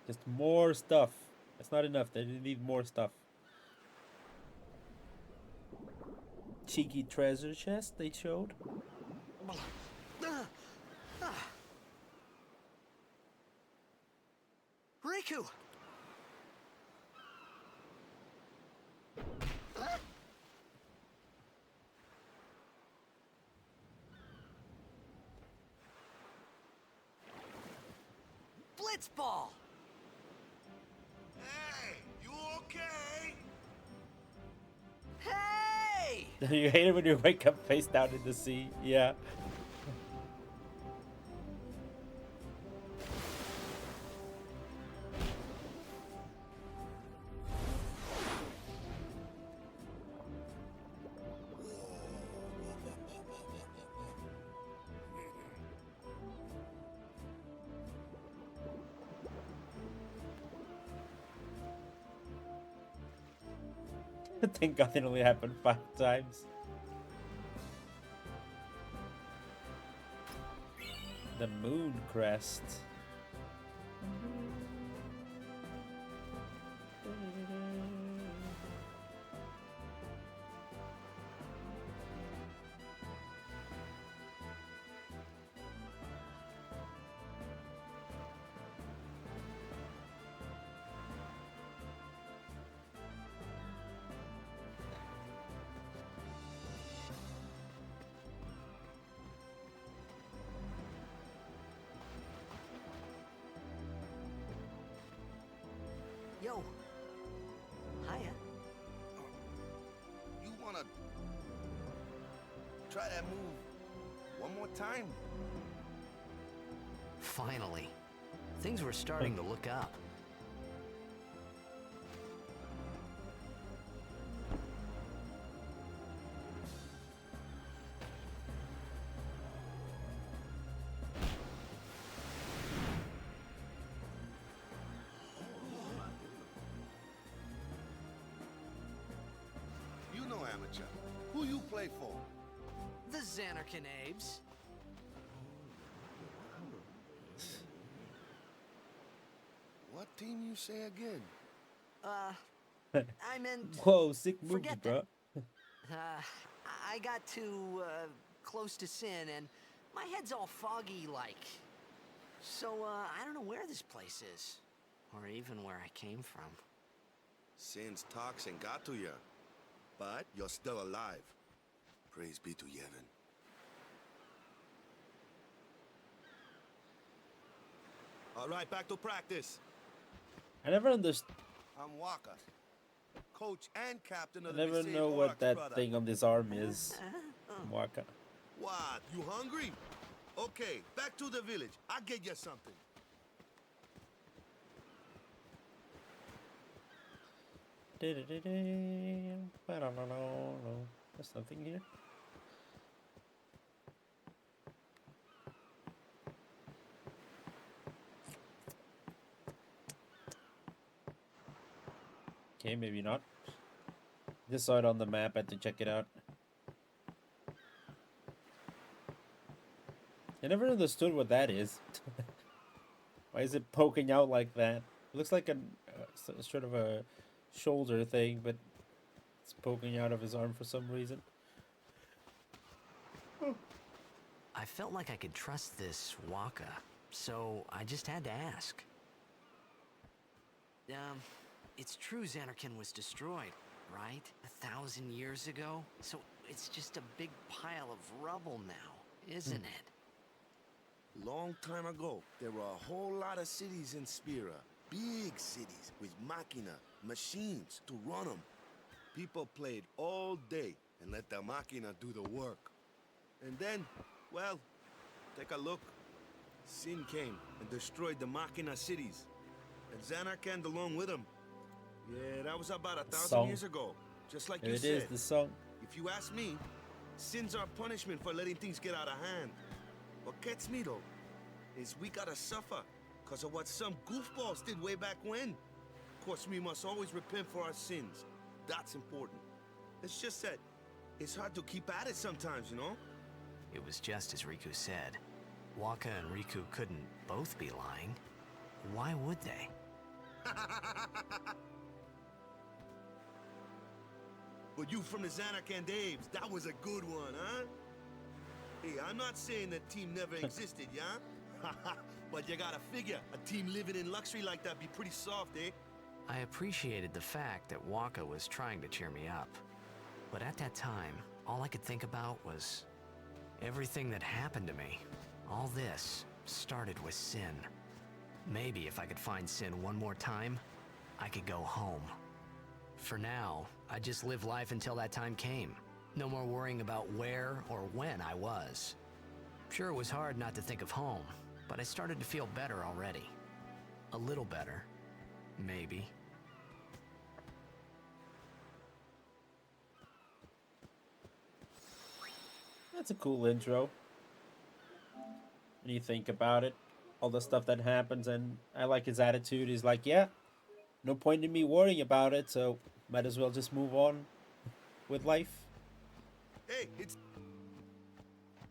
Just more stuff. That's not enough. They need more stuff. Cheeky treasure chest they showed. Riku! Blitzball! Hey, you okay? Hey! You hate it when you wake up face down in the sea. Yeah. Thank God it only happened 5 times. The moon crest. Yo. Hiya. You wanna try that move one more time? Finally. Things were starting to look up. You know amateur. Who you play for? The Xanarkin Abes. What team you say again? I meant... Whoa, sick moves, Forget bro. I got too, close to Sin, and my head's all foggy like. So, I don't know where this place is. Or even where I came from. Sin's toxin got to you. But you're still alive. Praise be to Yevon. All right, back to practice. I never understood. I'm Waka, coach and captain I of the never Besaid know what Aurochs, that brother. thing on this arm is. Waka. What, you hungry? Okay, back to the village. I'll get you something. I don't know. There's nothing here. Okay, maybe not. Just saw it on the map. Had to check it out. I never understood what that is. Why is it poking out like that? It looks like a sort of a shoulder thing, but it's poking out of his arm for some reason. I felt like I could trust this Waka, so I just had to ask. It's true Xanarkin was destroyed, right? 1,000 years ago? So it's just a big pile of rubble now, isn't it? Long time ago, there were a whole lot of cities in Spira. Big cities with machina, machines to run them. People played all day and let the machina do the work. And then, well, take a look. Sin came and destroyed the machina cities. And Xanarkand along with him. Yeah, that was about 1,000 Song. years ago. Just like There you it said. is, the song. If you ask me, sin's our punishment for letting things get out of hand. What gets me though, is we gotta suffer because of what some goofballs did way back when. Of course, we must always repent for our sins. That's important. It's just that it's hard to keep at it sometimes, you know? It was just as Riku said. Waka and Riku couldn't both be lying. Why would they? But you from the Xanac and Daves, that was a good one, huh? Hey, I'm not saying that team never existed, yeah? But you gotta figure, a team living in luxury like that be pretty soft, eh? I appreciated the fact that Waka was trying to cheer me up. But at that time, all I could think about was everything that happened to me. All this started with Sin. Maybe if I could find Sin one more time, I could go home. For now, I just live life until that time came. No more worrying about where or when I was. Sure, it was hard not to think of home, but I started to feel better already. A little better. Maybe. That's a cool intro. When you think about it, all the stuff that happens, and I like his attitude. He's like, yeah, no point in me worrying about it, so might as well just move on with life. Hey, it's...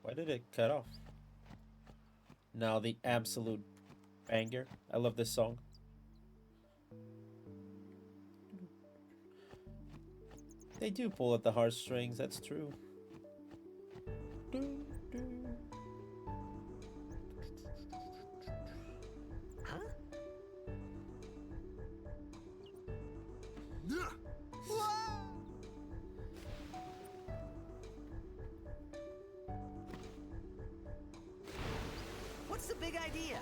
Why did it cut off? Now the absolute banger. I love this song. They do pull at the heartstrings, that's true. Huh? What's the big idea?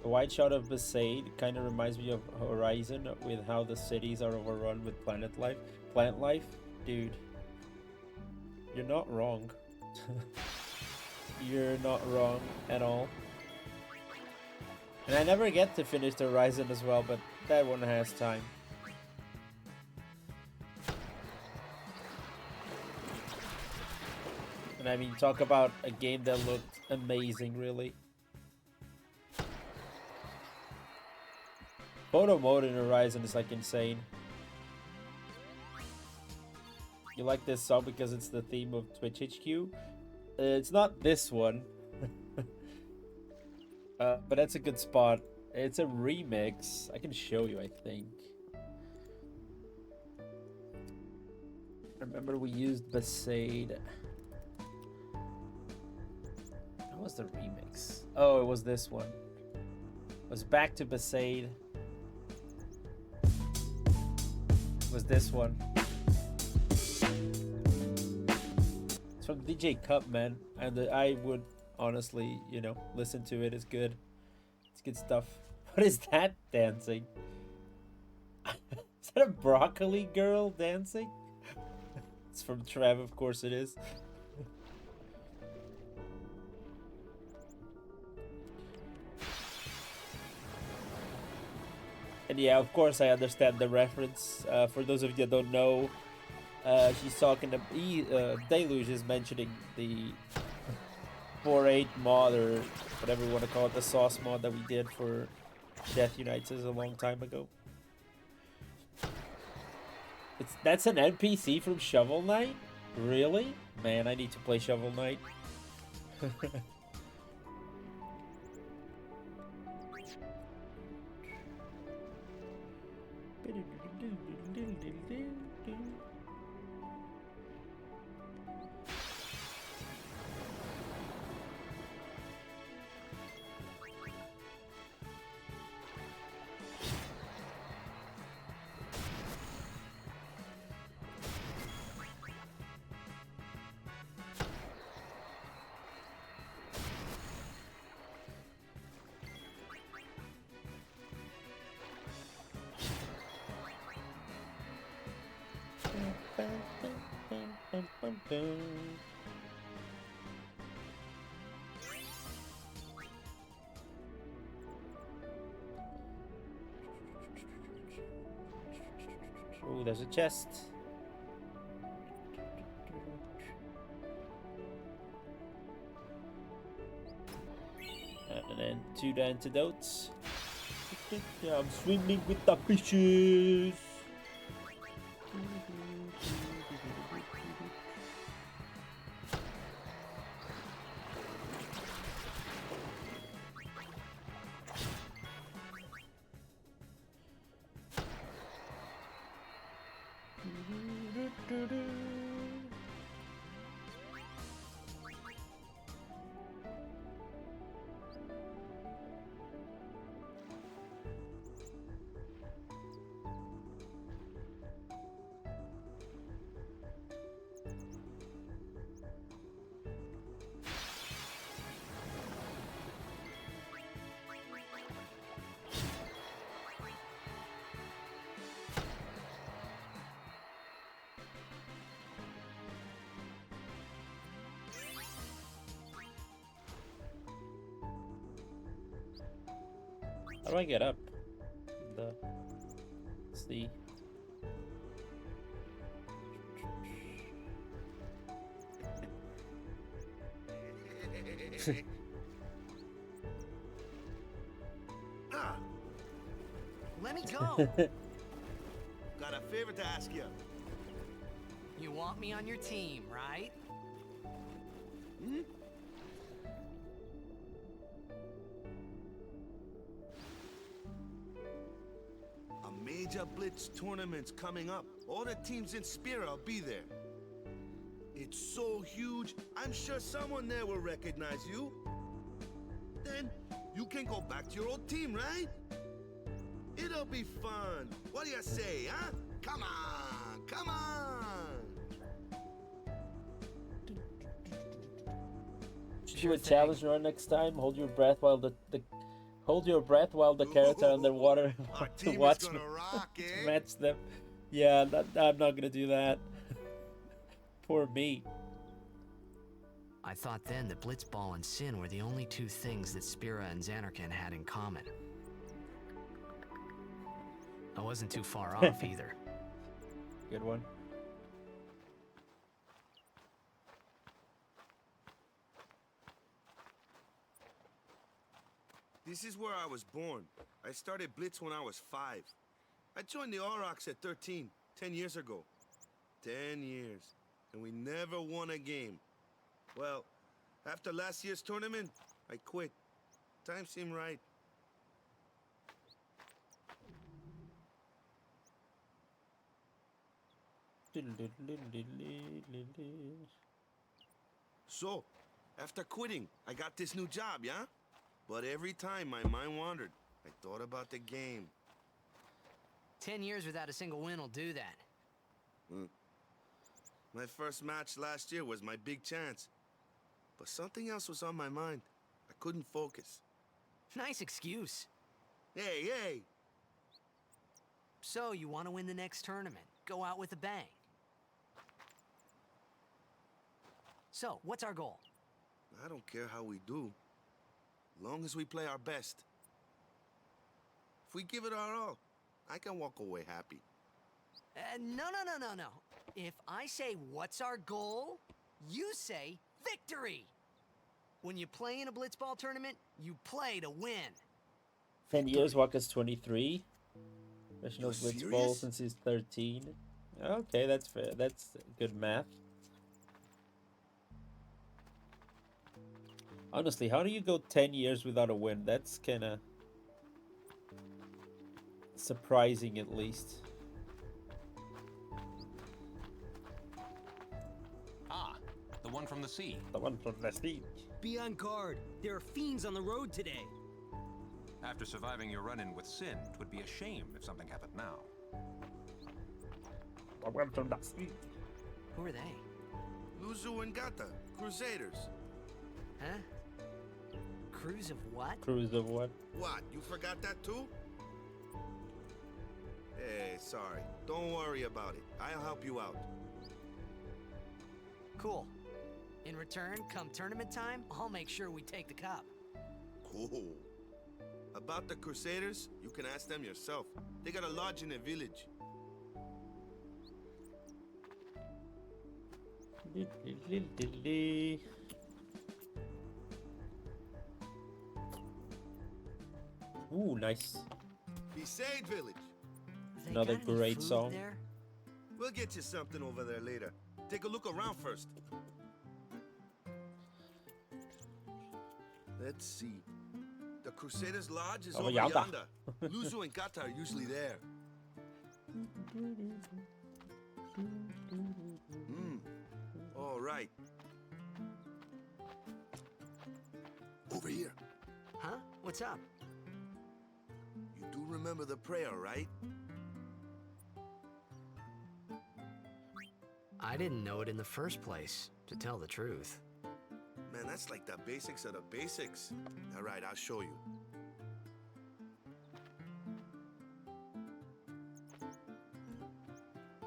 The wide shot of Besaid kind of reminds me of Horizon with how the cities are overrun with plant life. Dude, you're not wrong. You're not wrong at all. And I never get to finish the Horizon as well, but that one has time. And I mean, talk about a game that looked amazing, really. Photo mode in Horizon is like insane. You like this song because it's the theme of Twitch HQ? It's not this one. But that's a good spot. It's a remix. I can show you, I think. Remember we used Besaid. What was the remix? Oh, it was this one. It was Back to Besaid. Was this one. It's from DJ Cup, man. And I would honestly, you know, listen to it. It's good. It's good stuff. What is that dancing? Is that a broccoli girl dancing? It's from Trev, of course it is. And yeah, of course I understand the reference. For those of you that don't know, she's talking to Deluge is mentioning the 4.8 mod, or whatever you want to call it, the sauce mod that we did for Death Unites a long time ago. That's an NPC from Shovel Knight? Really? Man, I need to play Shovel Knight. Oh, there's a chest. And then 2 antidotes. I'm swimming with the fishes. How do I get up? The sea. Ah, Let me go. got a favor to ask you. You want me on your team, right? Hmm? A major blitz tournament's coming up. All the teams in Spira will be there. It's so huge, I'm sure someone there will recognize you. Then you can go back to your old team, right? It'll be fun. What do you say, huh? Come on, come on. Should Sure do a thing. challenge run next time. Hold your breath while the carrots are underwater. Our To team is watch gonna rock, eh? match them. Yeah, I'm not gonna do that. Poor me. I thought then that Blitzball and Sin were the only two things that Spira and Xanarkand had in common. I wasn't too far off either. Good one. This is where I was born. I started Blitz when I was 5. I joined the Aurochs at 13, 10 years ago. 10 years. And we never won a game. Well, after last year's tournament, I quit. Time seemed right. So, after quitting, I got this new job, yeah? But every time my mind wandered, I thought about the game. 10 years without a single win will do that. My first match last year was my big chance. But something else was on my mind. I couldn't focus. Nice excuse. Hey, hey! So, you want to win the next tournament? Go out with a bang. So, what's our goal? I don't care how we do. Long as we play our best. If we give it our all, I can walk away happy. No. If I say, what's our goal? You say, victory! When you play in a Blitzball tournament, you play to win. 10 years, Waka's 23. Professional You're Blitzball serious? since he's 13. Okay, that's fair. That's good math. Honestly, how do you go 10 years without a win? That's kind of surprising, at least. Ah, the one from the sea. The one from the sea. Be on guard. There are fiends on the road today. After surviving your run-in with Sin, it would be a shame if something happened now. The one from the sea. Who are they? Luzu and Gata, Crusaders. Huh? Cruise of what? Cruise of what? What, you forgot that too? Hey, sorry. Don't worry about it. I'll help you out. Cool. In return, come tournament time, I'll make sure we take the cup. Cool. About the Crusaders, you can ask them yourself. They got a lodge in a village. Ooh, nice. Besaid Village. They Another got any great food song. There? We'll get you something over there later. Take a look around first. Let's see. The Crusaders Lodge is Oh, over yonder. yonder. Luzu and Gata are usually there. What's up? You do remember the prayer, right? I didn't know it in the first place, to tell the truth. Man, that's like the basics of the basics. All right, I'll show you.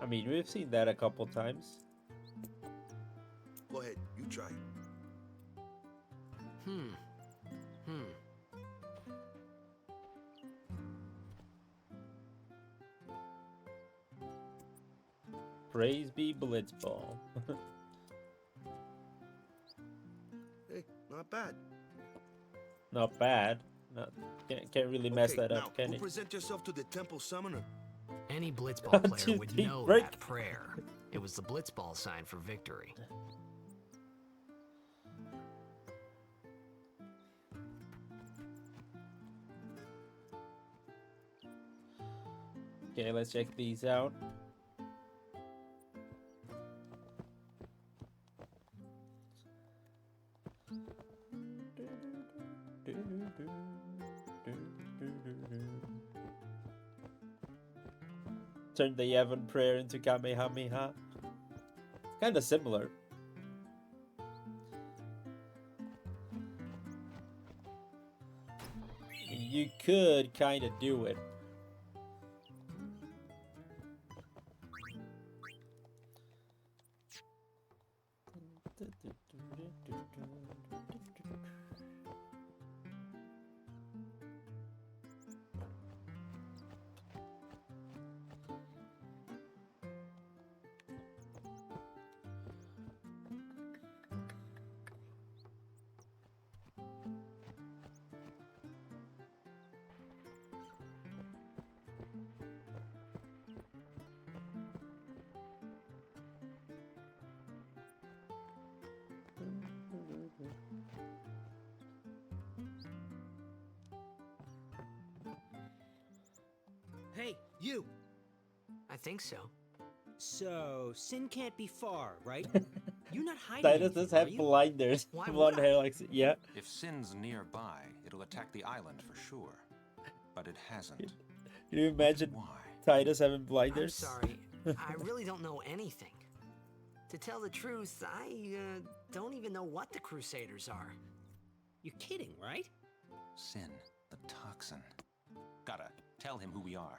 I mean, we've seen that a couple times. Go ahead, you try. Praise be Blitzball. Hey, not bad. Not bad. Not, can't really mess Okay, that now, up, can go it? present yourself to the temple summoner. Any blitzball 1, player 2, would 3, know break. that prayer. It was the blitzball sign for victory. Okay, let's check these out. Turn the Yevon prayer into Kamehameha. Kind of similar. You could kind of do it. Hey, you! I think so. So, Sin can't be far, right? You're not hiding Titus anything, does are have you? blinders. Why Blonde would hair I? like yeah. If Sin's nearby, it'll attack the island for sure. But it hasn't. Can you imagine Why? Titus having I'm blinders? sorry. I really don't know anything. To tell the truth, I don't even know what the Crusaders are. You're kidding, right? Sin, the toxin. Gotta tell him who we are.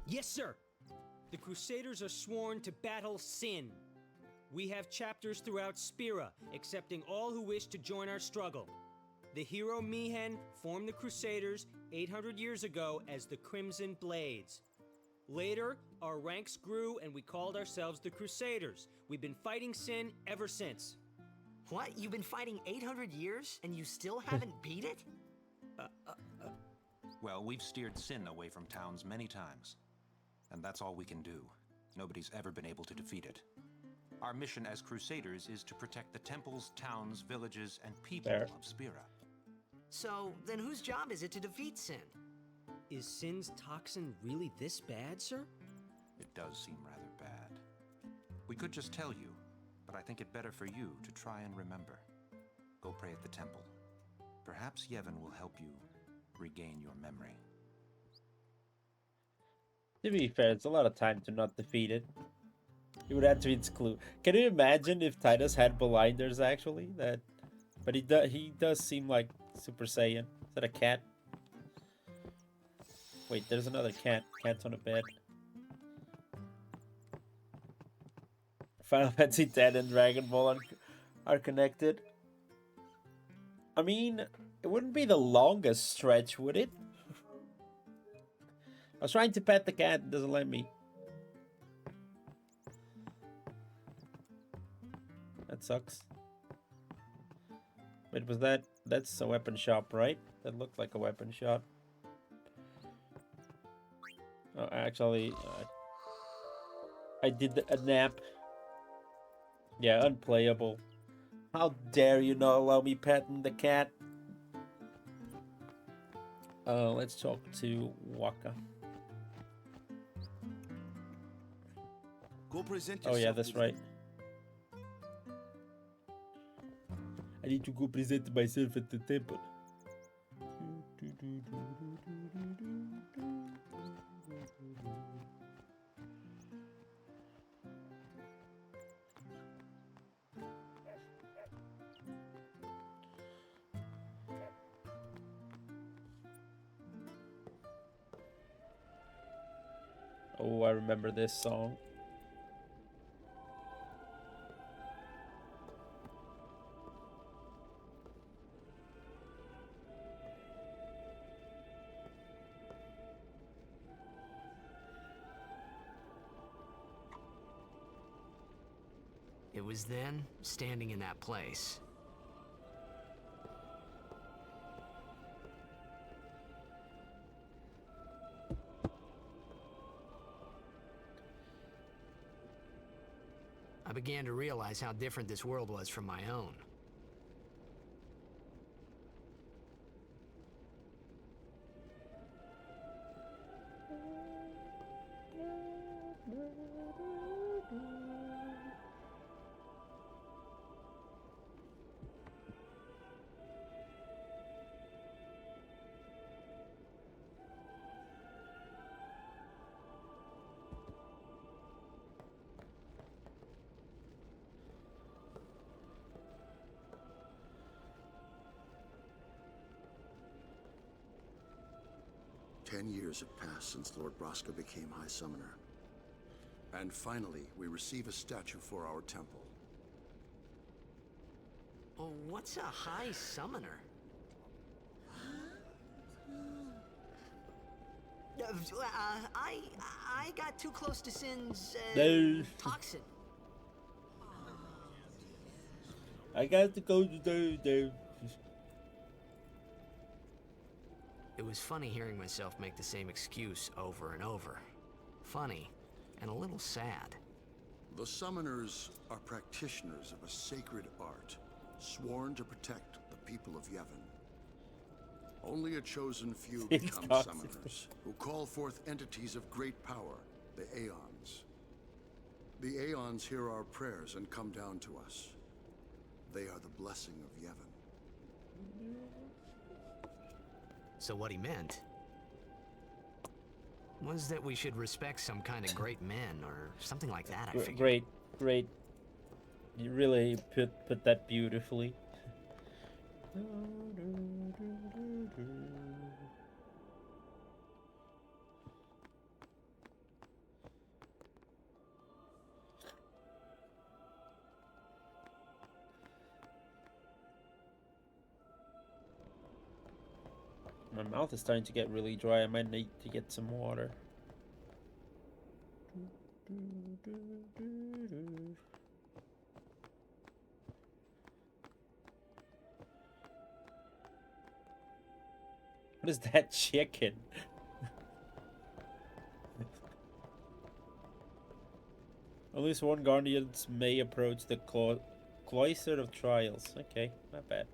Yes, sir! The Crusaders are sworn to battle Sin. We have chapters throughout Spira, accepting all who wish to join our struggle. The hero Mihen formed the Crusaders 800 years ago as the Crimson Blades. Later, our ranks grew and we called ourselves the Crusaders. We've been fighting Sin ever since. What? You've been fighting 800 years and you still haven't beat it? Well, we've steered Sin away from towns many times. And that's all we can do. Nobody's ever been able to defeat it. Our mission as Crusaders is to protect the temples, towns, villages, and people Fair. of Spira. So, then whose job is it to defeat Sin? Is Sin's toxin really this bad, sir? It does seem rather bad. We could just tell you, but I think it better for you to try and remember. Go pray at the temple. Perhaps Yevon will help you regain your memory. To be fair, it's a lot of time to not defeat it. You would have to exclude. Can you imagine if Titus had blinders actually? But he does seem like Super Saiyan. Is that a cat? Wait, there's another cat. Cat's on a bed. Final Fantasy X and Dragon Ball are connected. I mean, it wouldn't be the longest stretch, would it? I was trying to pet the cat, it doesn't let me. That sucks. Wait, was that's a weapon shop, right? That looked like a weapon shop. Oh, actually, I did a nap. Yeah, unplayable. How dare you not allow me petting the cat? Let's talk to Waka. Go present Oh yourself. yeah, that's to right. I need to go present myself at the temple. Oh, I remember this song. It was then, standing in that place, I began to realize how different this world was from my own. Ten years have passed since Lord Braska became High Summoner. And finally, we receive a statue for our temple. Oh, what's a High Summoner? I got too close to Sin's No. toxin. I got to go to the. It was funny hearing myself make the same excuse over and over. Funny, and a little sad. The Summoners are practitioners of a sacred art, sworn to protect the people of Yevon. Only a chosen few It's become toxic. Summoners, who call forth entities of great power, the Aeons. The Aeons hear our prayers and come down to us. They are the blessing of Yevon. So what he meant was that we should respect some kind of great men or something like that, I figured. Great, great. You really put that beautifully. My mouth is starting to get really dry. I might need to get some water. What is that chicken? Only sworn guardians may approach the cloister of trials. Okay, not bad.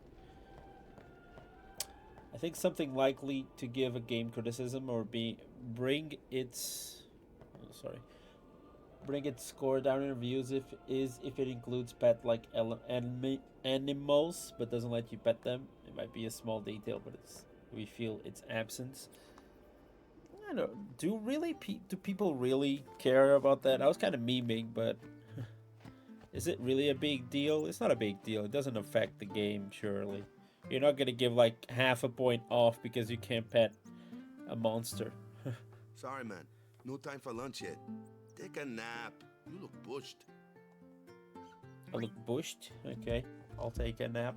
I think something likely to give a game criticism or bring its score down in reviews if it includes pet like animals but doesn't let you pet them. It might be a small detail, but we feel its absence. I don't know. Do people really care about that? I was kind of memeing, but is it really a big deal? It's not a big deal. It doesn't affect the game, surely. You're not gonna give like half a point off because you can't pet a monster. Sorry, man. No time for lunch yet. Take a nap. You look bushed. I look bushed. Okay, I'll take a nap.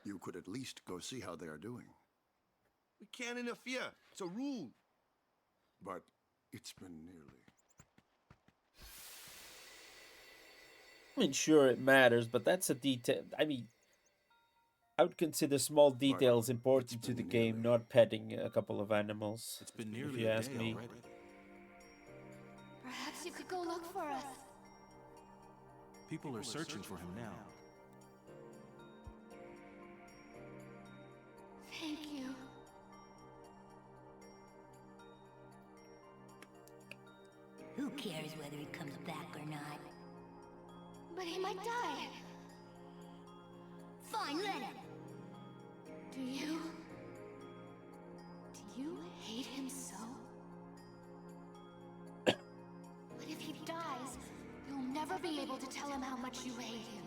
You could at least go see how they are doing. We can't interfere. It's a rule. But it's been nearly. I mean, sure, it matters, but that's a detail. I mean, I would consider small details important to the game, not petting a couple of animals. It's been if nearly you a ask day me. already. Perhaps you could go look for us. People are searching for him now. Thank you. Who cares whether he comes back or not? But he might die. Sign Lennon. Do you hate him so? But if he dies, you'll never be able to tell him how much you hate him.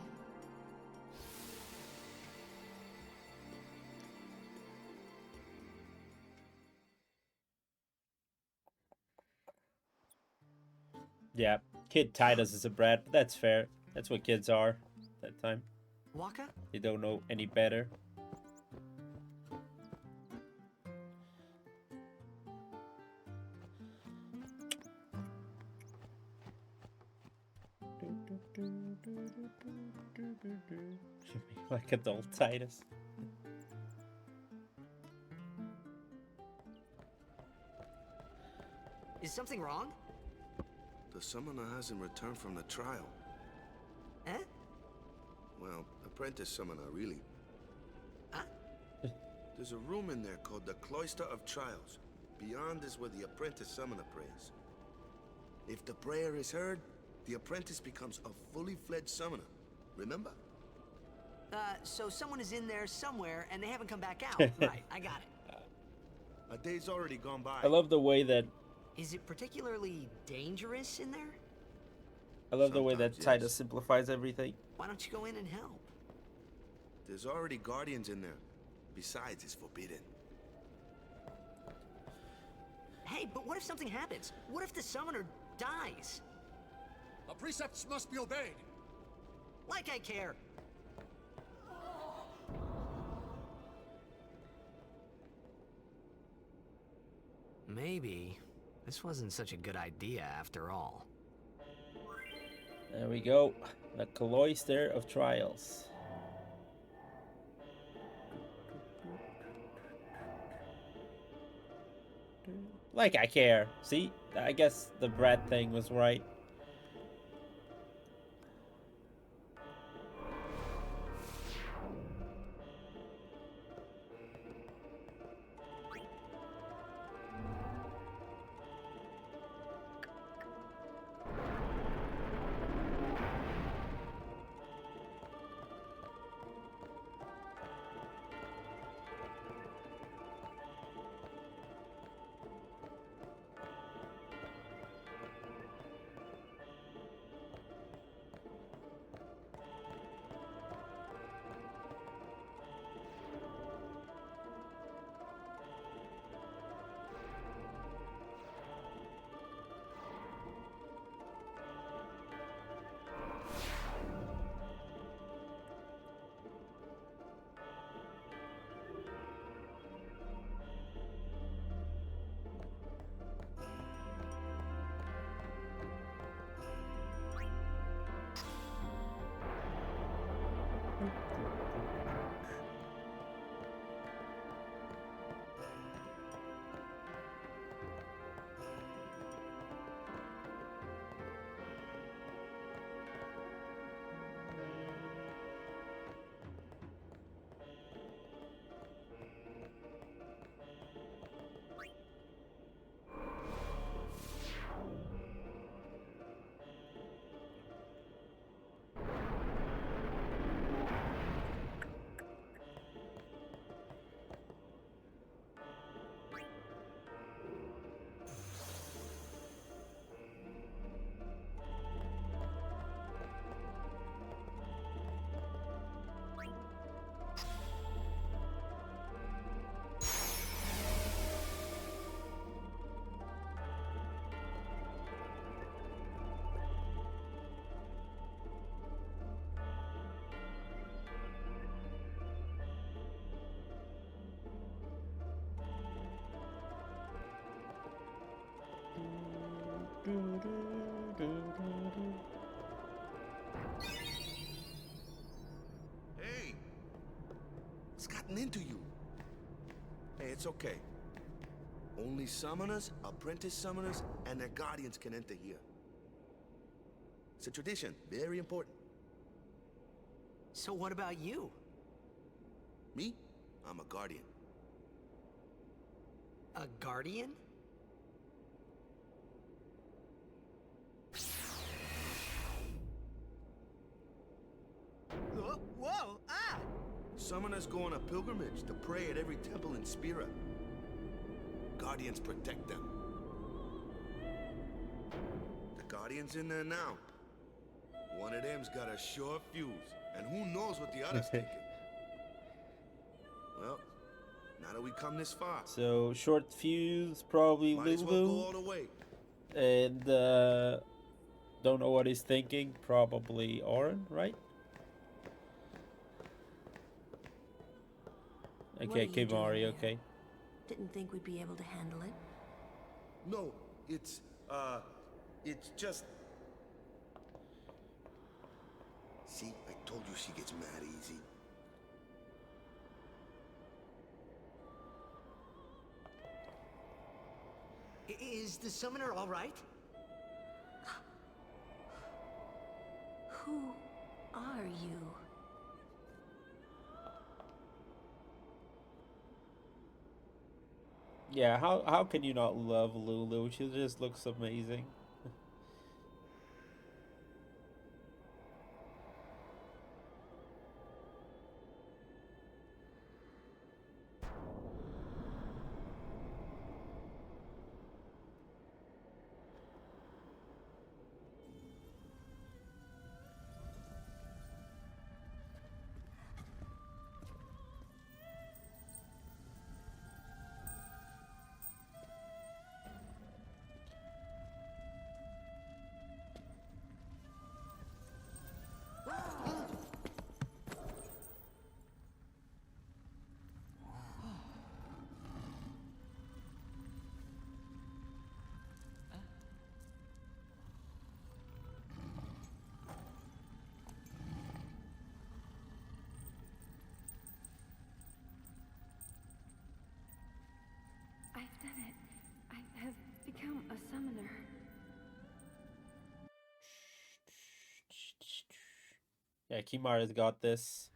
Yeah, Kid Titus is a brat, but that's fair. That's what kids are at that time. Waka? They don't know any better. Like adult Titus. Is something wrong? The summoner hasn't returned from the trial. Eh? Well, apprentice summoner, really. Huh? There's a room in there called the Cloister of Trials. Beyond is where the apprentice summoner prays. If the prayer is heard, the apprentice becomes a fully fledged summoner. Remember? So someone is in there somewhere and they haven't come back out. Right, I got it. A day's already gone by. I love the way that Is it particularly dangerous in there? Sometimes, yes. Titus simplifies everything. Why don't you go in and help? There's already guardians in there. Besides, it's forbidden. Hey, but what if something happens? What if the summoner dies? The precepts must be obeyed. Like I care. Maybe this wasn't such a good idea after all. There we go. The Cloister of Trials. Like I care. See? I guess the brat thing was right. Hey! It's gotten into you. Hey, it's okay. Only summoners, apprentice summoners, and their guardians can enter here. It's a tradition, very important. So what about you? Me? I'm a guardian. A guardian? Whoa! Ah! Summoners go on a pilgrimage to pray at every temple in Spira. Guardians protect them. The Guardian's in there now. One of them's got a sure fuse, and who knows what the other's thinking. Well, now that we come this far, So short fuse, probably might as well go Lulu, all the way. and don't know what he's thinking. Probably Orin, right? What Okay, are you doing Kimari. here? Okay. Didn't think we'd be able to handle it. No, it's just... See, I told you she gets mad easy. Is the summoner all right? Who are you? Yeah. How can you not love Lulu? She just looks amazing. I've done it. I have become a summoner. Yeah, Kimari's got this.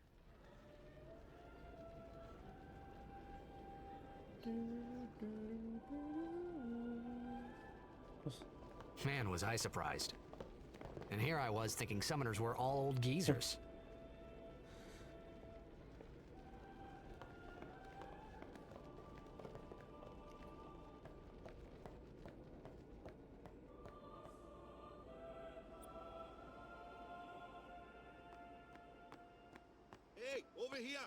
Man, was I surprised. And here I was thinking summoners were all old geezers. Hey, over here!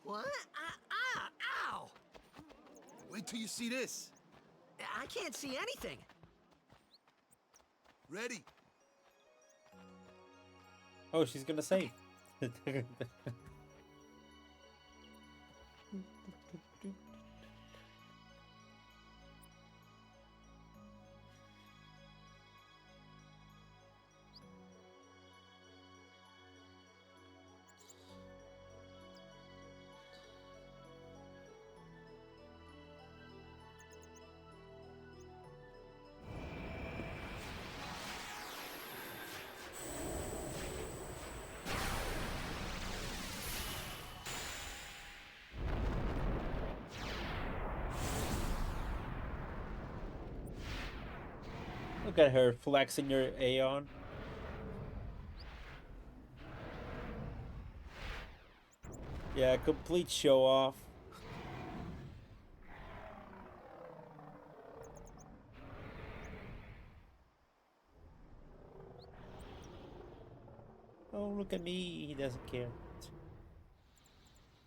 What? Ow! Wait till you see this. I can't see anything. Ready? Oh, she's gonna save. Look at her flexing her Aeon. Yeah, complete show off. Oh, look at me. He doesn't care.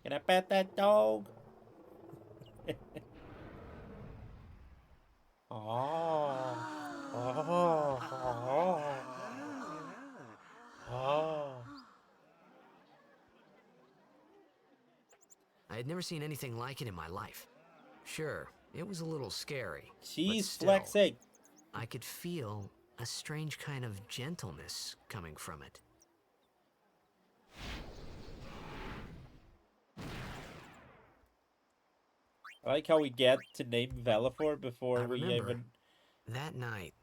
Can I pet that dog? Oh. Oh. Oh. Oh. I had never seen anything like it in my life. Sure, it was a little scary. but She's still, flexing. I could feel a strange kind of gentleness coming from it. I like how we get to name Velafor before I we remember even that night,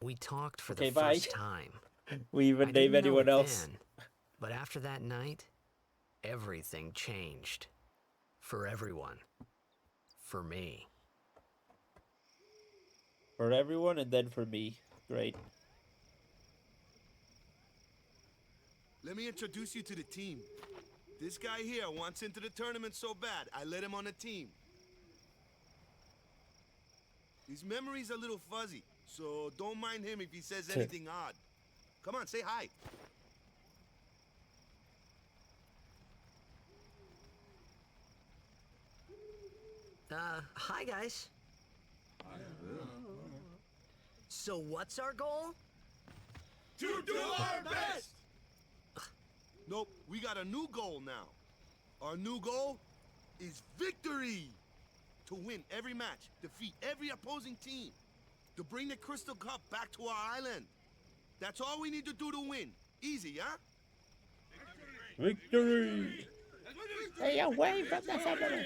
we talked for Okay, the bye. first time. we even I name didn't know anyone it else. then, but after that night, everything changed. For everyone. For me. For everyone and then for me. Great. let me introduce you to the team. This guy here wants into the tournament so bad, I let him on the team. His memory's a little fuzzy, so don't mind him if he says anything odd. Come on, say hi. Hi guys. So what's our goal? To do our best! Nope, we got a new goal now. Our new goal is victory! To win every match, defeat every opposing team, to bring the Crystal Cup back to our island. That's all we need to do to win. Easy, huh? Victory! Stay away from the summoner!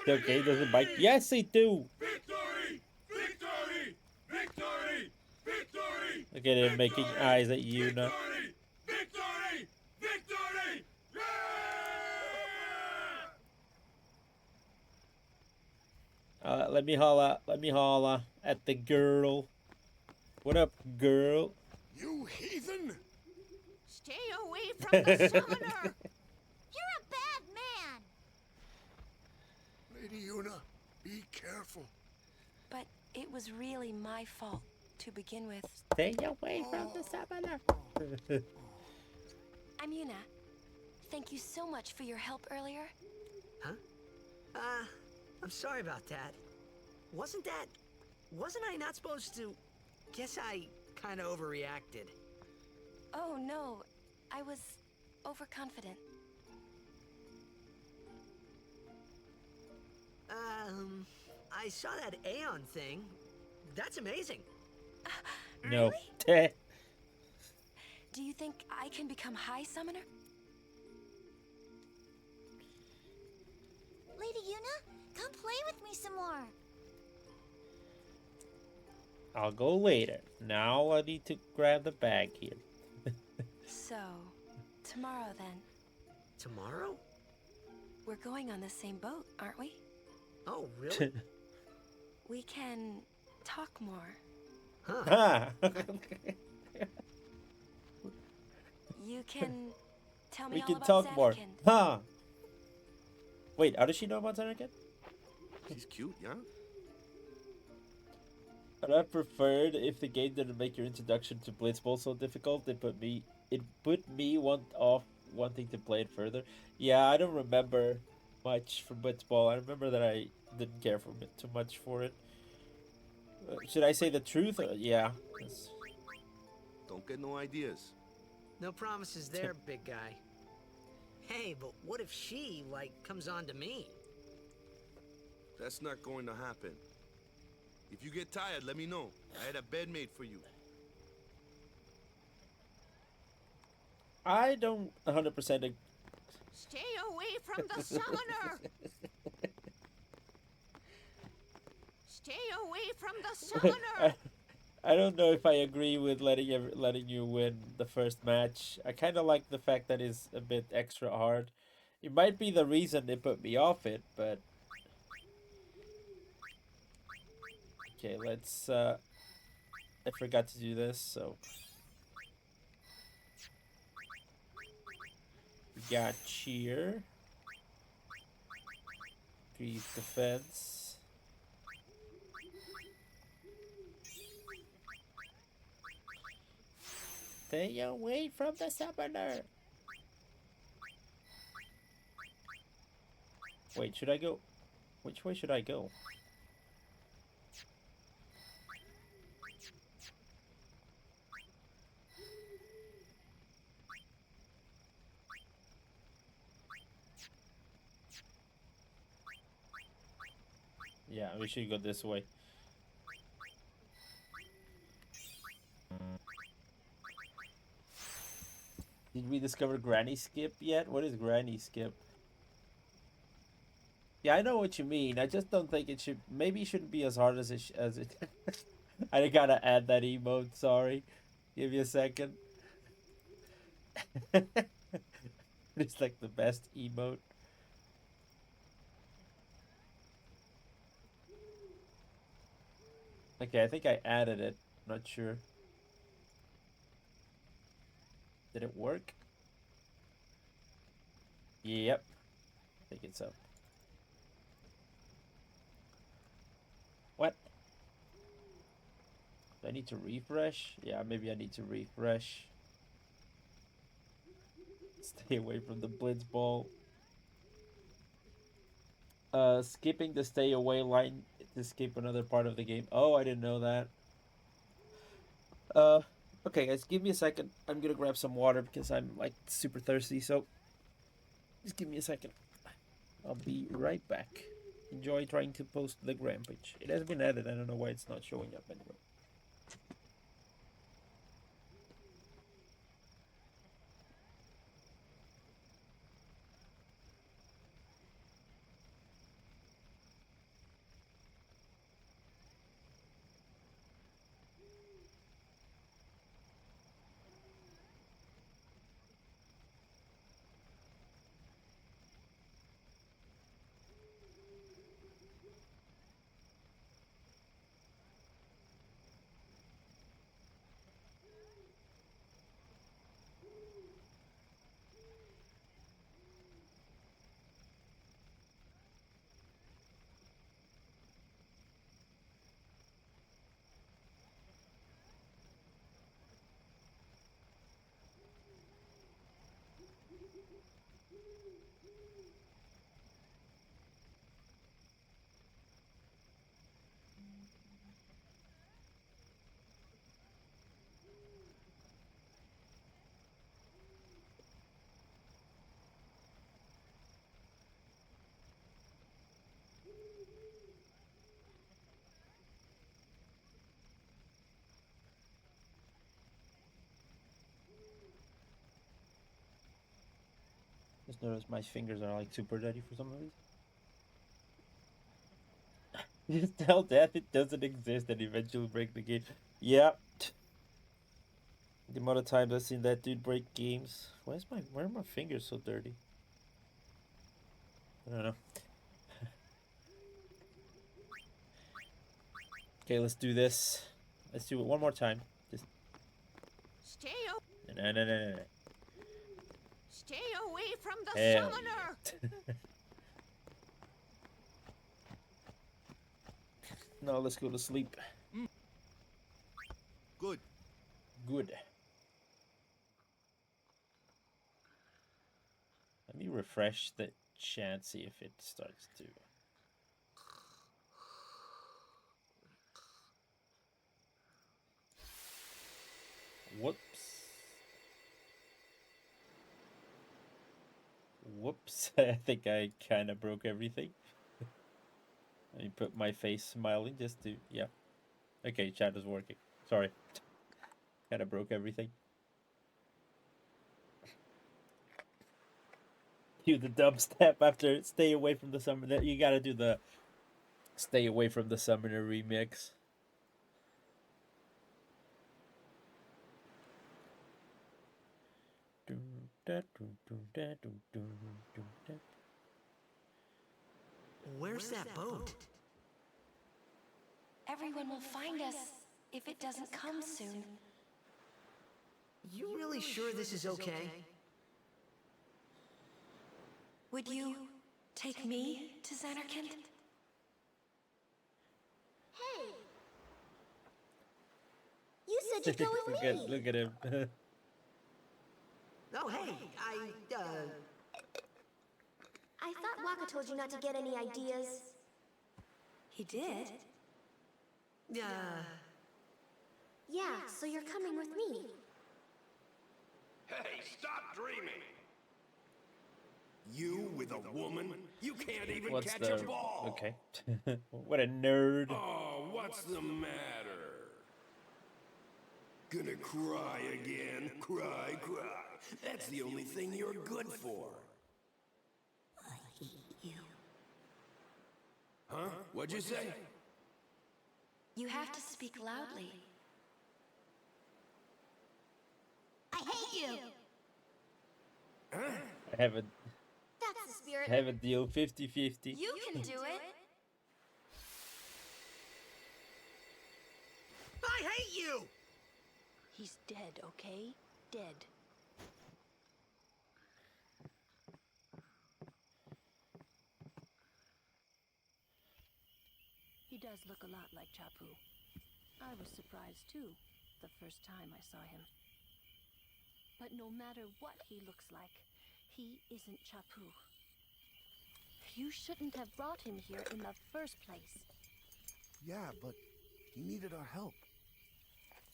The game doesn't bite. Yes, they do! Victory! Victory! Victory! Victory! Look at him making eyes at you now. Victory! Victory! Let me holla at the girl. What up, girl? You heathen! Stay away from the summoner! You're a bad man! Lady Yuna, be careful. But it was really my fault to begin with. Stay away from the summoner. I'm Yuna. Thank you so much for your help earlier. Huh? I'm sorry about that. Wasn't I not supposed to? Guess I kinda overreacted. Oh no, I was overconfident. I saw that Aeon thing. That's amazing. No. Do you think I can become High Summoner? Lady Yuna, come play with me some more. I'll go later. Now I need to grab the bag here. So, tomorrow then. Tomorrow? We're going on the same boat, aren't we? Oh, really? We can talk more. Huh. You can tell me We all can about talk more. Zanarkand. Huh. Wait, how does she know about Zanarkand? She's cute, yeah? I'd have preferred if the game didn't make your introduction to Blitzball so difficult. It put me off wanting to play it further. Yeah, I don't remember much from Blitzball. I remember that I didn't care for it too much for it. Should I say the truth? Yeah. Don't get no ideas. No promises there, big guy. Hey, but what if she, like, comes on to me? That's not going to happen. If you get tired, let me know. I had a bed made for you. I don't 100% Stay away from the summoner! Stay away from the summoner! I don't know if I agree with letting you win the first match. I kind of like the fact that it's a bit extra hard. It might be the reason they put me off it, but okay, let's I forgot to do this, so we got cheer, increase defense. Stay away from the summoner. Wait, should I go? Which way should I go? Yeah, we should go this way. Did we discover Granny Skip yet? What is Granny Skip? Yeah, I know what you mean. I just don't think it should. Maybe it shouldn't be as hard as it. I gotta add that emote. Sorry. Give me a second. It's like the best emote. Okay, I think I added it. Not sure. Did it work? Yep. I think it's up. What? Do I need to refresh? Yeah, maybe I need to refresh. Stay away from the blitz ball. Skipping the stay away line to skip another part of the game. Oh, I didn't know that. Okay, guys, give me a second. I'm gonna grab some water because I'm like super thirsty. So, just give me a second. I'll be right back. Enjoy trying to post the gram page. It has been added. I don't know why it's not showing up anyway. Just noticed my fingers are like super dirty for some reason. Just tell Death it doesn't exist and eventually break the game. Yeah. The amount of times I've seen that dude break games. Why are my fingers so dirty? I don't know. Okay, let's do this. Let's do it one more time. Just Stay no. Stay away from the Hell summoner. yeah. No, let's go to sleep. Good. Good. Let me refresh the chat, see if it starts to. Whoops. Whoops. I think I kind of broke everything. Let me put my face smiling just to. Yeah. Okay, chat is working. Sorry. Kind of broke everything. Do the dubstep after Stay Away from the Summoner. You gotta do the Stay Away from the Summoner remix. Where's that boat? Everyone will find us if it doesn't come soon. You really sure this is okay? Would you take me to Xanarkand? Hey! You said you'd go with me! Look at him. Oh, hey, I thought Waka told you not to get any ideas. He did? Yeah, so you're coming with me. Hey, stop dreaming! You with a woman? You can't even What's catch the... a ball! Okay. What a nerd. Oh, what's the matter? Gonna cry again? Cry. That's the only thing you're good for. I hate you. Huh? What'd you say? You have to speak loudly. I hate you! I have a That's the spirit. deal 50-50. You can do it. I hate you! He's dead, okay? Dead. does look a lot like Chapu. I was surprised too, the first time I saw him. But no matter what he looks like, he isn't Chapu. You shouldn't have brought him here in the first place. Yeah, but he needed our help.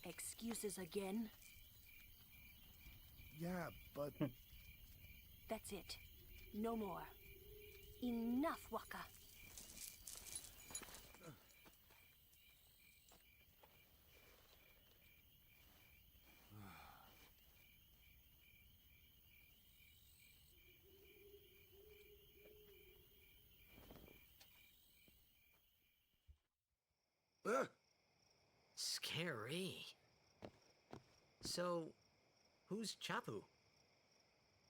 Excuses again? Yeah, but... That's it. No more. Enough, Waka. Scary. So, who's Chapu?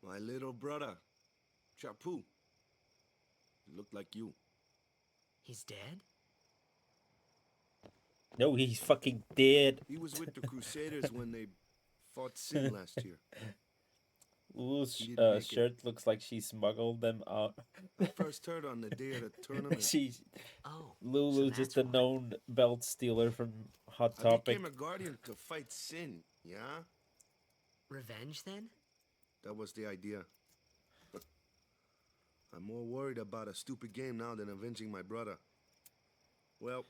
My little brother, Chapu. He looked like you. He's dead? No, he's fucking dead. He was with the Crusaders when they fought Sin last year. Lulu's He didn't make it. shirt looks like she smuggled them out. I first heard on the day of the tournament. She's Oh, Lulu, so just that's a why. known belt stealer from Hot I Topic. became a guardian to fight Sin, yeah? Revenge, then? That was the idea. I'm more worried about a stupid game now than avenging my brother. Well,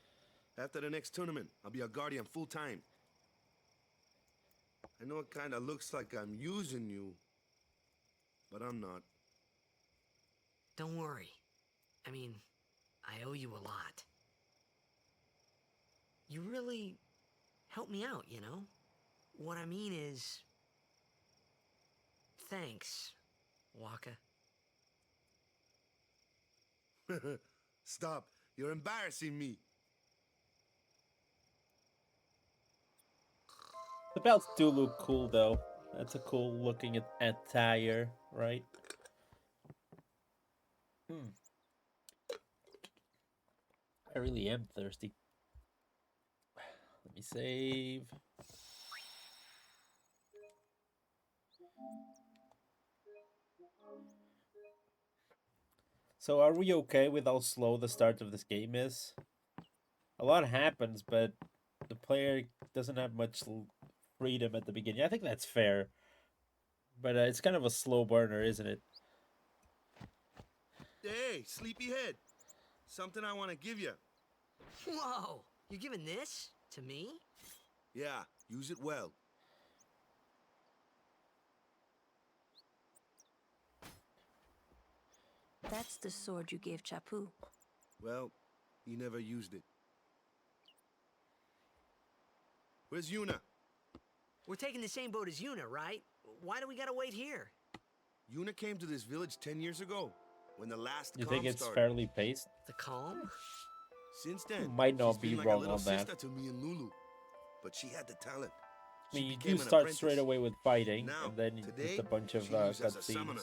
after the next tournament, I'll be a guardian full-time. I know it kind of looks like I'm using you, but I'm not. Don't worry. I mean, I owe you a lot. You really helped me out, you know? What I mean is... Thanks, Waka. Stop. You're embarrassing me. The belts do look cool, though. That's a cool looking attire, right? I really am thirsty. Let me save. So are we okay with how slow the start of this game is? A lot happens, but the player doesn't have much freedom at the beginning. I think that's fair. But it's kind of a slow burner, isn't it? Hey, sleepyhead. Something I want to give you. Whoa! You're giving this to me? Yeah, use it well. That's the sword you gave Chapu. Well, he never used it. Where's Yuna? We're taking the same boat as Yuna, right? Why do we gotta wait here? Yuna came to this village 10 years ago, when the last You calm think it's started. fairly paced? The calm? Since then, Might not she's be been like wrong a little on that. sister to me and Lulu. But she had the talent. I mean, She you became do an start apprentice. straight away with fighting, Now, and then today, just a bunch of she lives as a cutscenes. summoner.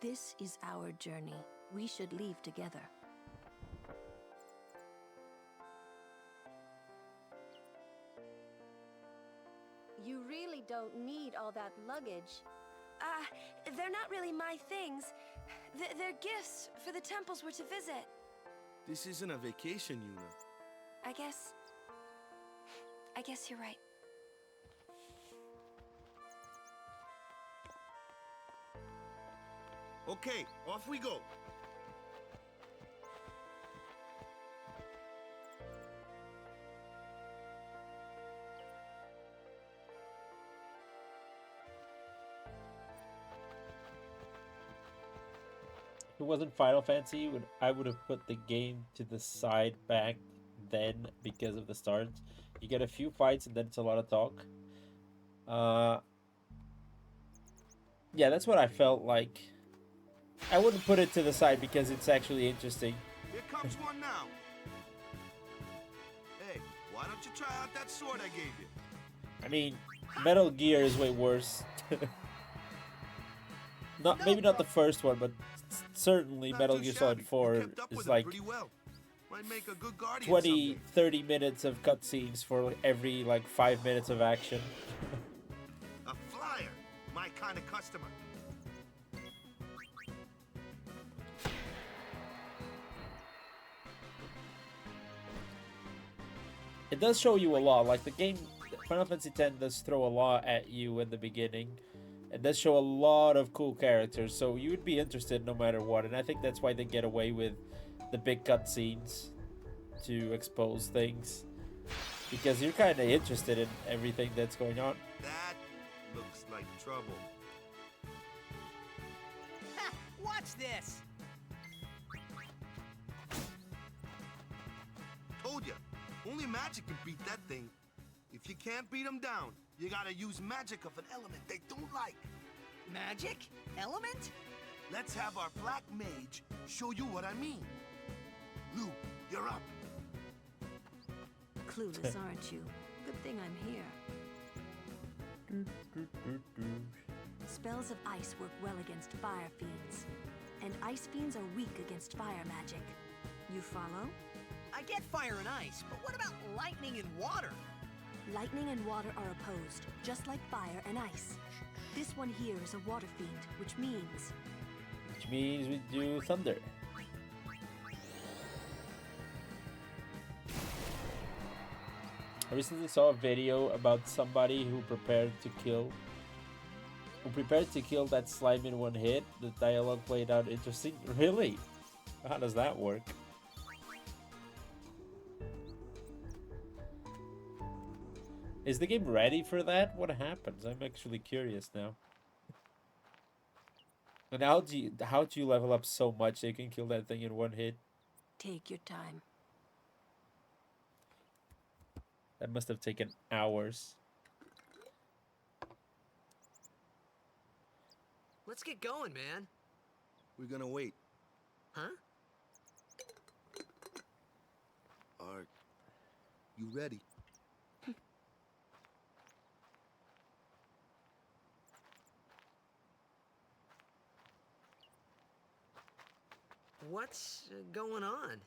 This is our journey. We should leave together. You really don't need all that luggage. They're not really my things. They're gifts for the temples we're to visit. This isn't a vacation, Yuna. I guess you're right. Okay, off we go. If it wasn't Final Fantasy, I would have put the game to the side back then because of the start. You get a few fights and then it's a lot of talk. Yeah, that's what I felt like. I wouldn't put it to the side because it's actually interesting. Here comes one now. Hey, why don't you try out that sword I gave you? I mean, Metal Gear is way worse. Maybe not the first one, but certainly Not Metal too Gear shabby. Solid You 4 kept up is with it like pretty well. Might make a good guardian 20, someday. 30 minutes of cutscenes for every 5 minutes of action. A flyer, my kind of customer. it does show you a lot. Like the game, Final Fantasy X does throw a lot at you in the beginning. It does show a lot of cool characters, so you would be interested no matter what. And I think that's why they get away with the big cutscenes to expose things, because you're kind of interested in everything that's going on. That looks like trouble. Ha! Watch this! Told ya, only magic can beat that thing. If you can't beat them down, you gotta use magic of an element they don't like. Magic? Element? Let's have our black mage show you what I mean. Lou, you're up. Clueless, aren't you? Good thing I'm here. Spells of ice work well against fire fiends, and ice fiends are weak against fire magic. You follow? I get fire and ice, but what about lightning and water? Lightning and water are opposed, just like fire and ice. This one here is a water fiend, which means we do thunder. I recently saw a video about somebody who prepared to kill that slime in one hit. The dialogue played out interesting. Really? How does that work? Is the game ready for that? What happens? I'm actually curious now. And how do you level up so much that you can kill that thing in one hit? take your time. That must have taken hours. Let's get going, man. We're gonna wait. Huh? Are you ready? What's going on?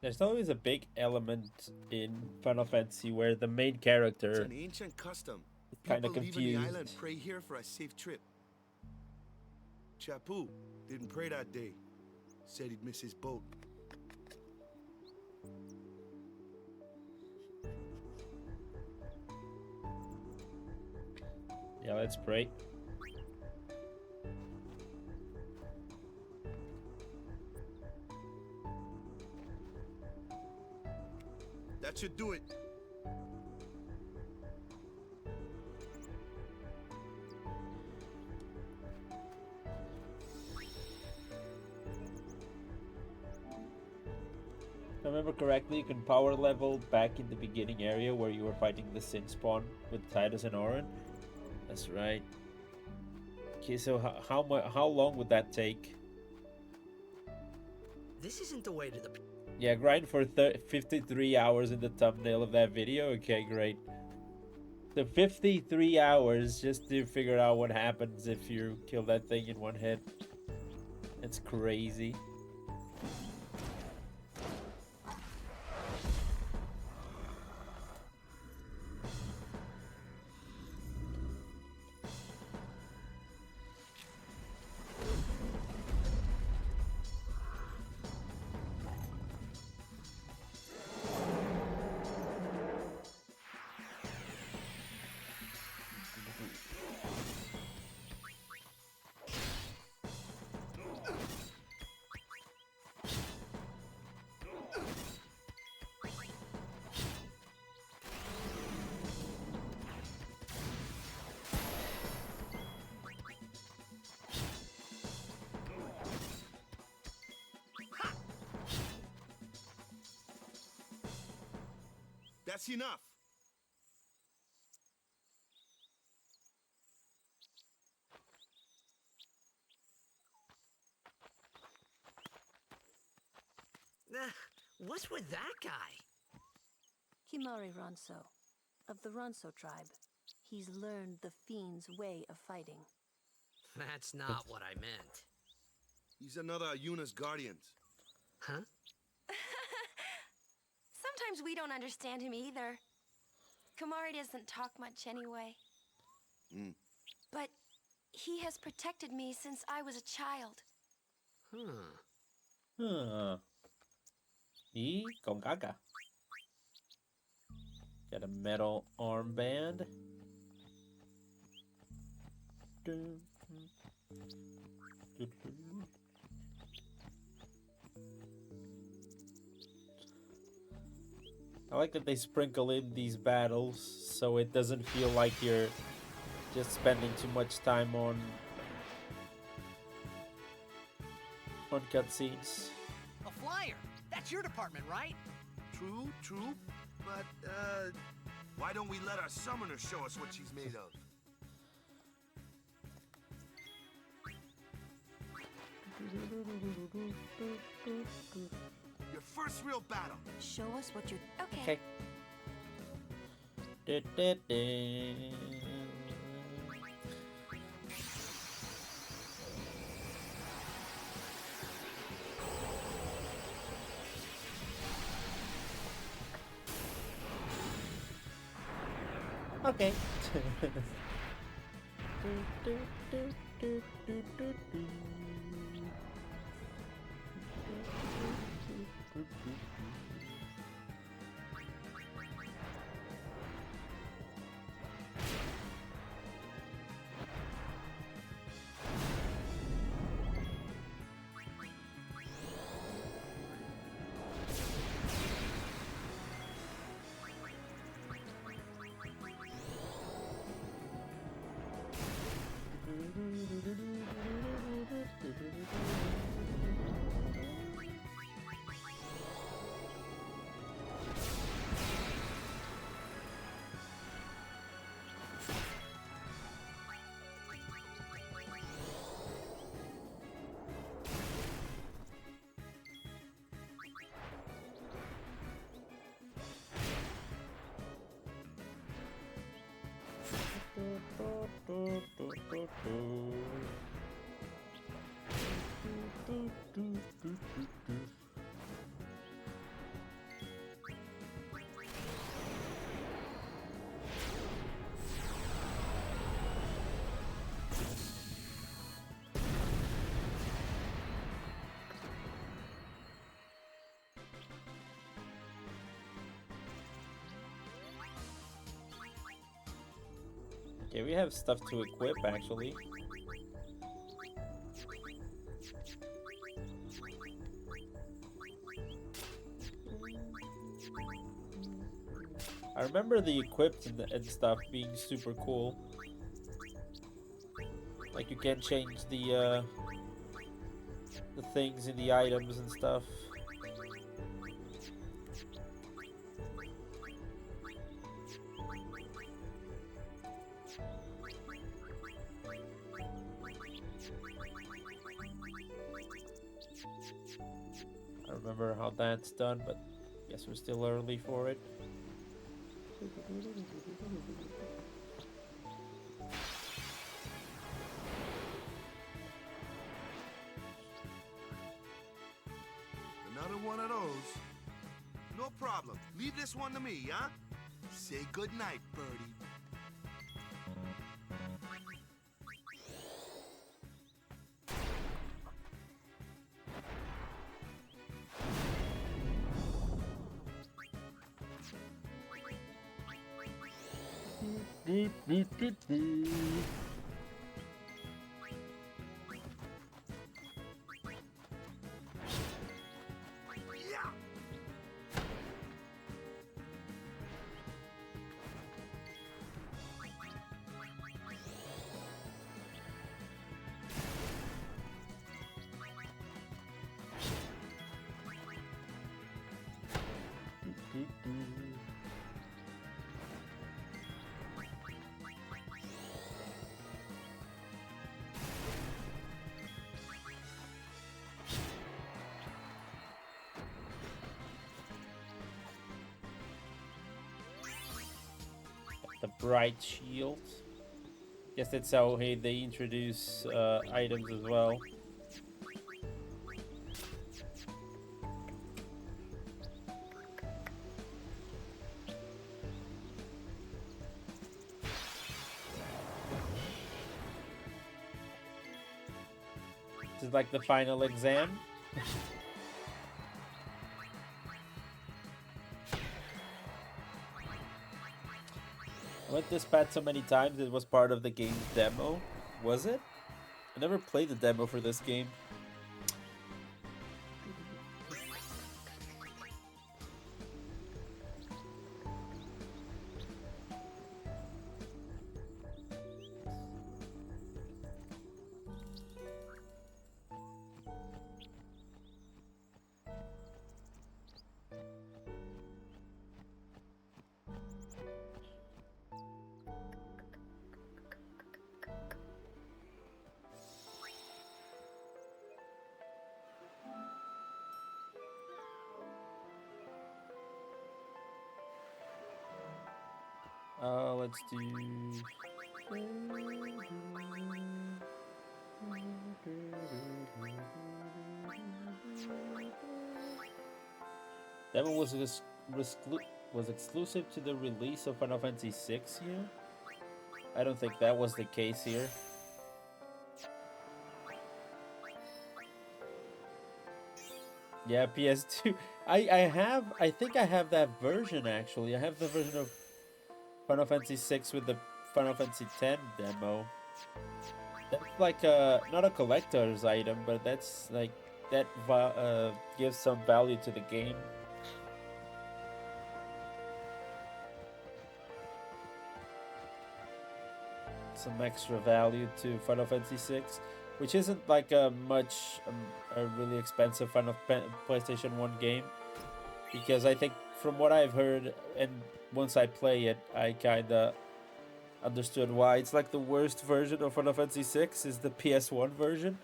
There's always a big element in Final Fantasy where the main character It's an ancient custom. is kind of People leaving the island confused. pray here for a safe trip. Chappu didn't pray that day. Said he'd miss his boat. Yeah, let's pray. That should do it. If I remember correctly, you can power level back in the beginning area where you were fighting the Sin Spawn with Tidus and Auron. That's right. Okay, so how long would that take? This isn't the way to the... Yeah, grind for 53 hours in the thumbnail of that video. Okay, great. So 53 hours just to figure out what happens if you kill that thing in one hit. It's crazy. That's enough. What's with that guy? Kimari Ronso, of the Ronso tribe. He's learned the Fiend's way of fighting. That's not what I meant. He's another Yuna's guardians. Huh? Sometimes we don't understand him either. Kumari doesn't talk much anyway. But he has protected me since I was a child. Huh. Huh. Y con caca. Got a metal armband. I like that they sprinkle in these battles so it doesn't feel like you're just spending too much time on cutscenes. A flyer. That's your department, right? True, true. But, why don't we let our summoner show us what she's made of? Your first real battle. Show us what you're... Okay. Okay. Okay, we have stuff to equip actually. I remember the equipped and stuff being super cool. Like you can change the things in the items and stuff. I don't remember how that's done, but guess we're still early for it. Another one of those. No problem. Leave this one to me, huh? Say good night, birdie. The bright shield. Guess that's how they introduce items as well. This is like the final exam. went this path so many times it was part of the game's demo. Was it? I never played the demo for this game. Let's do... That one was exclusive to the release of Final Fantasy VI here? I don't think that was the case here. Yeah, PS2. I think I have that version actually. I have the version of Final Fantasy VI with the Final Fantasy X demo. That's like not a collector's item, but that's like that gives some value to the game. Some extra value to Final Fantasy VI, which isn't like a really expensive PlayStation 1 game, because I think from what I've heard and once I play it, I kinda understood why. It's like the worst version of Final Fantasy VI is the PS1 version.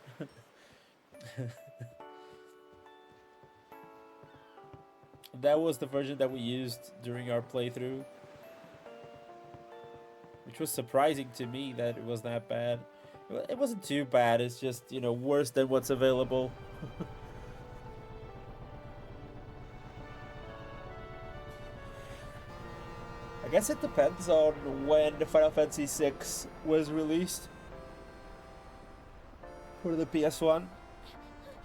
That was the version that we used during our playthrough, which was surprising to me that it was that bad. It wasn't too bad, it's just, you know, worse than what's available. I guess it depends on when Final Fantasy VI was released for the PS1.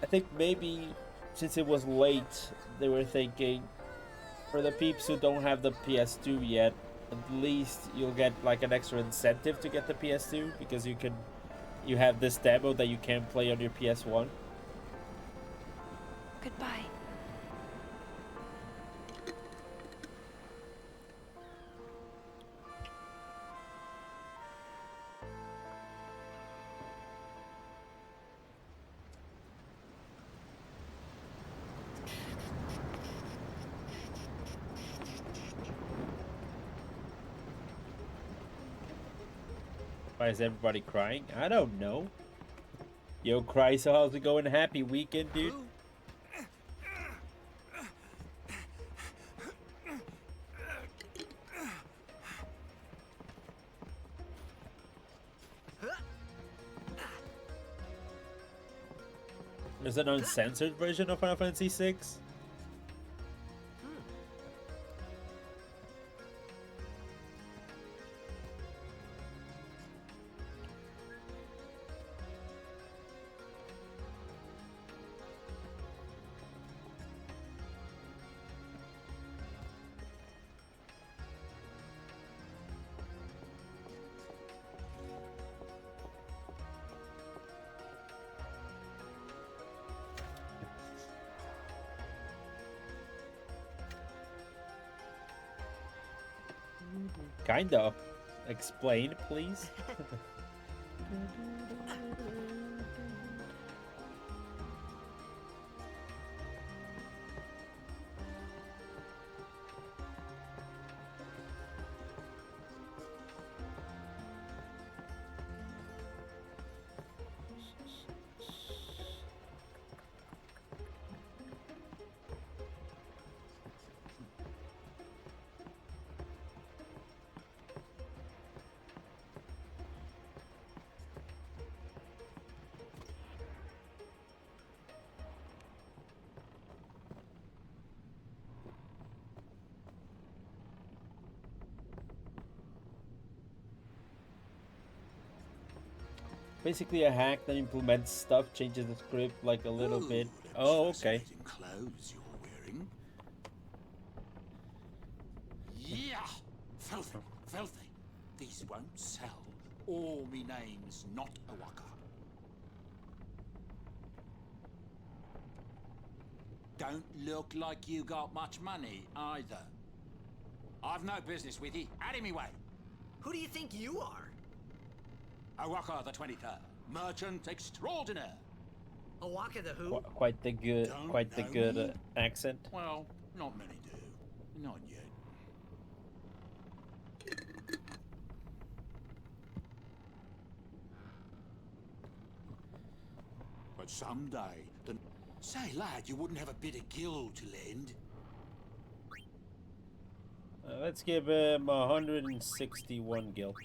I think maybe since it was late, they were thinking for the peeps who don't have the PS2 yet, at least you'll get like an extra incentive to get the PS2 because you have this demo that you can play on your PS1. Goodbye. Why is everybody crying? I don't know. Yo, Chryso, how's it going? Happy weekend, dude. There's an uncensored version of Final Fantasy VI. Kind of. Explain, please. Basically a hack that implements stuff, changes the script like a little bit. Oh, okay. Clothes you're wearing. Yeah, filthy, filthy. won't sell, or me name's not Awaka. Don't look like you got much money, either. I've no business with you. Out of me way. Who do you think you are? Awaka the 23rd, merchant extraordinaire. Awaka the who? Quite the good, accent. Well, not many do. Not yet. But someday, the... Say, lad, you wouldn't have a bit of gil to lend? Let's give him 161 gil.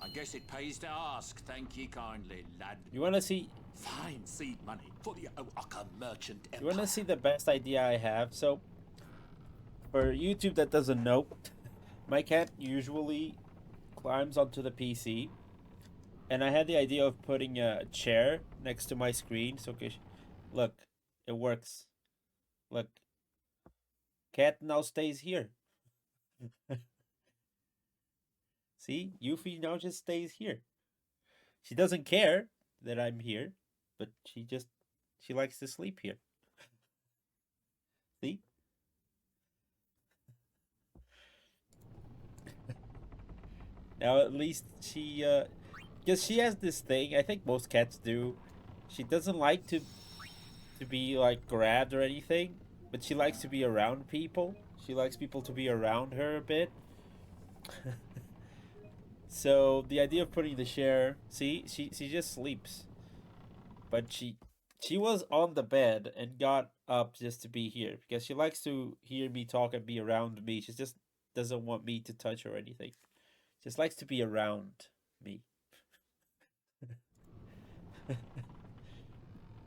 I guess it pays to ask. Thank ye kindly, lad. You wanna see? Fine seed money for the Awaka merchant empire. You wanna see the best idea I have? So, for YouTube that doesn't know, my cat usually climbs onto the PC, and I had the idea of putting a chair next to my screen. So, look, it works. Look, cat now stays here. See, Yuffie now just stays here. She doesn't care that I'm here, but she likes to sleep here. See? Now at least she, because she has this thing, I think most cats do. She doesn't like to be like grabbed or anything, but she likes to be around people. She likes people to be around her a bit. So the idea of putting the chair, see, she just sleeps, but she was on the bed and got up just to be here because she likes to hear me talk and be around me. She just doesn't want me to touch her or anything. Just likes to be around me.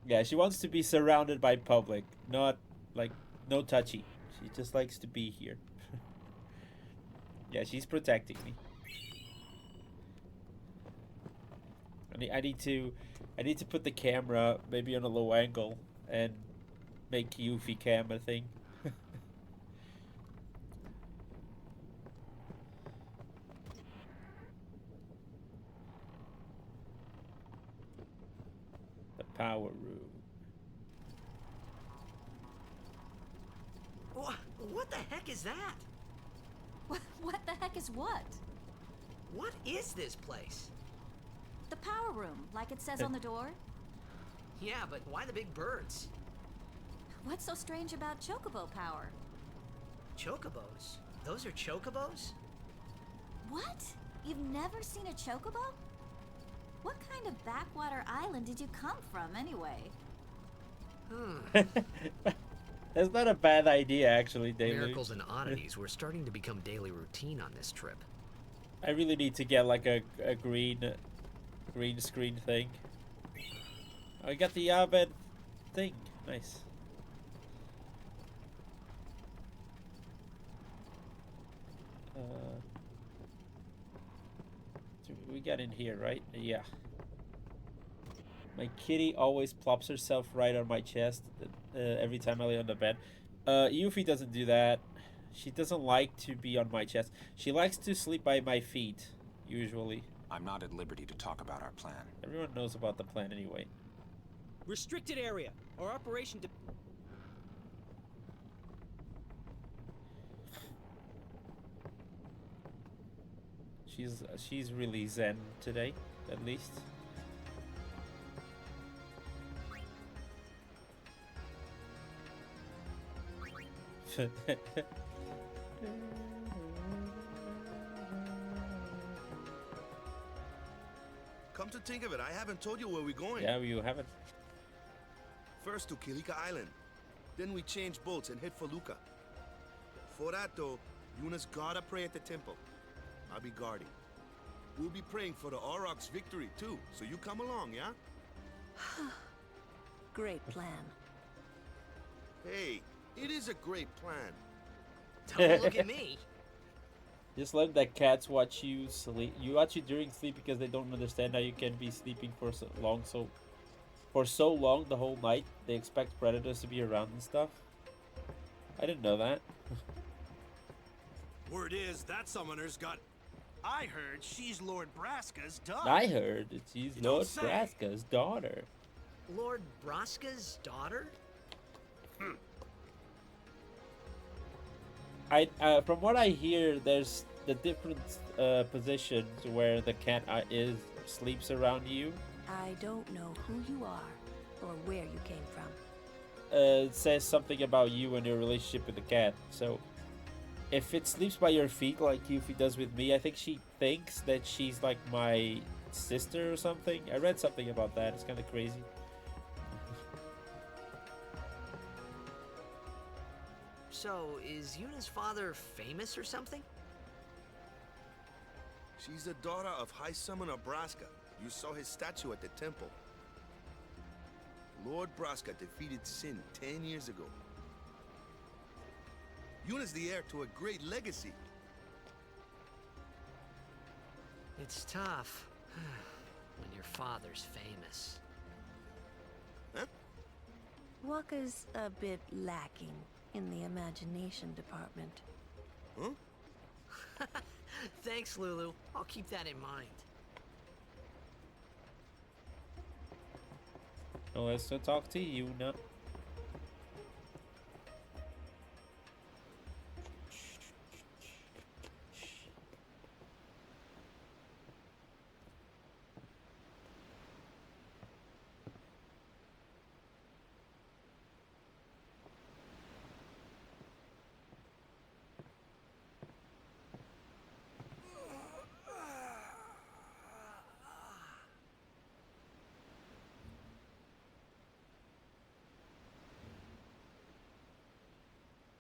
Yeah, she wants to be surrounded by public, not like no touchy. She just likes to be here. Yeah, she's protecting me. I need to put the camera maybe on a low angle and make Yuffie cam a thing. The power room. What the heck is that? What the heck is what? What is this place? The power room, like it says on the door. Yeah, but why the big birds? What's so strange about chocobo power? Chocobos? Those are chocobos? What? You've never seen a chocobo? What kind of backwater island did you come from, anyway? That's not a bad idea, actually, Daily. Miracles and oddities were starting to become daily routine on this trip. I really need to get like a green screen thing. I got the Abed thing. Nice. So we got in here, right? Yeah. My kitty always plops herself right on my chest every time I lay on the bed. Yuffie doesn't do that. She doesn't like to be on my chest. She likes to sleep by my feet, usually. I'm not at liberty to talk about our plan. Everyone knows about the plan anyway. Restricted area. Our operation She's really zen today, at least. Come to think of it, I haven't told you where we're going. Yeah, you haven't. First to Kilika Island. Then we change boats and head for Luca. For that, though, Yuna's gotta pray at the temple. I'll be guarding. We'll be praying for the Aurochs' victory, too. So you come along, yeah? Great plan. Hey, it is a great plan. Don't look at me. Just let that cats watch you sleep. You watch you during sleep because they don't understand how you can be sleeping for so long. So for so long, the whole night, they expect predators to be around and stuff. I didn't know that. Word is that summoner's got. I heard she's Lord Braska's daughter. I heard that she's You don't Lord say. Braska's daughter. Lord Braska's daughter? From what I hear, there's the different positions where the cat sleeps around you. I don't know who you are or where you came from. It says something about you and your relationship with the cat. So, if it sleeps by your feet like Yuffie does with me, I think she thinks that she's like my sister or something. I read something about that. It's kind of crazy. So, is Yuna's father famous or something? She's the daughter of High Summoner Braska. You saw his statue at the temple. Lord Braska defeated Sin 10 years ago. Yuna's the heir to a great legacy. It's tough when your father's famous. Huh? Wakka's a bit lacking in the imagination department. Huh? Thanks, Lulu. I'll keep that in mind. No less to talk to you now.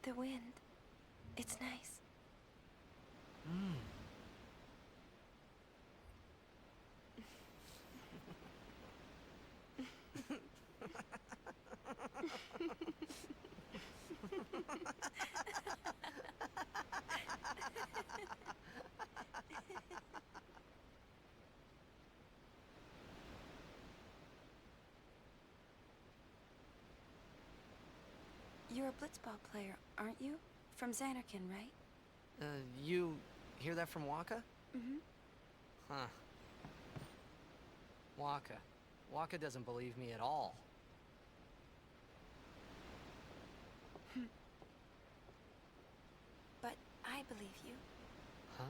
The wind. It's nice. You're a blitzball player, aren't you? From Xanarkand, right? You hear that from Wakka? Mm-hmm. Huh. Wakka. Wakka doesn't believe me at all. But I believe you. Huh?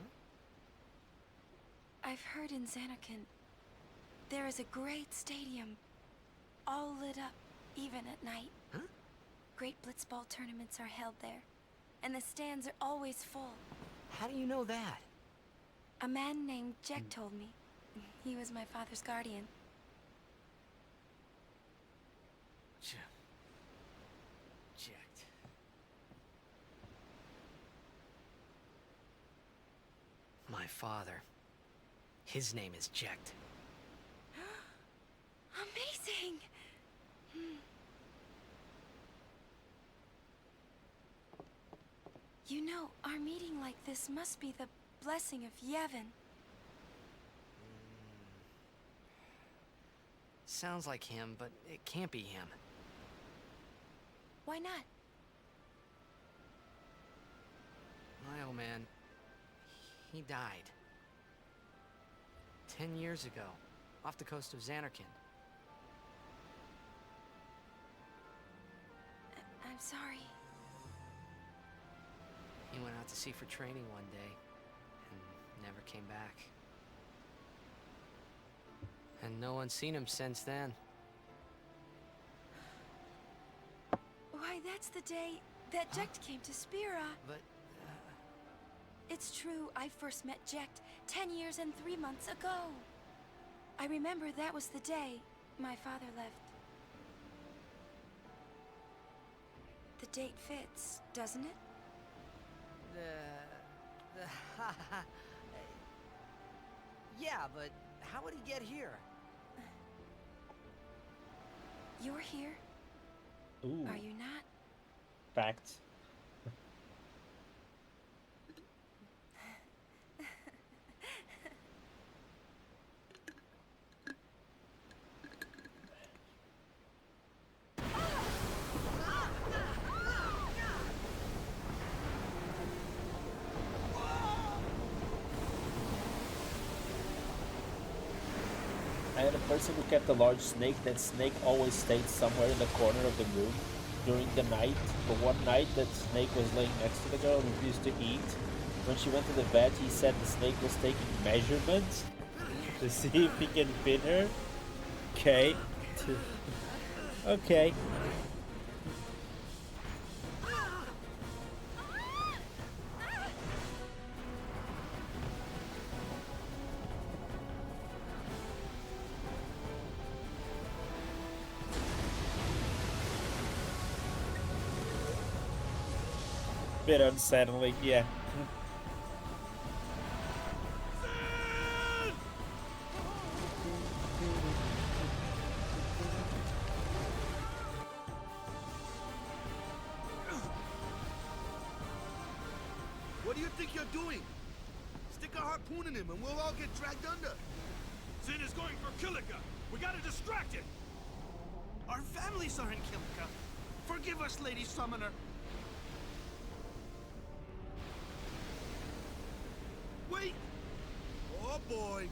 I've heard in Xanarkand there is a great stadium, all lit up, even at night. Huh? Great blitzball tournaments are held there, and the stands are always full. How do you know that? A man named Jecht told me. He was my father's guardian. Jecht. My father. His name is Jecht. Amazing! You know, our meeting like this must be the blessing of Yevon. Sounds like him, but it can't be him. Why not? My old man, he died. 10 years ago, off the coast of Xanarkand. I'm sorry. He went out to sea for training one day, and never came back. And no one's seen him since then. Why, that's the day that Jecht came to Spira. But, It's true, I first met Jecht 10 years and 3 months ago. I remember that was the day my father left. The date fits, doesn't it? Yeah, but how would he get here? You're here, Ooh, are you not? facts. the person who kept the large snake, that snake always stayed somewhere in the corner of the room during the night. But one night, that snake was laying next to the girl and refused to eat. When she went to the vet, he said the snake was taking measurements to see if he can fit her. Okay. Okay. Bit unsettling, yeah. What do you think you're doing? Stick a harpoon in him and we'll all get dragged under. Sin is going for Kilika. We gotta distract it. Our families are in Kilika. Forgive us, Lady Summoner. Wait! Oh boy!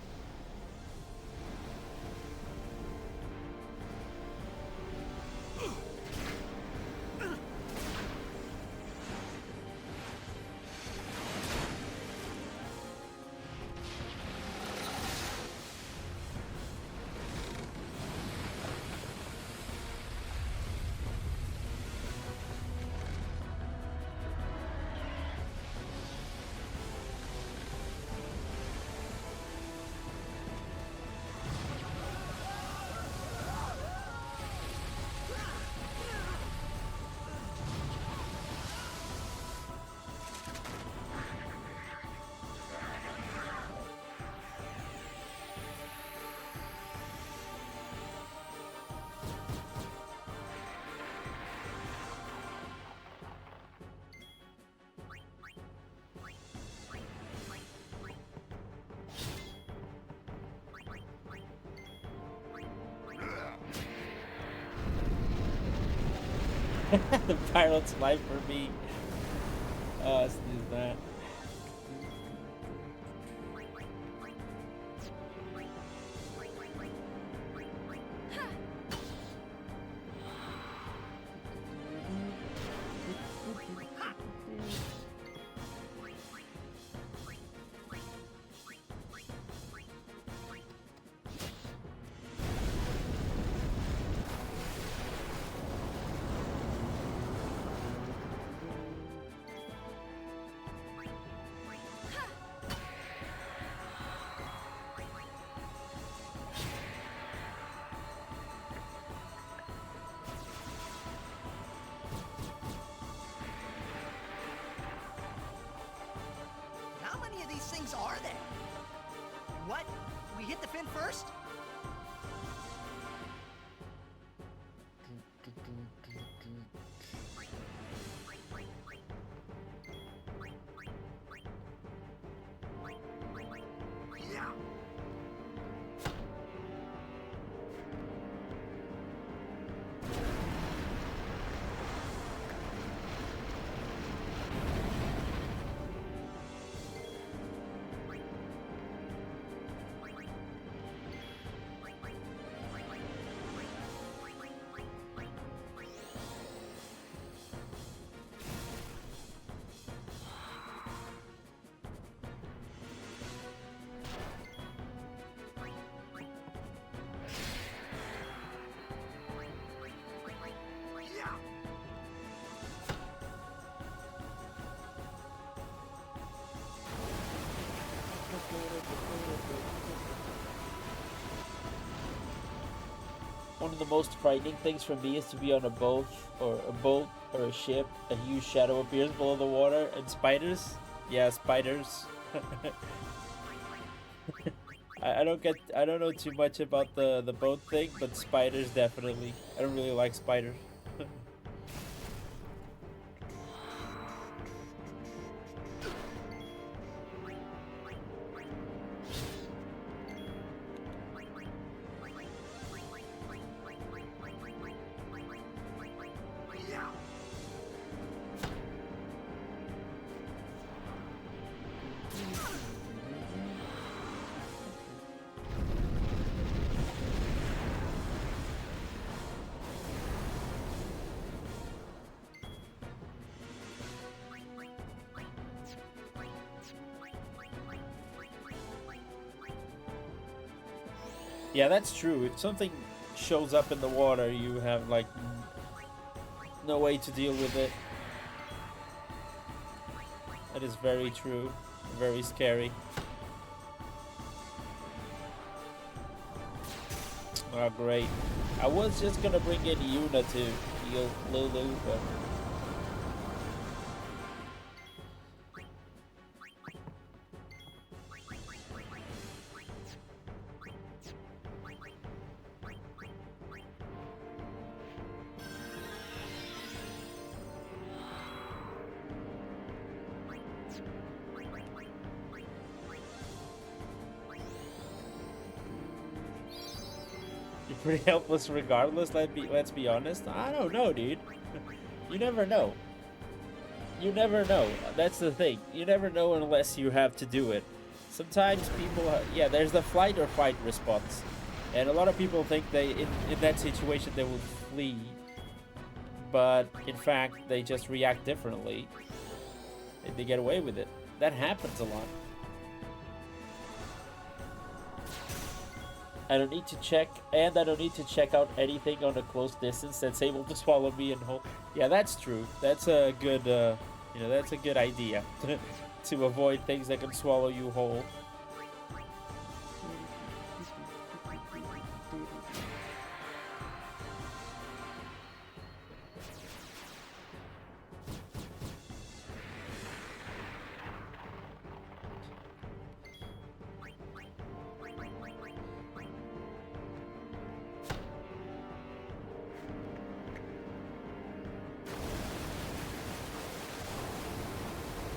The pirate's life for me. Let's do that. How many of these things are there? What? We hit the fin first? Yeah. One of the most frightening things for me is to be on a boat or a ship. A huge shadow appears below the water, and spiders. Yeah, spiders. I don't know too much about the boat thing, but spiders definitely. I don't really like spiders. Yeah, that's true. If something shows up in the water, you have like no way to deal with it. That is very true. Very scary. Oh, great. I was just gonna bring in Yuna to heal Lulu, but... You're pretty helpless regardless, let's be honest. I don't know, dude. You never know. You never know. That's the thing. You never know unless you have to do it. Sometimes people, yeah, there's the flight or fight response. And a lot of people think in that situation they will flee. But in fact, they just react differently. And they get away with it. That happens a lot. I don't need to check, and I don't need to check out anything on a close distance that's able to swallow me and whole. Yeah, that's true. That's a good, that's a good idea to avoid things that can swallow you whole.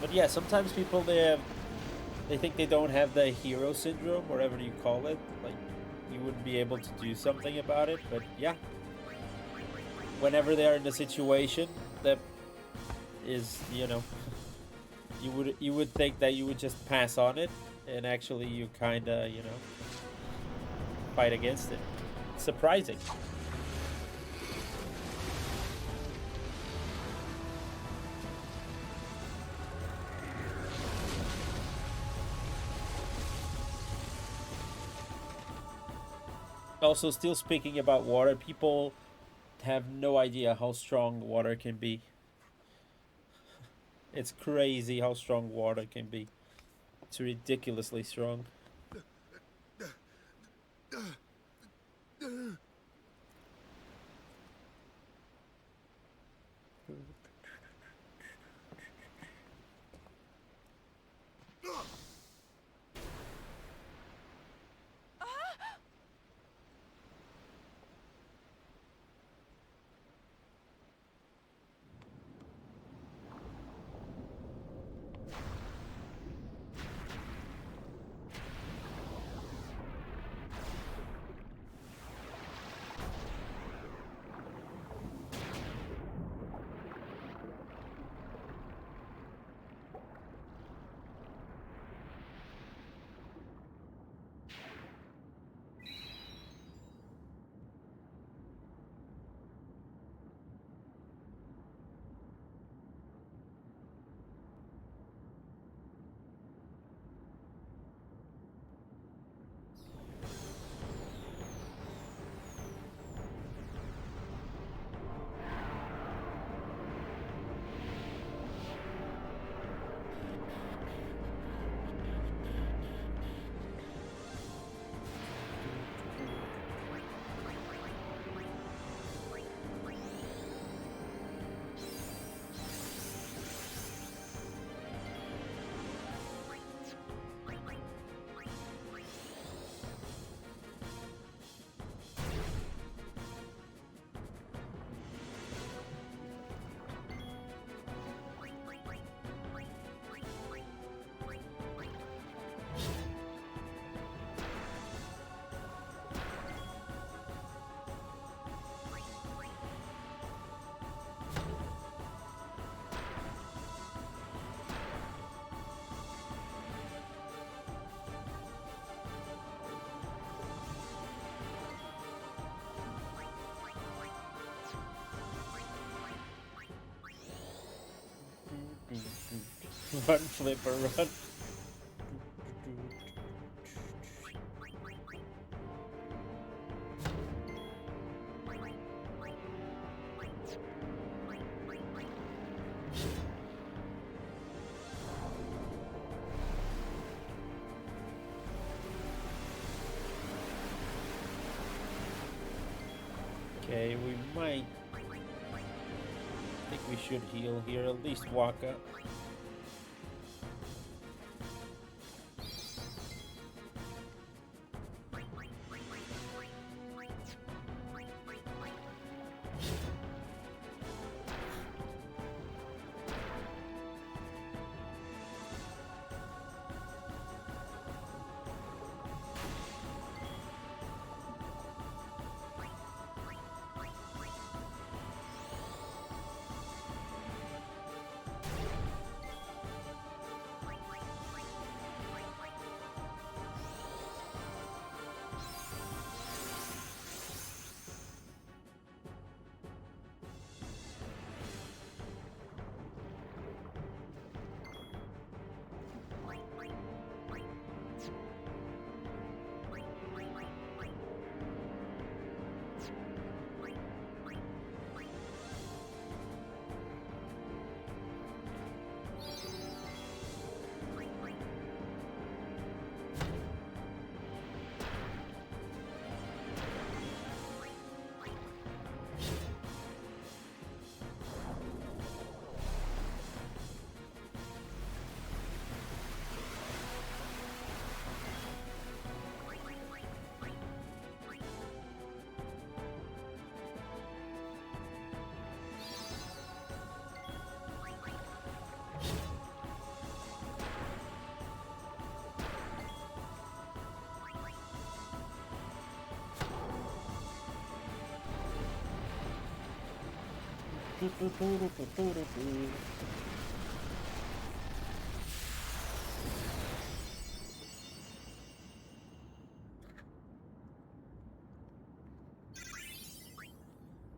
But yeah, sometimes people they think they don't have the hero syndrome, whatever you call it. Like you wouldn't be able to do something about it. But yeah, whenever they are in a situation that is, you would think that you would just pass on it, and actually you kinda, fight against it. It's surprising. Also, still speaking about water, people have no idea how strong water can be. It's crazy how strong water can be. It's ridiculously strong. Run, Flipper, run. Okay, we might. I think we should heal here, at least Waka.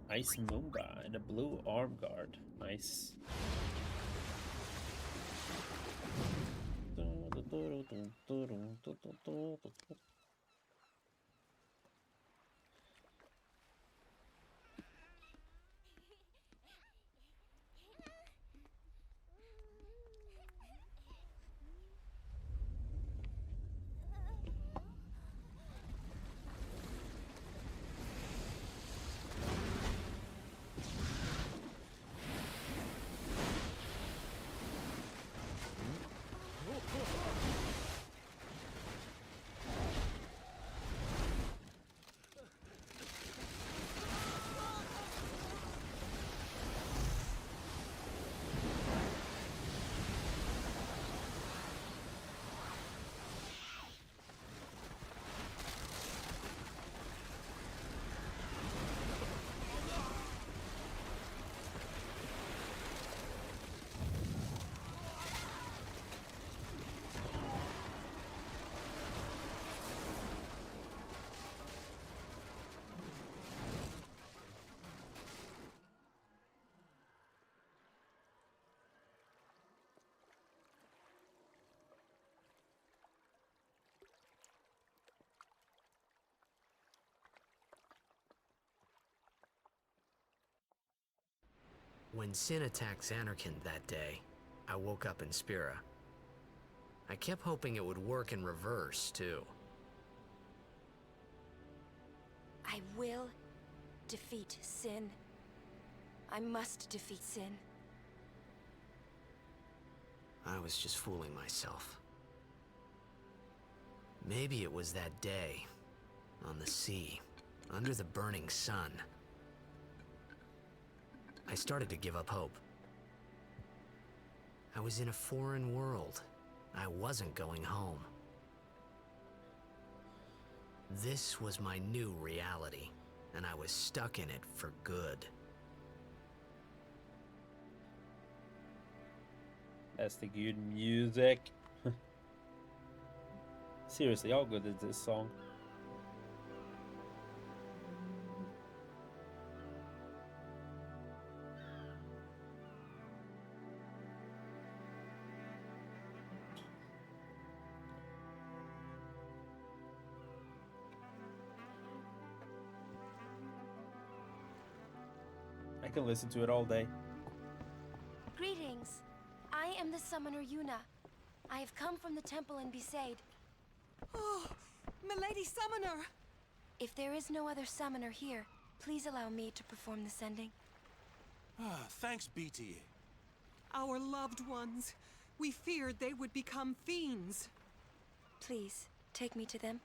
Ice Moomba and a blue arm guard. Nice. When Sin attacked Xanarkand that day, I woke up in Spira. I kept hoping it would work in reverse, too. I will defeat Sin. I must defeat Sin. I was just fooling myself. Maybe it was that day, on the sea, under the burning sun. I started to give up hope. I was in a foreign world. I wasn't going home. This was my new reality, and I was stuck in it for good. That's the good music. Seriously, how good is this song? I can listen to it all day. Greetings. I am the summoner Yuna. I have come from the temple in Besaid. Oh, Milady Summoner! If there is no other summoner here, Please allow me to perform the sending. Thanks, BT. Our loved ones. We feared they would become fiends. Please, take me to them.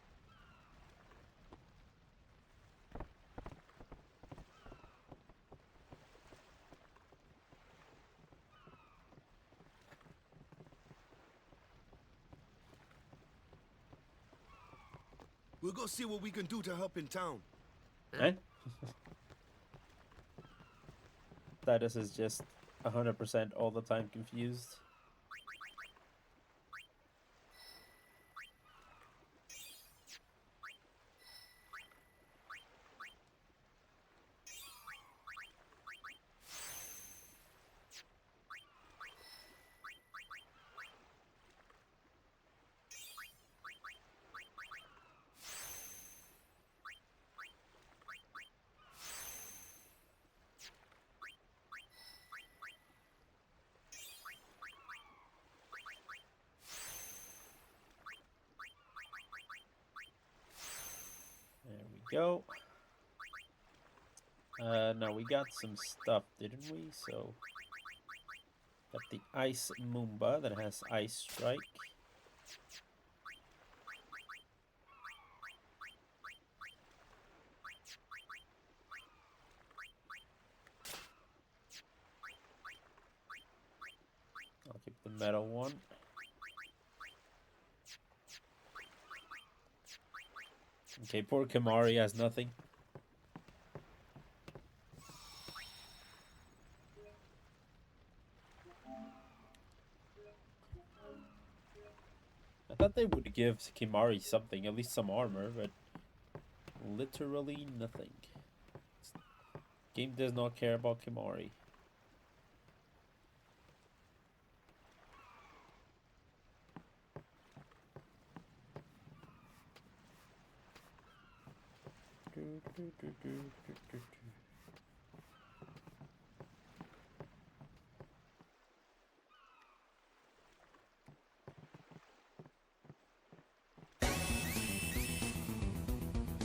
We'll go see what we can do to help in town. Eh? Titus is just 100% all the time confused. Go. No, we got some stuff, didn't we? So, got the Ice Moomba that has Ice Strike. I'll keep the metal one. Okay, poor Kimahri has nothing. I thought they would give Kimahri something, at least some armor, but literally nothing. Game does not care about Kimahri.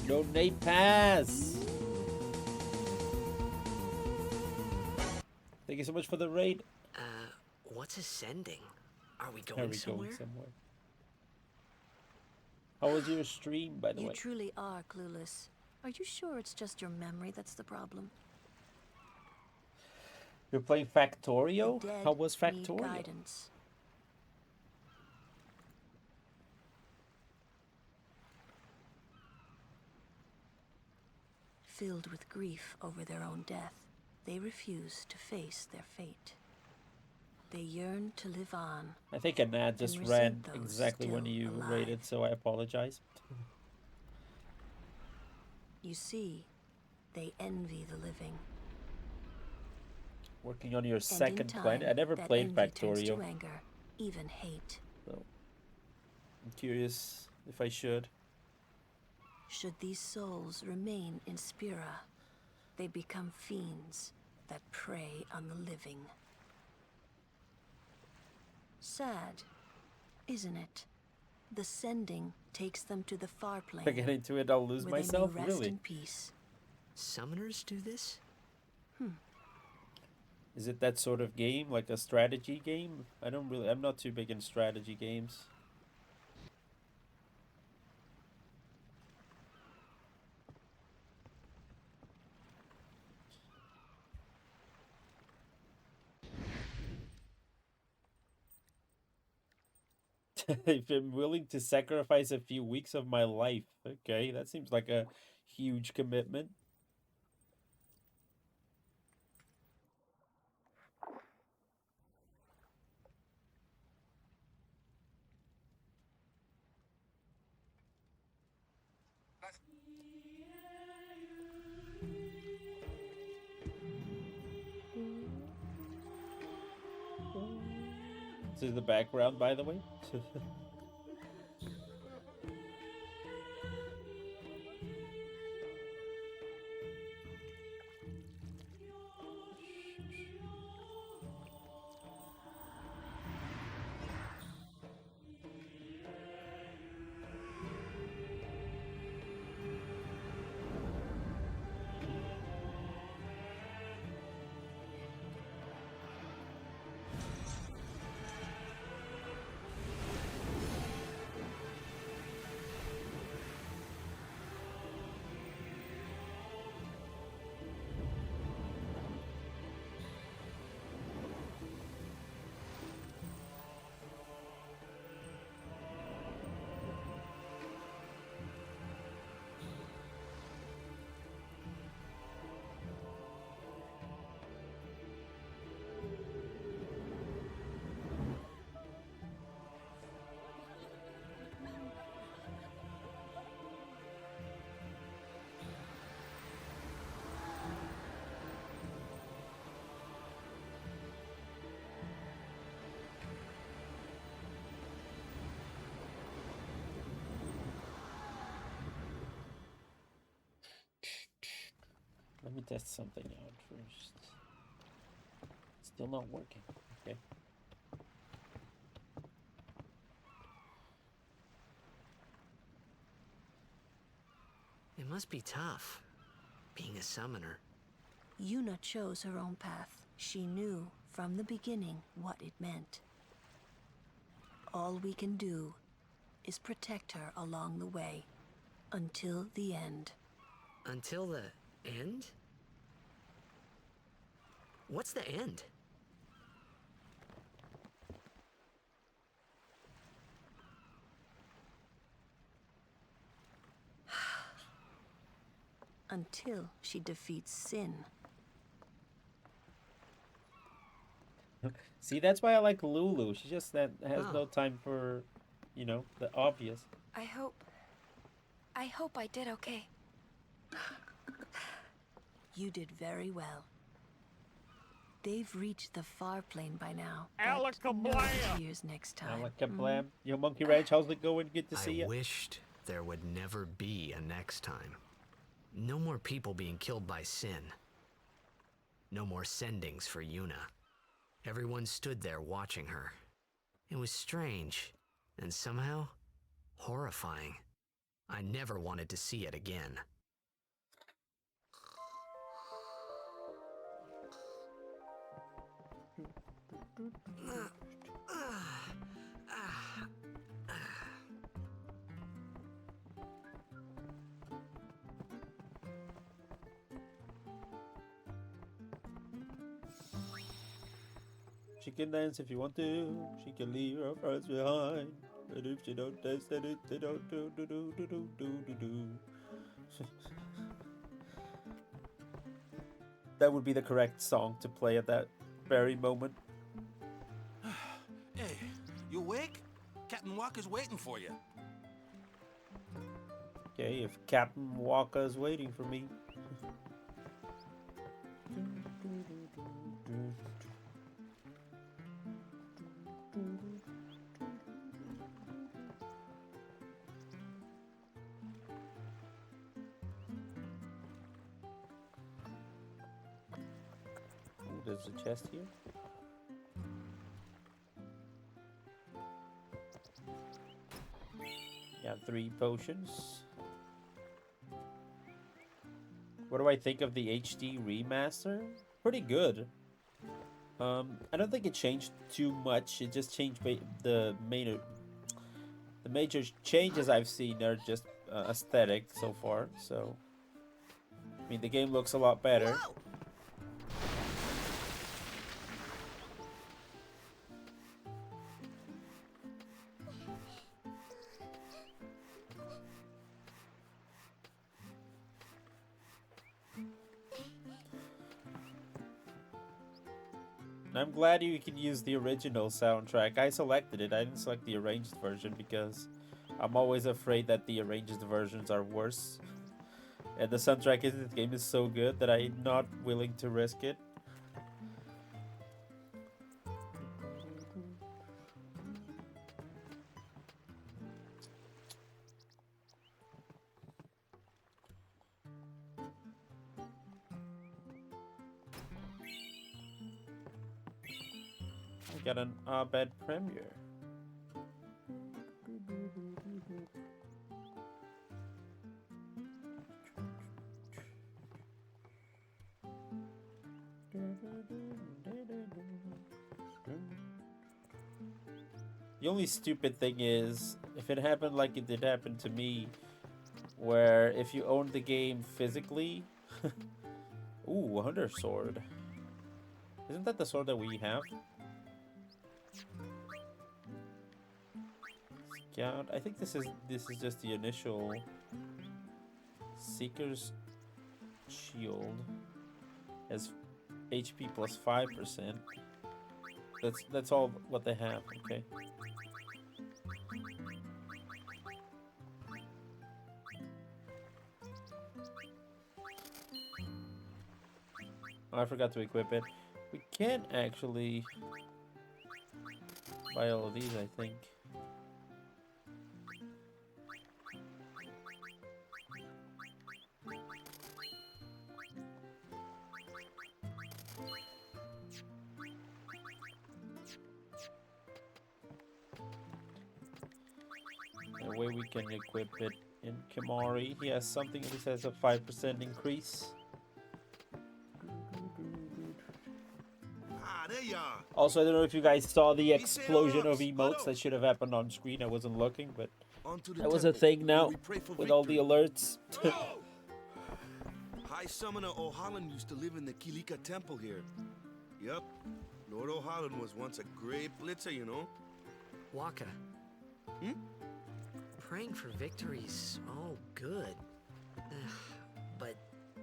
Donate pass. Thank you so much for the raid. What's ascending? Are we going somewhere? How was your stream, by the way? You truly are clueless. Are you sure it's just your memory that's the problem? You're playing Factorio? The dead How was need Factorio? guidance. Filled with grief over their own death, they refuse to face their fate. They yearn to live on. I think an ad just and ran resent those exactly when still you alive. rated, so I apologize. You see, they envy the living. Working on your And in second time, planet. I never that played envy turns Factorio. to anger, even hate. So I'm curious if I should. Should these souls remain in Spira, they become fiends that prey on the living. Sad, isn't it? The sending takes them to the far plane. If I get into it, I'll lose where they may myself. rest Really? in peace. Summoners do this? Is it that sort of game, like a strategy game? I'm not too big in strategy games. If I'm willing to sacrifice a few weeks of my life, okay, that seems like a huge commitment. This is the background, by the way. Let me test something out first. Still not working. Okay. It must be tough, being a summoner. Yuna chose her own path. She knew from the beginning what it meant. All we can do is protect her along the way, until the end. Until the end? What's the end? Until she defeats Sin. See, that's why I like Lulu. She just has no time for, you know, the obvious. I hope I did okay. You did very well. They've reached the far plane by now. Alakablam! No tears next time. Alakablam. Yo, Monkey Ranch, how's it going? Good to see you. I wished there would never be a next time. No more people being killed by Sin. No more sendings for Yuna. Everyone stood there watching her. It was strange, and somehow horrifying. I never wanted to see it again. She can dance if you want to. She can leave her friends behind. But if she don't dance, then they don't do. That would be the correct song to play at that very moment. Hey, you awake? Captain Walker's waiting for you. Okay, if Captain Walker's waiting for me. There's a chest here. Yeah, 3 potions. What do I think of the HD remaster? Pretty good. I don't think it changed too much. It just changed the major changes I've seen are just aesthetic so far. So, I mean, the game looks a lot better. Whoa! I'm glad you can use the original soundtrack. I selected it. I didn't select the arranged version because I'm always afraid that the arranged versions are worse. And the soundtrack in this game is so good that I'm not willing to risk it. Got an Abed premiere. The only stupid thing is, if it happened like it did happen to me, where if you own the game physically, ooh, a hunter sword. Isn't that the sword that we have? Scout. I think this is just the initial Seeker's Shield as HP plus 5%. That's all what they have. Okay. Oh, I forgot to equip it. We can't actually buy all of these, I think. way we can equip it in Kimahri. He has something that says a 5% increase. Ah, there you are. Also, I don't know if you guys saw the say explosion all of ups, emotes Otto. that should have happened on screen. I wasn't looking, but Onto the that was a temple, thing where now we pray for with all the victory. alerts. High Summoner O'Halloran used to live in the Kilika Temple here. Yup. Lord O'Halloran was once a great blitzer, you know. Waka. Hmm? Praying for victories, all good. But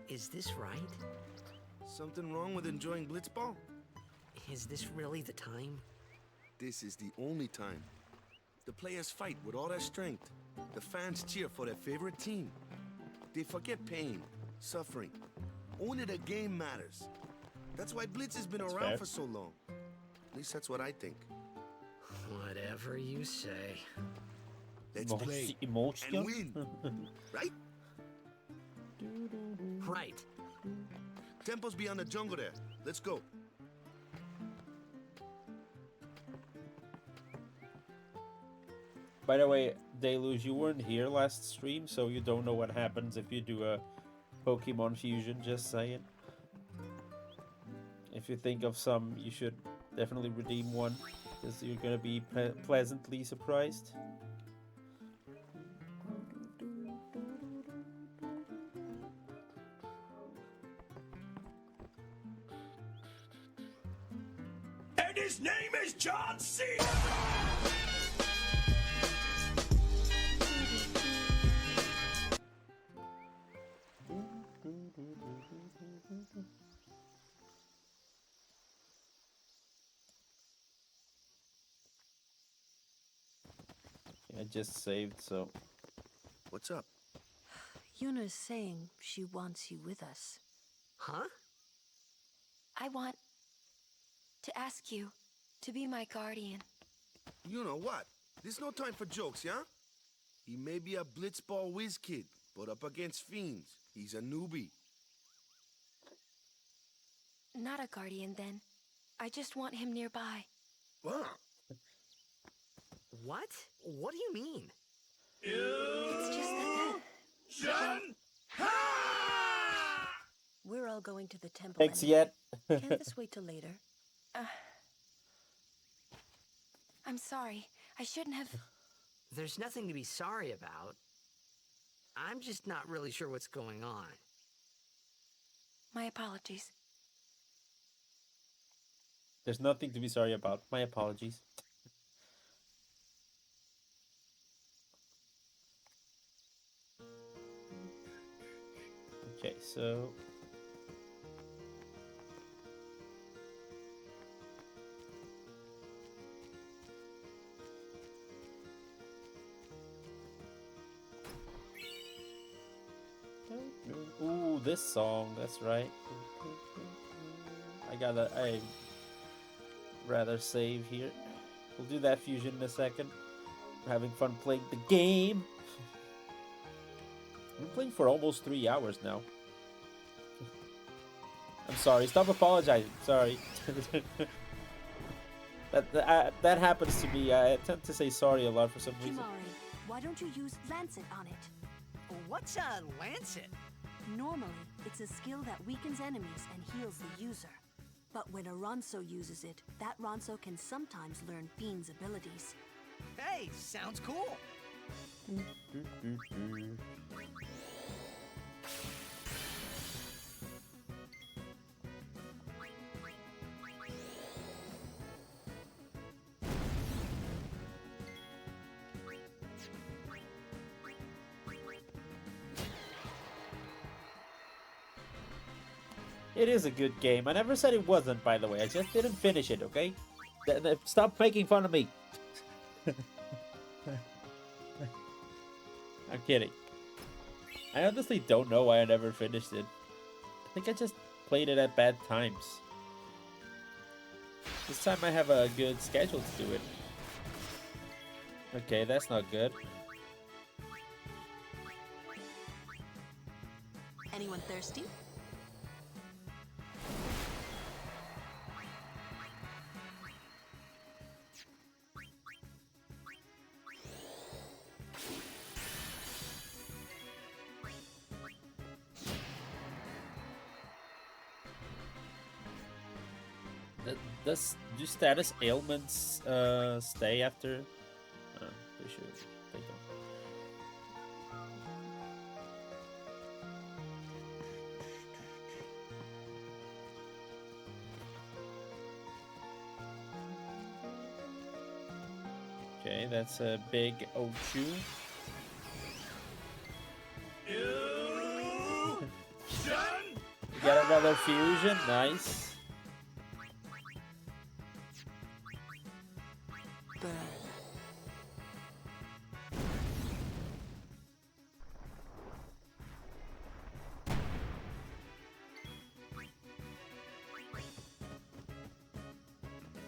is this right? Something wrong with enjoying blitzball? Is this really the time? This is the only time. The players fight with all their strength. The fans cheer for their favorite team. They forget pain, suffering. Only the game matters. That's why Blitz has been around fair. for so long. At least that's what I think. Whatever you say. Let's play Emotion? and win, right? Right. Temple's beyond the jungle there. Let's go. By the way, Deluge, you weren't here last stream, so you don't know what happens if you do a Pokemon fusion, just saying. If you think of some, you should definitely redeem one, because you're gonna be pleasantly surprised. And his name is John C. I just saved, so... What's up? Yuna's saying she wants you with us. Huh? I want to ask you to be my guardian. You know what? There's no time for jokes, yeah? He may be a blitzball whiz kid, but up against fiends, he's a newbie. Not a guardian, then. I just want him nearby. What? What? What do you mean? It's just that... John! We're all going to the temple. Thanks anyway. yet. Can't this wait till later? I'm sorry. I shouldn't have... There's nothing to be sorry about. I'm just not really sure what's going on. My apologies. There's nothing to be sorry about. My apologies. Okay, so... Ooh, this song, that's right. I rather save here. We'll do that fusion in a second. We're having fun playing the game. We're playing for almost 3 hours now. I'm sorry, stop apologizing, sorry. that happens to me. I tend to say sorry a lot for some reason. Kimahri, why don't you use Lancet on it? What's a Lancet? Normally, it's a skill that weakens enemies and heals the user. But when a Ronso uses it, that Ronso can sometimes learn Fiend's abilities. Hey, sounds cool. It is a good game. I never said it wasn't, by the way. I just didn't finish it, okay? Stop making fun of me. I'm kidding. I honestly don't know why I never finished it. I think I just played it at bad times. This time I have a good schedule to do it. Okay, that's not good. Anyone thirsty? Do status ailments stay after? They should. They don't. Okay, that's a big Ochu. We got another fusion, nice.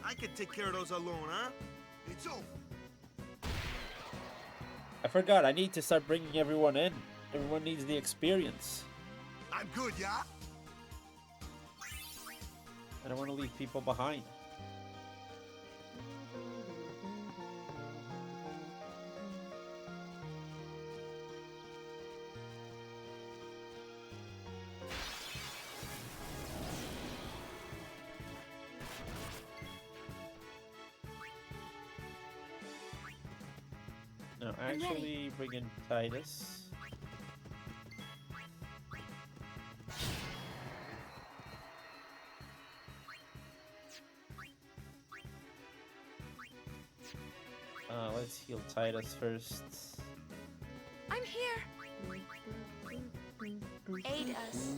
I can take care of those alone, huh? It's over. I forgot, I need to start bringing everyone in. Everyone needs the experience. I'm good, yeah? I don't want to leave people behind. No, actually bring in Titus. Let's heal Titus first. I'm here. Aid us.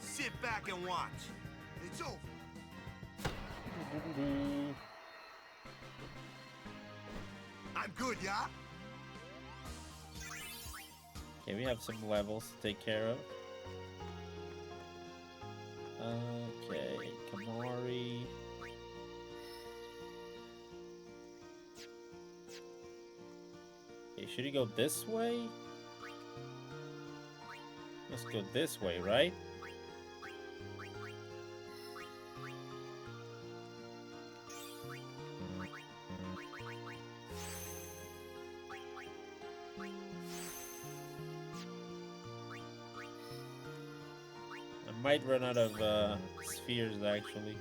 Sit back and watch. It's over. I'm good, yeah? Okay, we have some levels to take care of. Okay, Kamari. Okay, should he go this way? Let's go this way, right? Might run out of spheres actually.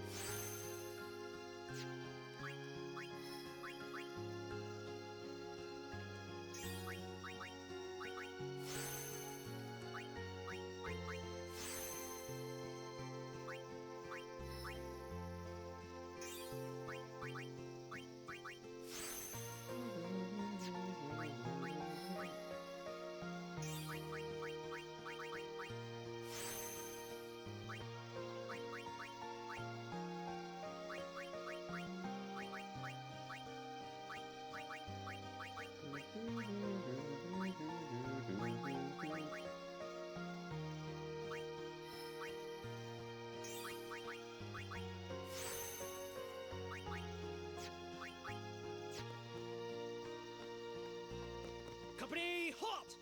Company, halt!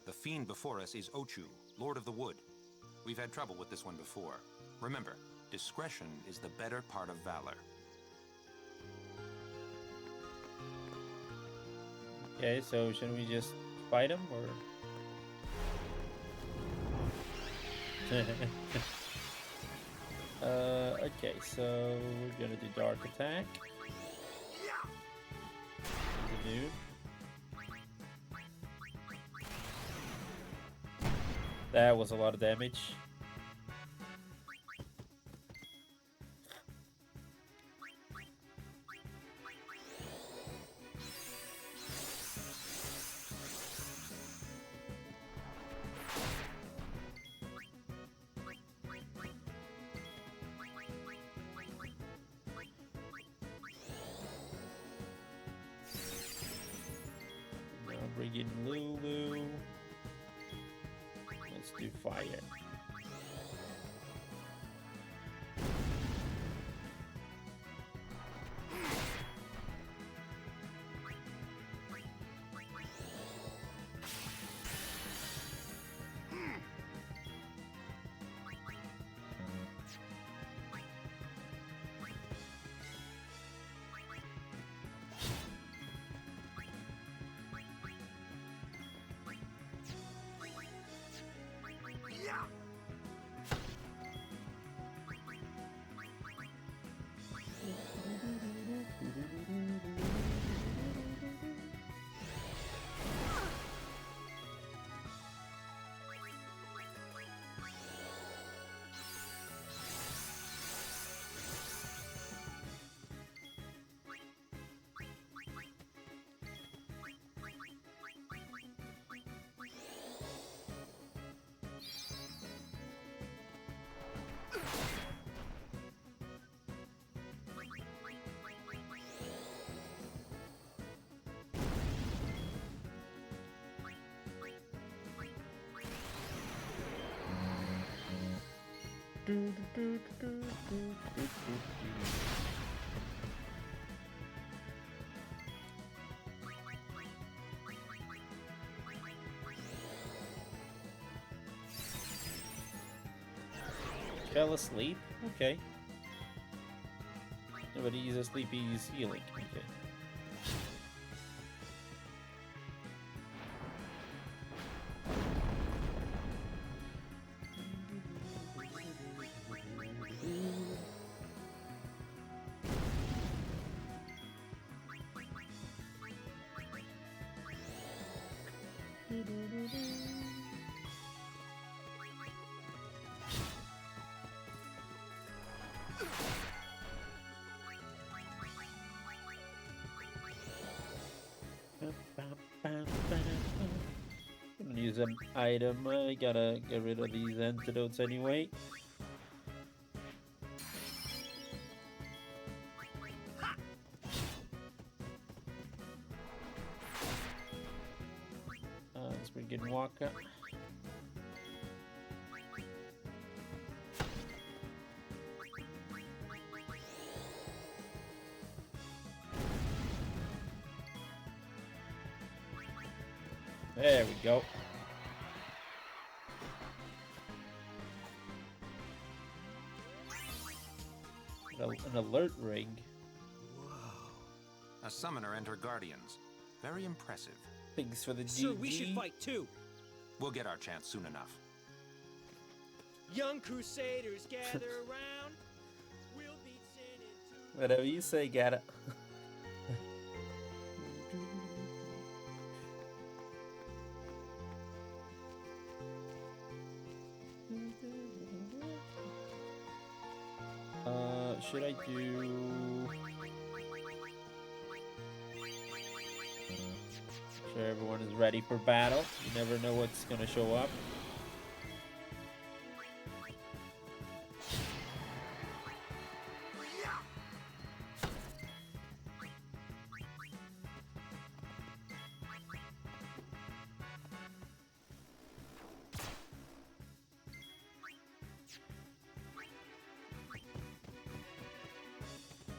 The fiend before us is Ochu, Lord of the Wood. We've had trouble with this one before. Remember, discretion is the better part of valor. Okay, so should we just fight him or? Okay, so we're gonna do dark attack. The dude. That was a lot of damage. Now bring in Lulu. Let's do fire. Fell asleep? Okay. Nobody he's asleep, he's healing. Okay. Gonna use an item. I gotta get rid of these antidotes anyway. Let's begin Waka. There we go. An alert ring. A summoner and her guardians. Very impressive. Thanks for the GG. Sir, we should fight too. We'll get our chance soon enough. Young Crusaders, gather around. We'll beat sin into... Whatever you say, Gata. Should I do... Sure, everyone is ready for battle. You never know what's gonna show up.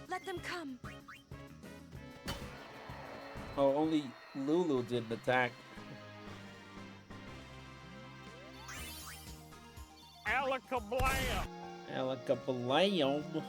Let them come. Oh, only Lulu didn't attack. Alakablam! Alakablam.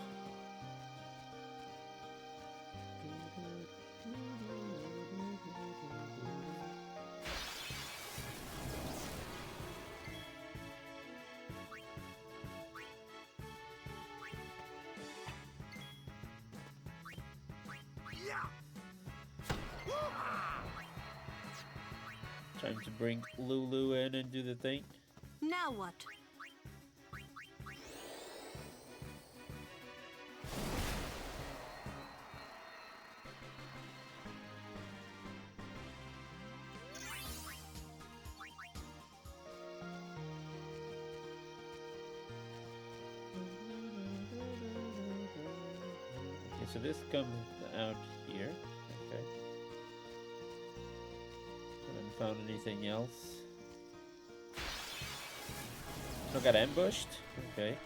Time to bring Lulu in and do the thing. Now what? Okay, so this comes out here. Okay. Haven't found anything else. Still got ambushed? Okay.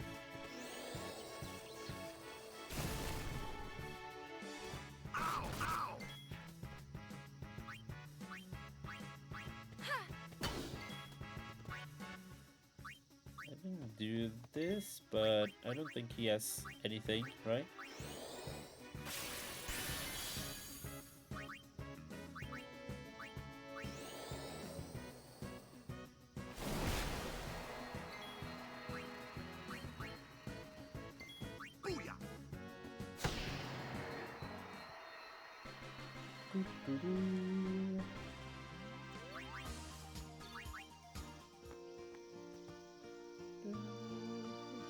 I can do this, but I don't think he has anything, right?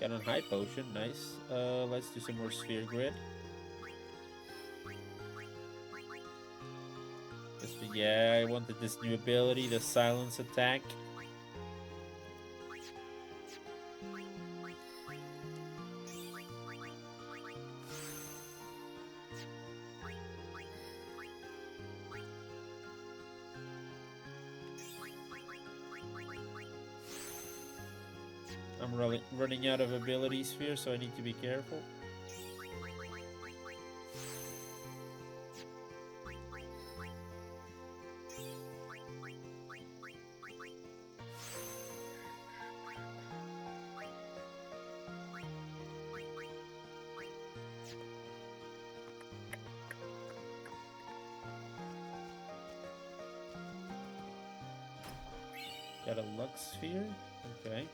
Got a high potion, nice. Let's do some more sphere grid. Yeah, I wanted this new ability, the silence attack. I'm running out of ability sphere, so I need to be careful. Got a Lux sphere? Okay.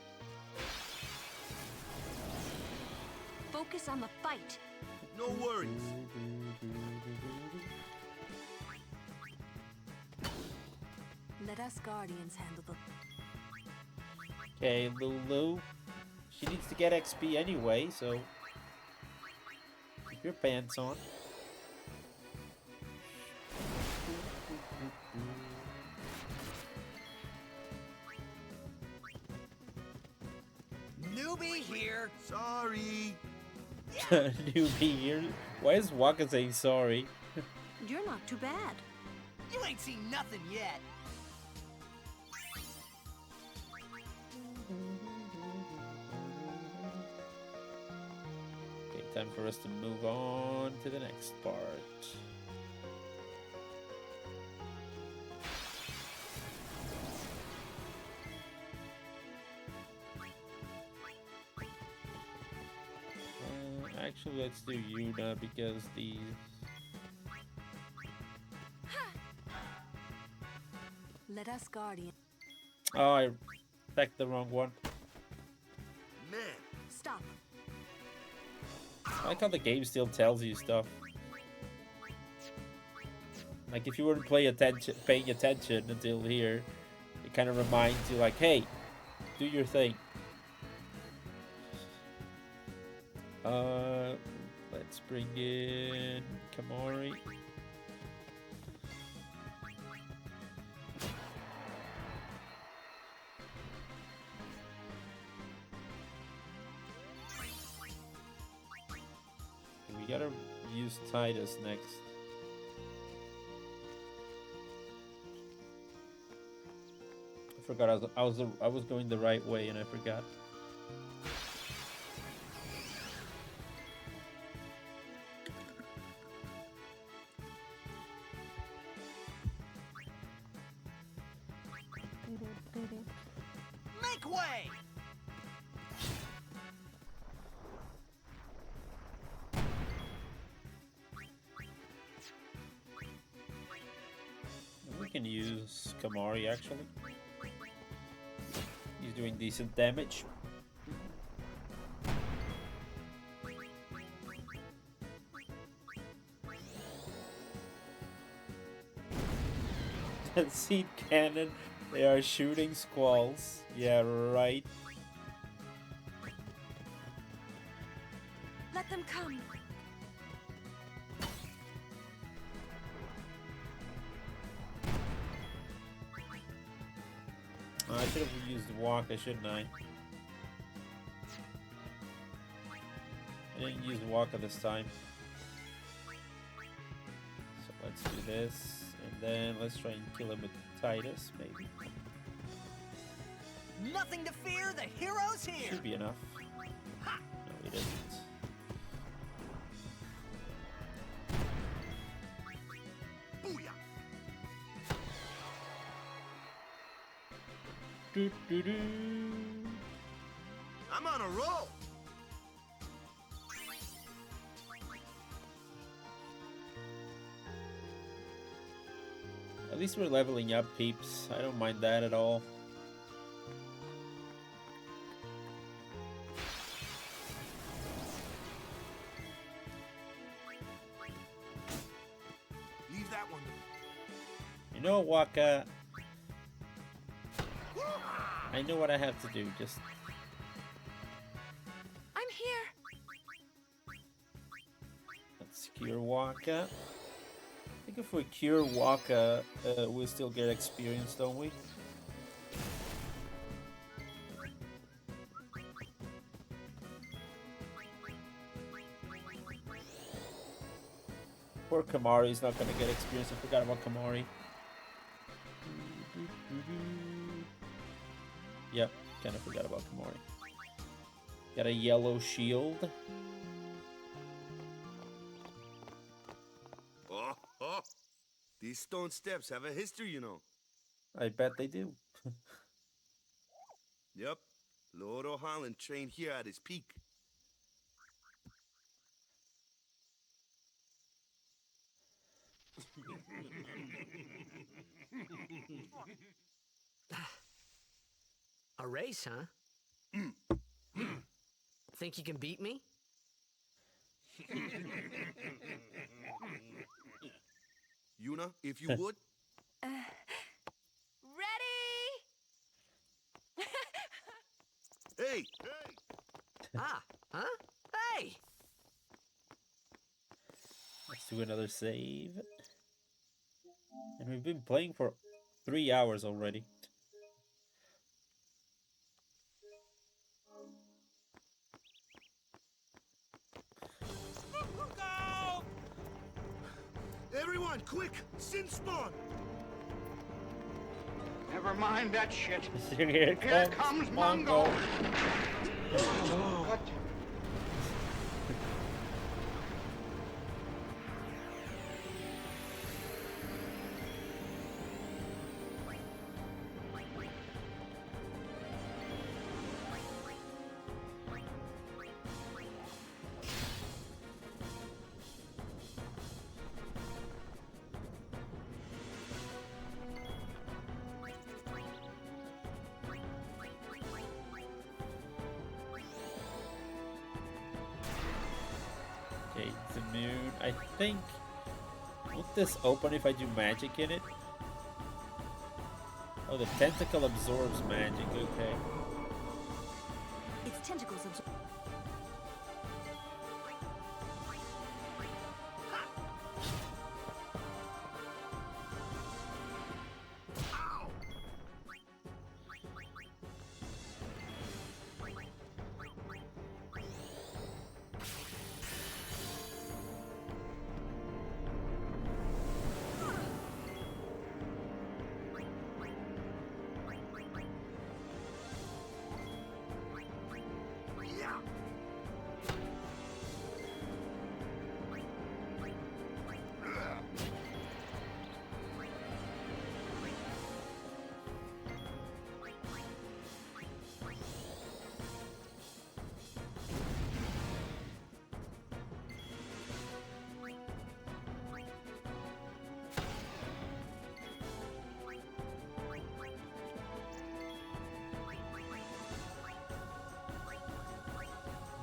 Focus on the fight. No worries. Let us Guardians handle the... Okay, Lulu. She needs to get XP anyway, so keep your pants on. Newbie here. Sorry. Newbie here. Why is Waka saying sorry? You're not too bad. You ain't seen nothing yet. Okay, time for us to move on to the next part. Actually, let's do Yuna because the... Let us Guardian. Oh, I picked the wrong one. Man. Stop. I like how the game still tells you stuff. Like if you weren't paying attention until here, it kind of reminds you like, hey, do your thing. Let's bring in Kamari. We gotta use Titus next. I forgot I was going the right way and I forgot. Make way! We can use Kamari actually. He's doing decent damage. Seed cannon. They are shooting squalls. Yeah, right. Let them come. I should have used Waka, shouldn't I? I didn't use Waka this time. So let's do this. And then let's try and kill him with Titus, maybe. Nothing to fear, the hero's here! Should be enough. Ha! No, it isn't. Booyah! Do, do, do. I'm on a roll. At least we're leveling up, peeps. I don't mind that at all. Leave that one. You know, Waka, I know what I have to do. Just I'm here. let's cure Waka. I think if we cure Waka, we'll still get experience, don't we? Poor Kamari's not gonna get experience. I forgot about Kamari. Yep, kind of forgot about Kamari. Got a yellow shield. Oh. These stone steps have a history, you know. I bet they do. Yep. Lord O'Holland trained here at his peak. A race, huh? Think you can beat me? Yuna, if you would. Ready? Hey! Huh? Hey! Let's do another save. And we've been playing for 3 hours already. Everyone, quick! Sin spawn! Never mind that shit. Here comes Mongo. What? Okay, it's immune. I think... Won't this open if I do magic in it? Oh, the tentacle absorbs magic, okay. Its tentacles absorb.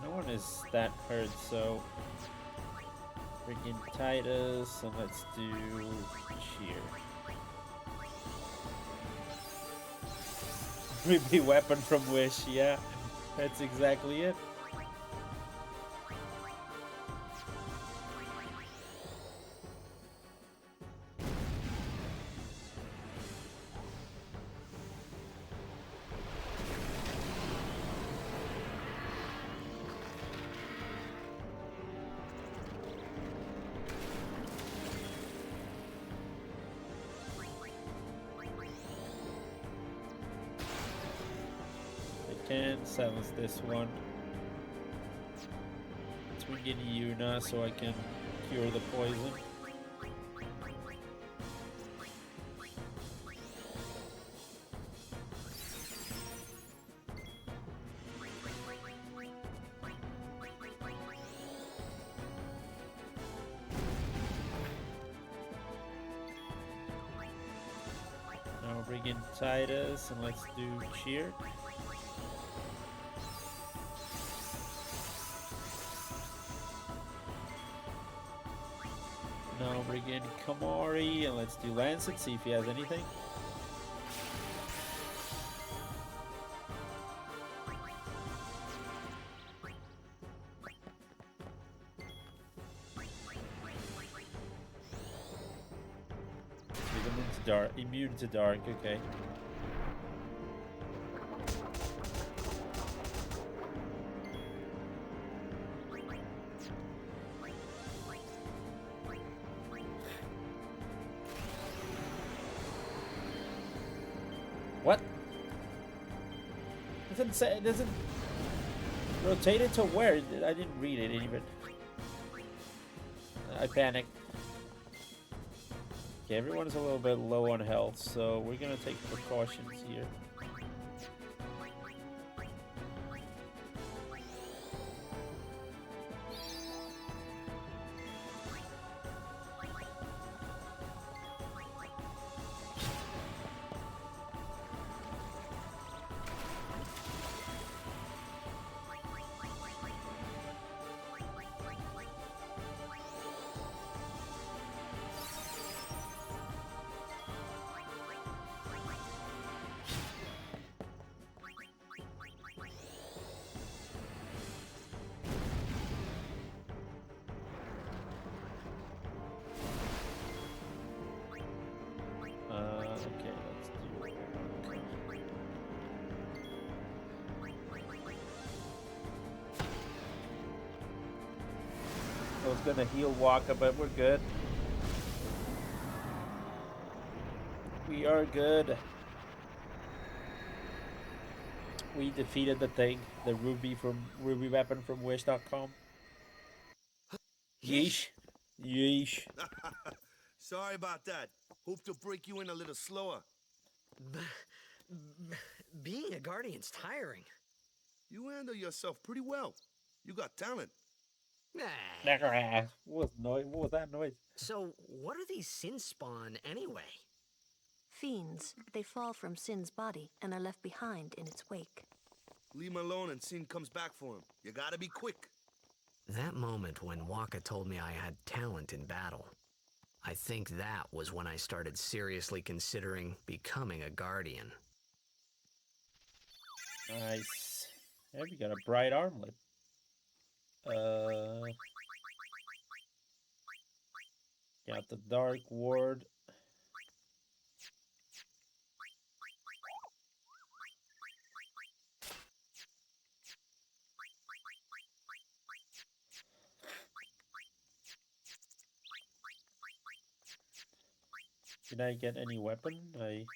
No one is that hurt, so... Bring in Titus, and let's do... Cheer. Maybe weapon from Wish, yeah. That's exactly it. Can silence this one. Let's bring in Yuna so I can cure the poison. Now bring in Titus and let's do cheer. Now bring in Kamari and let's do Lancet, see if he has anything. He's immune to dark, okay. What? Doesn't say, doesn't... Rotated to where? I didn't read it even. I panicked. Okay, everyone's a little bit low on health, so we're gonna take precautions here. Okay, let's do it. I was gonna heal Waka, but we're good. We are good. We defeated the thing, the ruby weapon from Wish.com. Yeesh. Yeesh. Sorry about that. Hope to break you in a little slower. Being a guardian's tiring. You handle yourself pretty well. You got talent. Nah. What was that noise? So, what are these sin spawn anyway? Fiends. They fall from Sin's body and are left behind in its wake. Leave him alone and Sin comes back for him. You gotta be quick. That moment when Waka told me I had talent in battle, I think that was when I started seriously considering becoming a guardian. Nice. Yeah, we got a bright armlet. Got the Dark Ward. Did I get any weapon?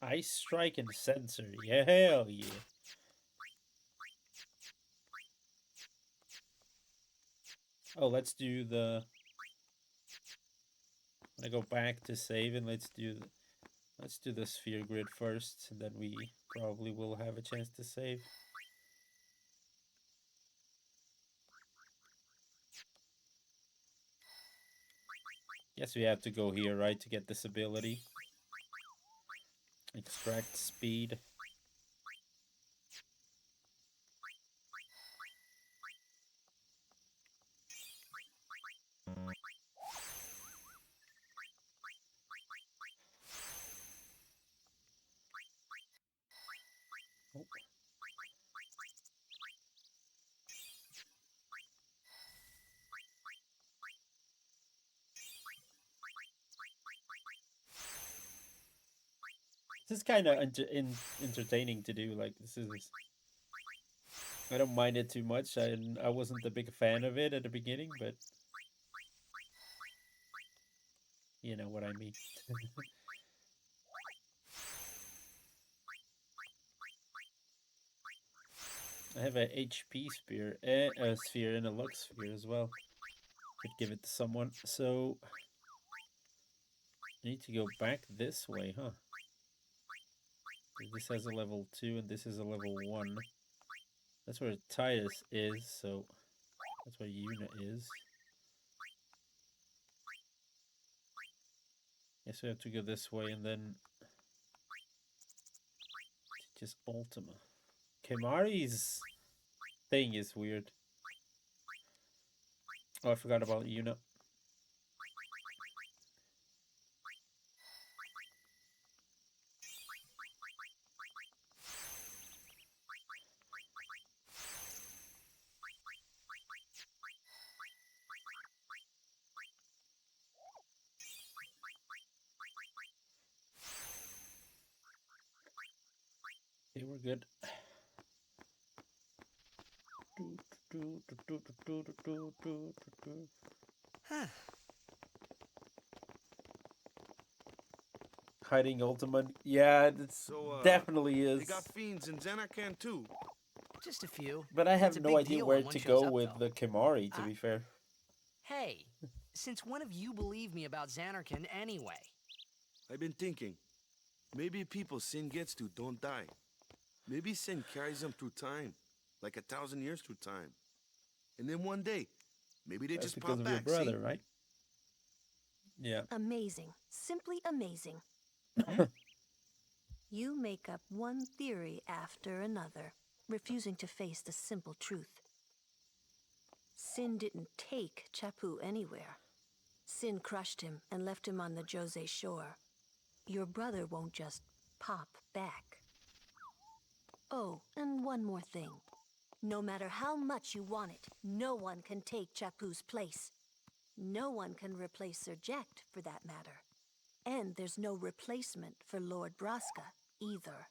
Ice Strike and Sensor. Yeah, hell yeah. Oh, let's do the... I'm gonna go back to save and let's do the sphere grid first, and then we probably will have a chance to save. Guess we have to go here, right, to get this ability. Extract speed. Oh. This is kind of entertaining to do. Like, this is... I don't mind it too much. I wasn't a big fan of it at the beginning, but... You know what I mean. I have a HP sphere, a sphere and a Lux sphere as well. Could give it to someone. So... I need to go back this way, huh? This has a level 2 and this is a level 1. That's where Titus is, so that's where Yuna is. Guess we have to go this way and then just Ultima. Kimahri's thing is weird. Oh, I forgot about Yuna. Okay, we're good. hiding Ultimate. Yeah, it's So, definitely They is. got fiends in Xanarkand too. Just a few. But I It's have a no big idea deal where when one to shows go up, with though. the Kimahri, to be fair. Hey, since when have you believed me about Xanarkand anyway? I've been thinking. Maybe people Sin gets to don't die. Maybe Sin carries them through time. Like 1,000 years through time. And then one day, maybe they That's just because pop of your back, brother, see? right? Yeah. Amazing. Simply amazing. You make up one theory after another, refusing to face the simple truth. Sin didn't take Chapu anywhere. Sin crushed him and left him on the Jose shore. Your brother won't just pop back. Oh, and one more thing. No matter how much you want it, no one can take Chapu's place. No one can replace Sir Jekt, for that matter. And there's no replacement for Lord Braska, either.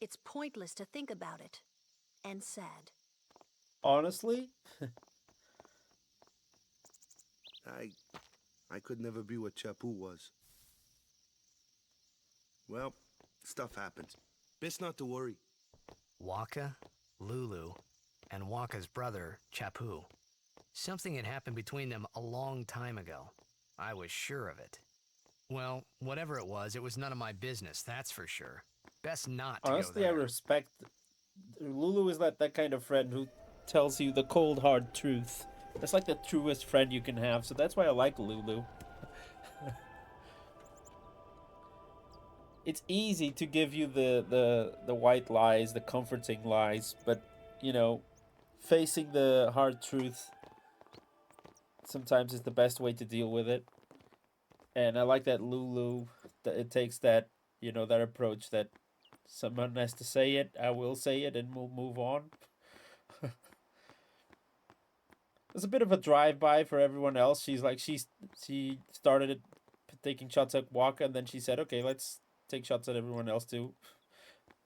It's pointless to think about it. And sad. Honestly? I could never be what Chapu was. Well, stuff happens. Best not to worry. Waka, Lulu, and Waka's brother, Chapu. Something had happened between them a long time ago. I was sure of it. Well, whatever it was none of my business, that's for sure. Best not to Honestly, go I there. respect... Lulu is like that kind of friend who tells you the cold, hard truth. That's like the truest friend you can have, so that's why I like Lulu. It's easy to give you the white lies, the comforting lies, but, you know, facing the hard truth sometimes is the best way to deal with it. And I like that Lulu, that it takes that, you know, that approach that someone has to say it, I will say it, and we'll move on. It's a bit of a drive-by for everyone else. She's like, she started it, taking shots at Waka, and then she said, okay, let's take shots at everyone else too.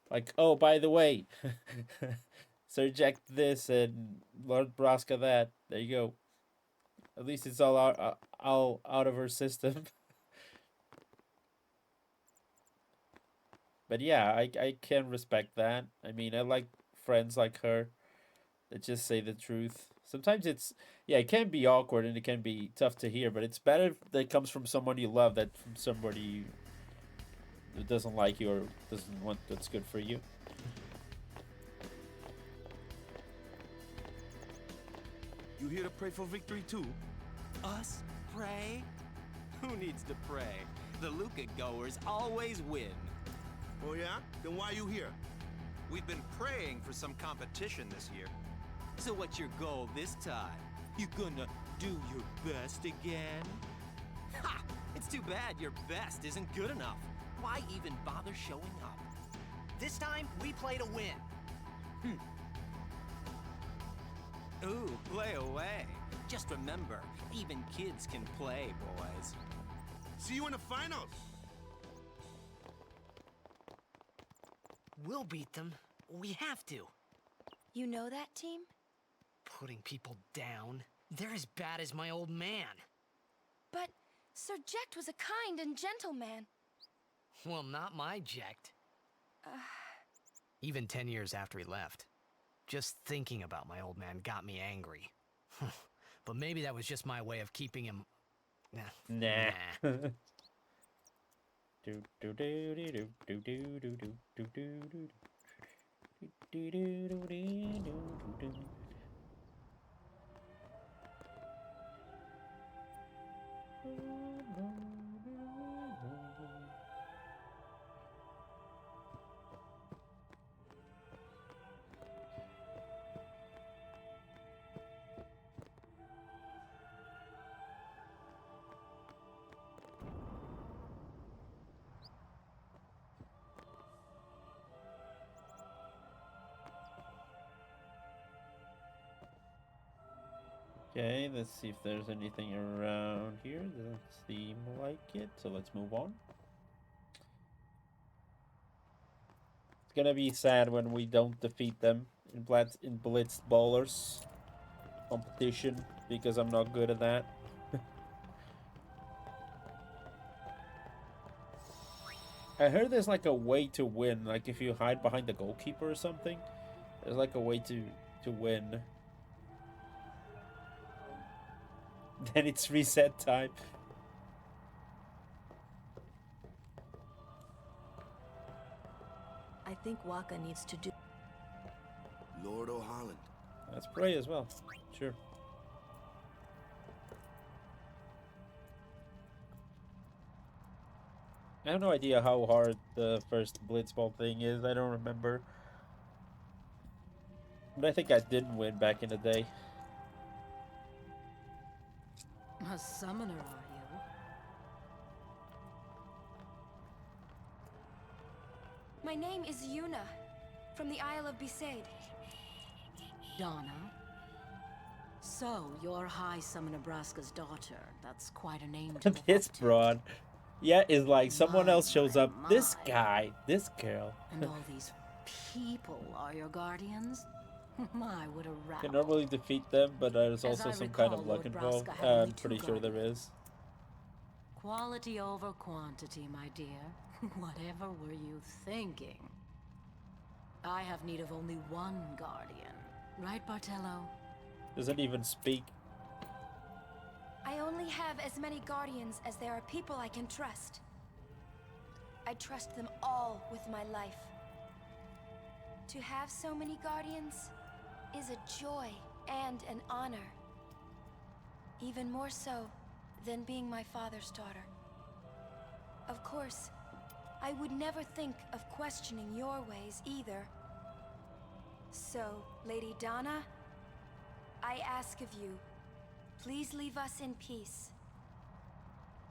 Like, oh, by the way, Sir Jekt this and Lord Braska that. There you go. At least it's all out of her system. But yeah, I can respect that. I mean, I like friends like her that just say the truth. Sometimes it's, yeah, it can be awkward and it can be tough to hear, but it's better that it comes from someone you love than from somebody who doesn't like you or doesn't want what's good for you. You here to pray for victory too? Us? Pray? Who needs to pray? The Luca goers always win. Oh yeah? Then why you here? We've been praying for some competition this year. So what's your goal this time? You gonna do your best again? Ha! It's too bad your best isn't good enough. Why even bother showing up? This time, we play to win. Ooh, play away. Just remember, even kids can play, boys. See you in the finals. We'll beat them. We have to. You know that team? Putting people down. They're as bad as my old man. But Sir Jekt was a kind and gentle man. Well, not my Jekt. Even 10 years after he left. Just thinking about my old man got me angry. But maybe that was just my way of keeping him... Nah. Do do do do do do do do do do do do do do do. Okay, let's see if there's anything around here. Doesn't seem like it, so let's move on. It's gonna be sad when we don't defeat them in Blitz Bowlers competition, because I'm not good at that. I heard there's like a way to win, like if you hide behind the goalkeeper or something. There's like a way to win. Then it's reset time. I think Waka needs to do. Lord O'Holland. Let's pray as well. Sure. I have no idea how hard the first Blitzball thing is. I don't remember. But I think I did win back in the day. A summoner, are you? My name is Yuna, from the Isle of Besaid. Donna? So, you're High Summoner Braska's daughter. That's quite a name to live This up to. broad. Yeah, is like someone else shows up. This guy, this girl. And all these people are your guardians? My, what a rat. Can normally defeat them, but there's As also I some kind of recall, luck Lord involved. Braska had only I'm two pretty sure there guardians. is. Quality over quantity, my dear. Whatever were you thinking? I have need of only one guardian. Right, Bartello? Doesn't even speak. I only have as many guardians as there are people I can trust. I trust them all with my life. To have so many guardians is a joy and an honor. Even more so than being my father's daughter. Of course, I would never think of questioning your ways either. So, Lady Donna, I ask of you, please leave us in peace.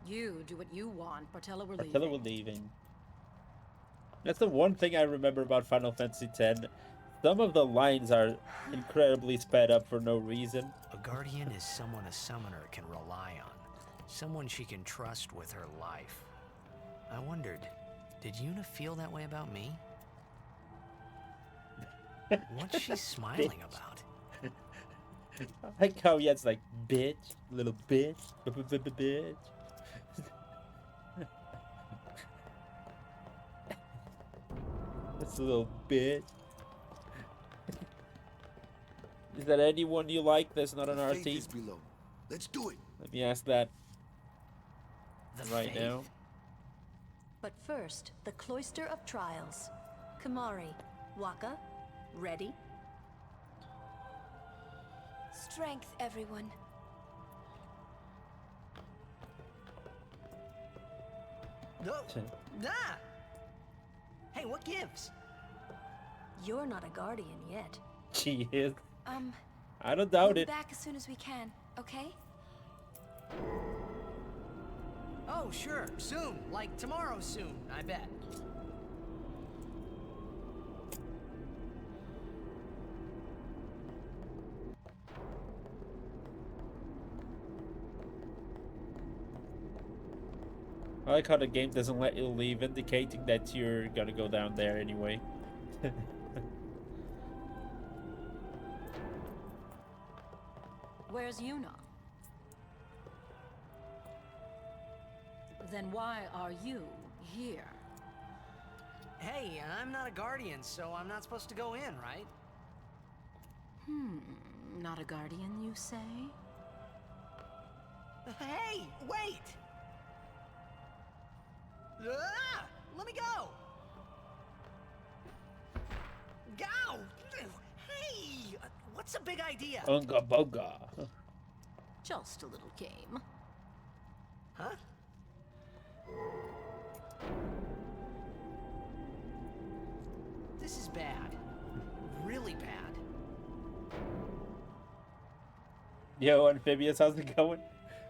You do what you want. Bartello, we're leaving. Bartello we're leaving. That's the one thing I remember about Final Fantasy X. Some of the lines are incredibly sped up for no reason. A guardian is someone a summoner can rely on. Someone she can trust with her life. I wondered, did Yuna feel that way about me? What's she smiling about? I like how Yet's like, bitch, little bitch, bitch. That's a little bitch. Is there anyone you like that's not an Faith RT? is below. Let's do it. Let me ask that right faith? now. But first, the Cloister of Trials. Kamari, Waka, ready? Strength, everyone. No. Nah. Hey, what gives? You're not a guardian yet. She is. I don't We'll doubt be it. back as soon as we can, okay? Oh, sure. Soon. Like tomorrow soon, I bet. I like how the game doesn't let you leave, indicating that you're gonna go down there anyway. Where's Yuna? Then why are you here? Hey, I'm not a guardian, so I'm not supposed to go in, right? Not a guardian, you say? Hey, wait! Ah! Let me go! Go! Hey! What's a big idea? Unga boga. Just a little game. Huh? This is bad. Really bad. Yo, Amphibious, how's it going?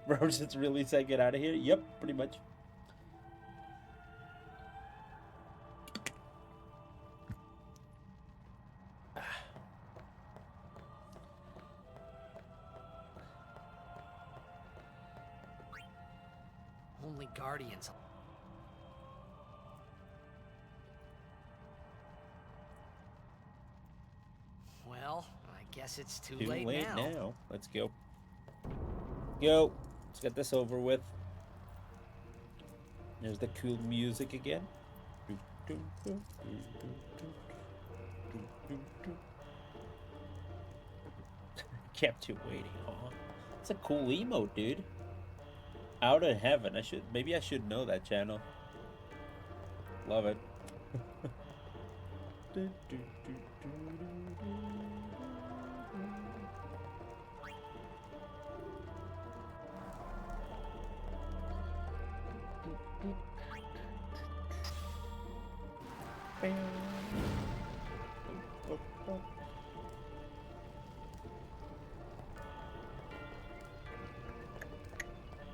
Bro, just really said get out of here? Yep, pretty much. Only guardians. Well, I guess it's too late now. Let's go. Go. Let's get this over with. There's the cool music again. Kept you waiting, huh? It's a cool emote, dude. Out of Heaven. Maybe I should know that channel. Love it.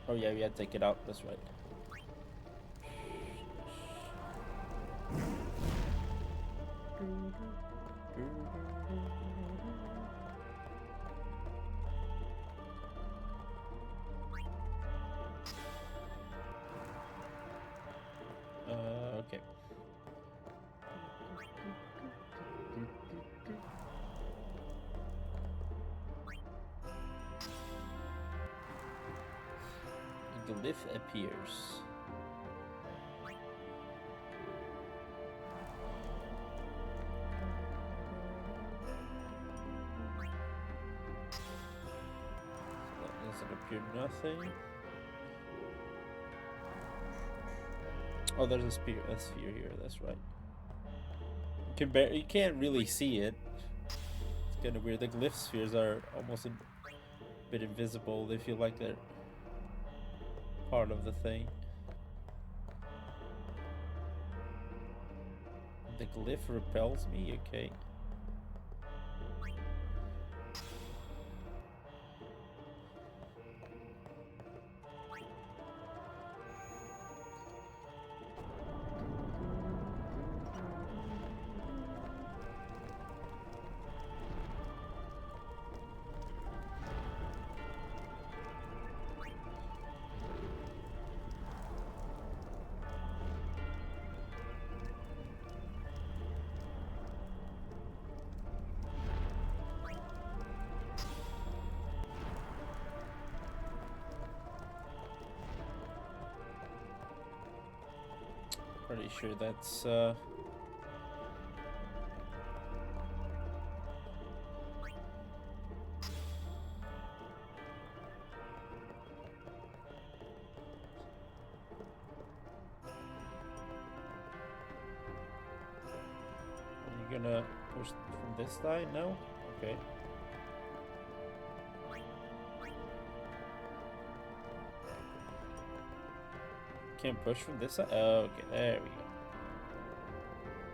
Oh yeah, we had to take it out. That's right. Okay. The glyph appears. So that doesn't appear nothing. Oh, there's a sphere here. That's right. You can't really see it. It's kind of weird. The glyph spheres are almost a bit invisible. They feel like they're part of the thing. The glyph repels me. Okay. Pretty sure that's Are you gonna push from this side? No? Okay. Can't push from this side? Oh, okay, there we go.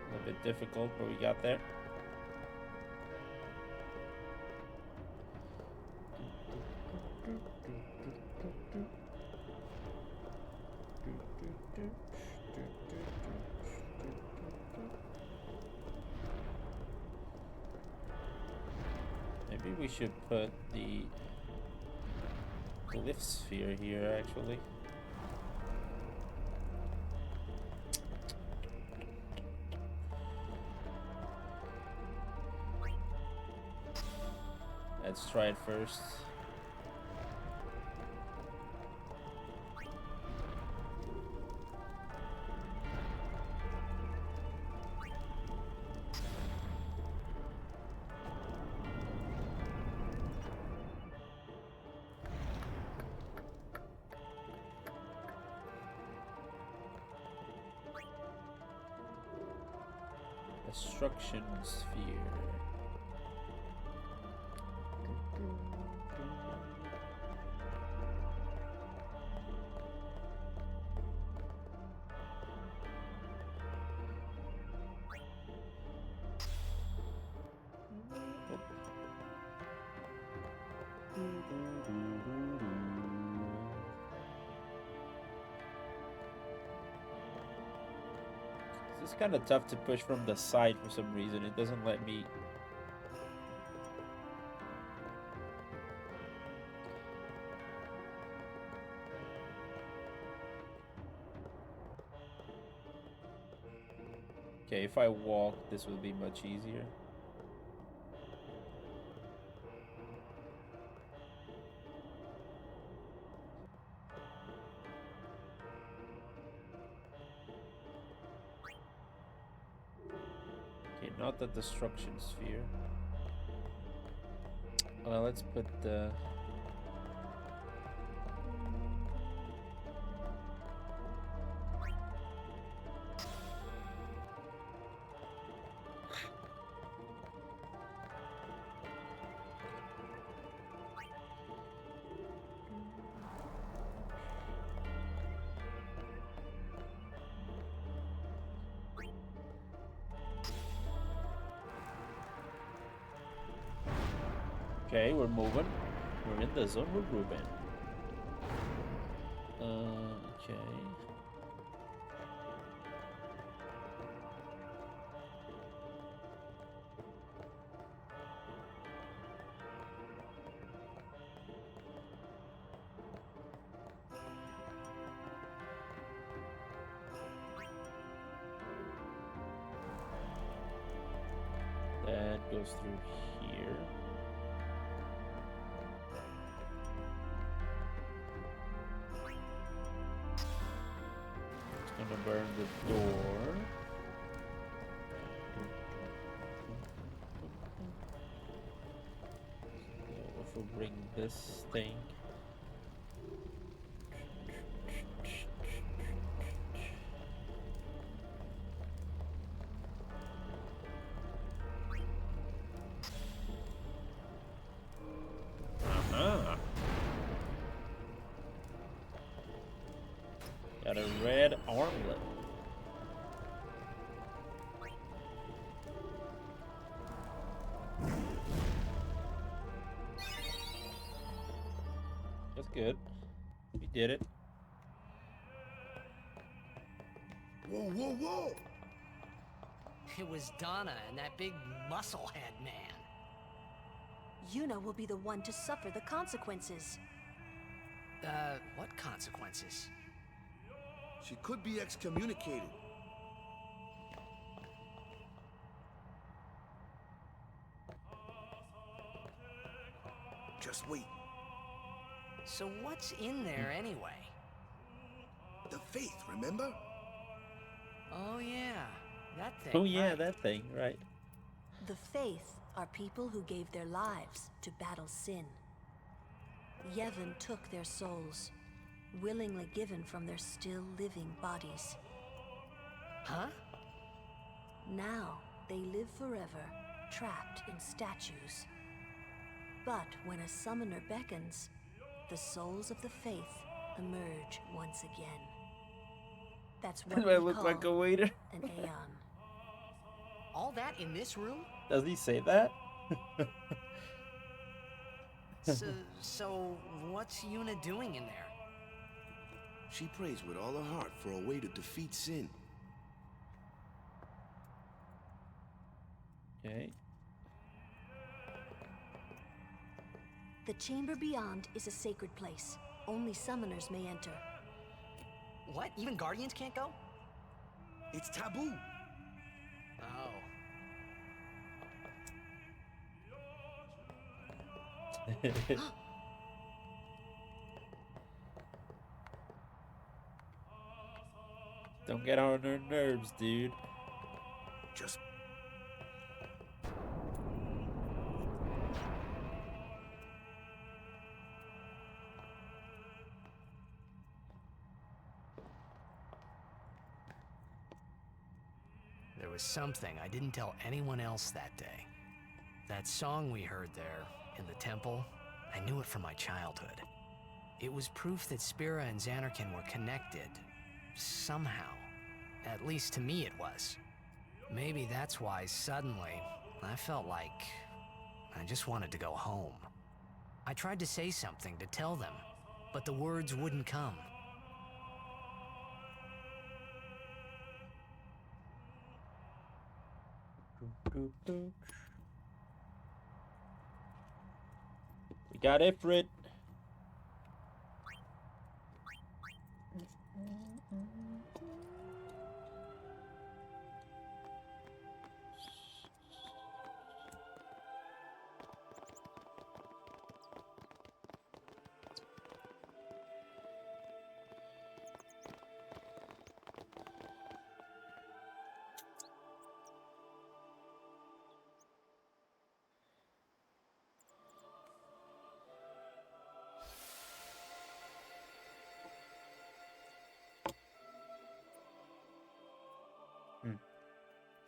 A little bit difficult, but we got there. Maybe we should put the glyph sphere here, actually. Let's try it first. Destruction sphere. It's kind of tough to push from the side for some reason. It doesn't let me. Okay, if I walk, this will be much easier. Not the destruction sphere. Well, let's put the... Okay, we're moving. We're in the zone. We're moving. Okay. That goes through here. Gonna burn the door. If we bring this thing. Got a red armlet. That's good. We did it. Whoa, whoa, whoa! It was Donna and that big musclehead man. Yuna will be the one to suffer the consequences. What consequences? She could be excommunicated. Just wait. So what's in there anyway? The faith, remember? Oh yeah, that thing. Oh yeah, right. that thing, right. The Faith are people who gave their lives to battle sin. Yevon took their souls, willingly given from their still living bodies. Huh? Now they live forever, trapped in statues. But when a summoner beckons, the souls of the Faith emerge once again. That's what Do I we look call like a waiter? an Aeon. All that in this room? Does he say that? So what's Yuna doing in there? She prays with all her heart for a way to defeat sin. Okay. The chamber beyond is a sacred place. Only summoners may enter. What? Even Guardians can't go? It's taboo. Oh. Don't get on her nerves, dude. Just... There was something I didn't tell anyone else that day. That song we heard there, in the temple, I knew it from my childhood. It was proof that Spira and Xanarkin were connected. Somehow. At least to me it was. Maybe that's why suddenly, I felt like I just wanted to go home. I tried to say something to tell them, but the words wouldn't come. We got Ifrit.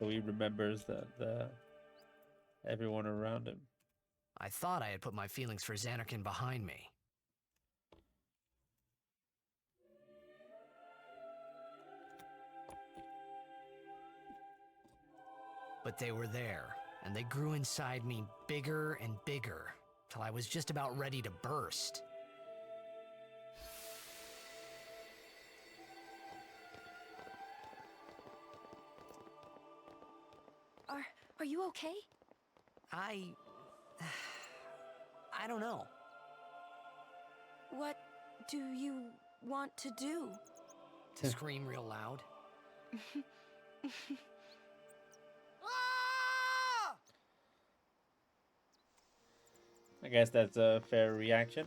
So he remembers the everyone around him. I thought I had put my feelings for Xanarkin behind me. But they were there, and they grew inside me bigger and bigger, till I was just about ready to burst. Are you okay? I don't know. What do you want to do? To scream real loud. I guess that's a fair reaction.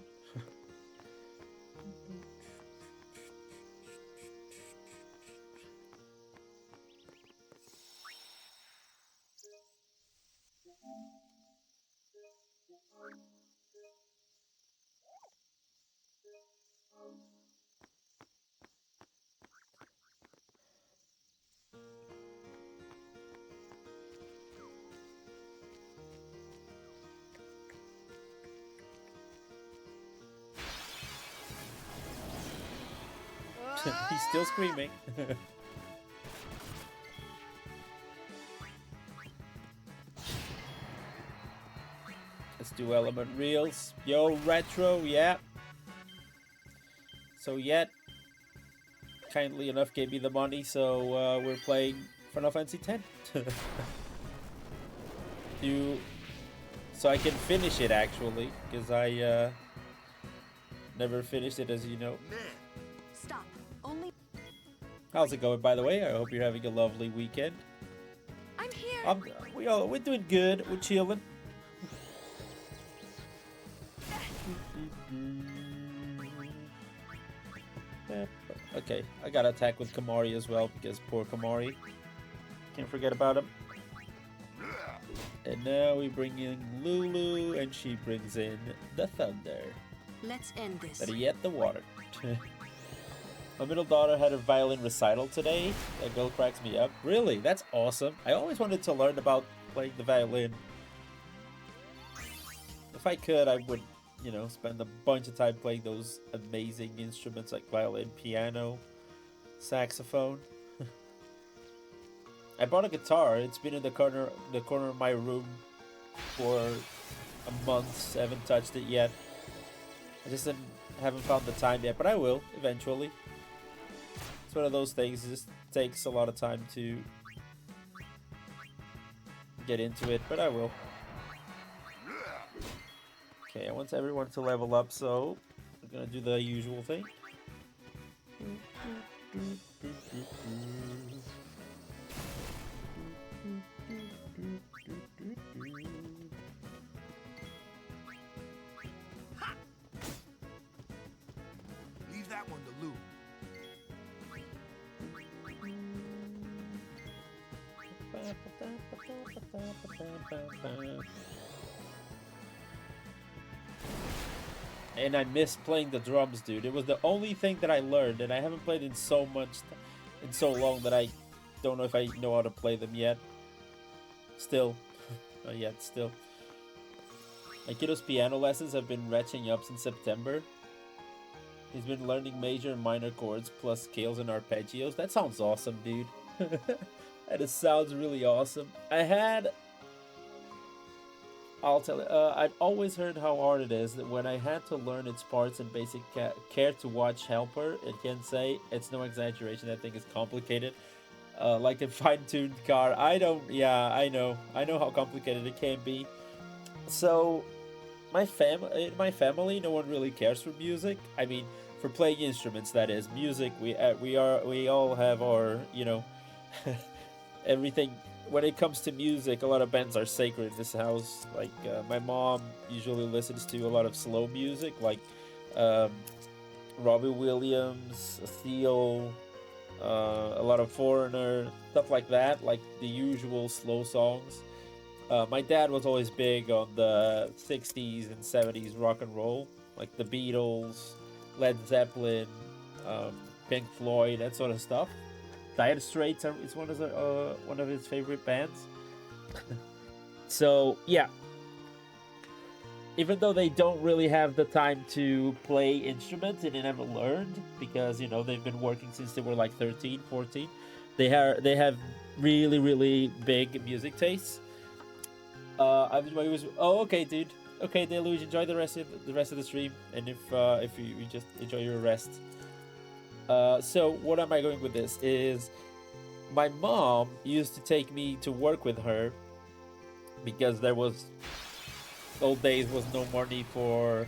He's still screaming. Let's do element reels. Yo, retro, yeah. So Yet kindly enough gave me the money, so we're playing Final Fantasy X. So I can finish it actually, because I never finished it, as you know. Stop. Only. How's it going, by the way? I hope you're having a lovely weekend. I'm here. We're doing good. We're chilling. Okay, I gotta attack with Kamari as well, because poor Kamari. Can't forget about him. And now we bring in Lulu, and she brings in the Thunder. Let's end this. Better yet, the water. My middle daughter had a violin recital today. That girl cracks me up. Really? That's awesome. I always wanted to learn about playing the violin. If I could, I would, you know, spend a bunch of time playing those amazing instruments like violin, piano, saxophone. I bought a guitar. It's been in the corner of my room for a month. I haven't touched it yet. I just haven't found the time yet, but I will eventually. It's one of those things. It just takes a lot of time to get into it, but I will. Okay, I want everyone to level up, so I'm gonna do the usual thing. Leave that one to Lou. And I miss playing the drums, dude. It was the only thing that I learned, and I haven't played in so long that I don't know if I know how to play them yet. Still. Not yet, still. My kiddo's piano lessons have been ratcheting up since September. He's been learning major and minor chords, plus scales and arpeggios. That sounds awesome, dude. That just sounds really awesome. I'll tell you, I'd always heard how hard it is that when I had to learn its parts in basic Care to Watch Helper, it can say, it's no exaggeration, that thing is complicated. Like a fine-tuned car. I know how complicated it can be. So, my family, no one really cares for music. I mean, for playing instruments, that is. Music, we all have our, you know, everything. When it comes to music, a lot of bands are sacred in this house. Like, my mom usually listens to a lot of slow music, like Robbie Williams, Theo, a lot of Foreigner, stuff like that, like the usual slow songs. My dad was always big on the 60s and 70s rock and roll, like the Beatles, Led Zeppelin, Pink Floyd, that sort of stuff. Dire Straits is one of his favorite bands. So yeah, even though they don't really have the time to play instruments and they never learned because they've been working since they were like 13, 14, they have really really big music tastes. Okay, dude. Okay, Deluge, enjoy the rest of the stream, and if you just enjoy your rest. So what am I going with this? Is my mom used to take me to work with her because there was old days was no money for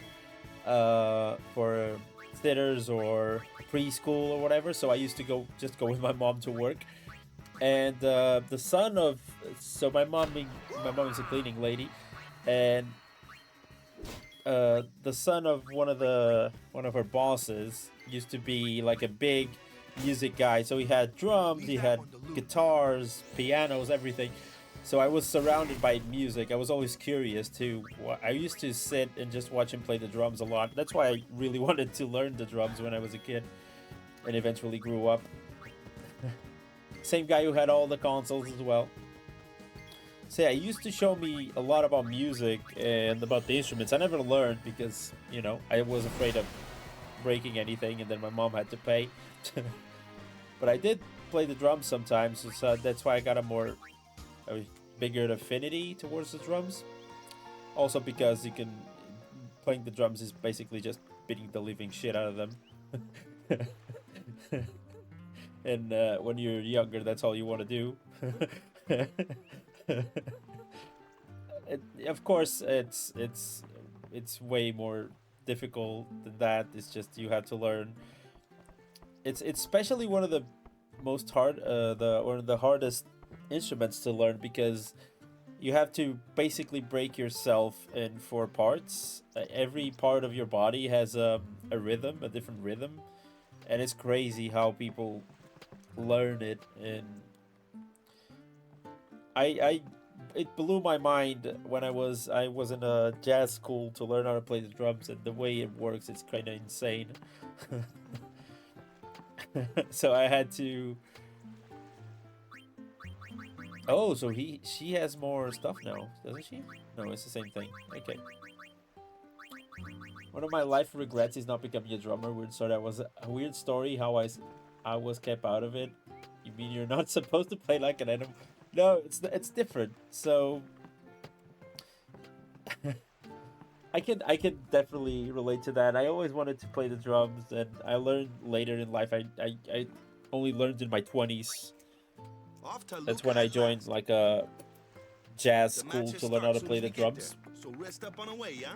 sitters or preschool or whatever. So I used to go with my mom to work, and the son of my mom is a cleaning lady, and the son of one of her bosses used to be like a big music guy. So he had drums, he had guitars, pianos, everything. So I was surrounded by music. I was always curious too. I used to sit and just watch him play the drums a lot. That's why I really wanted to learn the drums when I was a kid and eventually grew up. Same guy who had all the consoles as well. So yeah, he used to show me a lot about music and about the instruments. I never learned because, I was afraid of breaking anything, and then my mom had to pay. But I did play the drums sometimes, so that's why I got a bigger affinity towards the drums. Also because playing the drums is basically just beating the living shit out of them. And when you're younger, that's all you want to do. Of course, it's way more difficult than that. It's just you have to learn. It's especially one of the most one of the hardest instruments to learn because you have to basically break yourself in 4 parts. Every part of your body has a rhythm, a different rhythm, and it's crazy how people learn it. And it blew my mind when I was in a jazz school to learn how to play the drums, and the way it works, it's kind of insane. So I had to. Oh, so she has more stuff now, doesn't she? No, it's the same thing. Okay. One of my life regrets is not becoming a drummer. Weird story. That was a weird story. How I was kept out of it. You mean you're not supposed to play like an animal? No, it's different. So I can definitely relate to that. I always wanted to play the drums, and I learned later in life. I only learned in my 20s. That's when I joined like a jazz school to learn how to play the drums. So rest up on the way, yeah?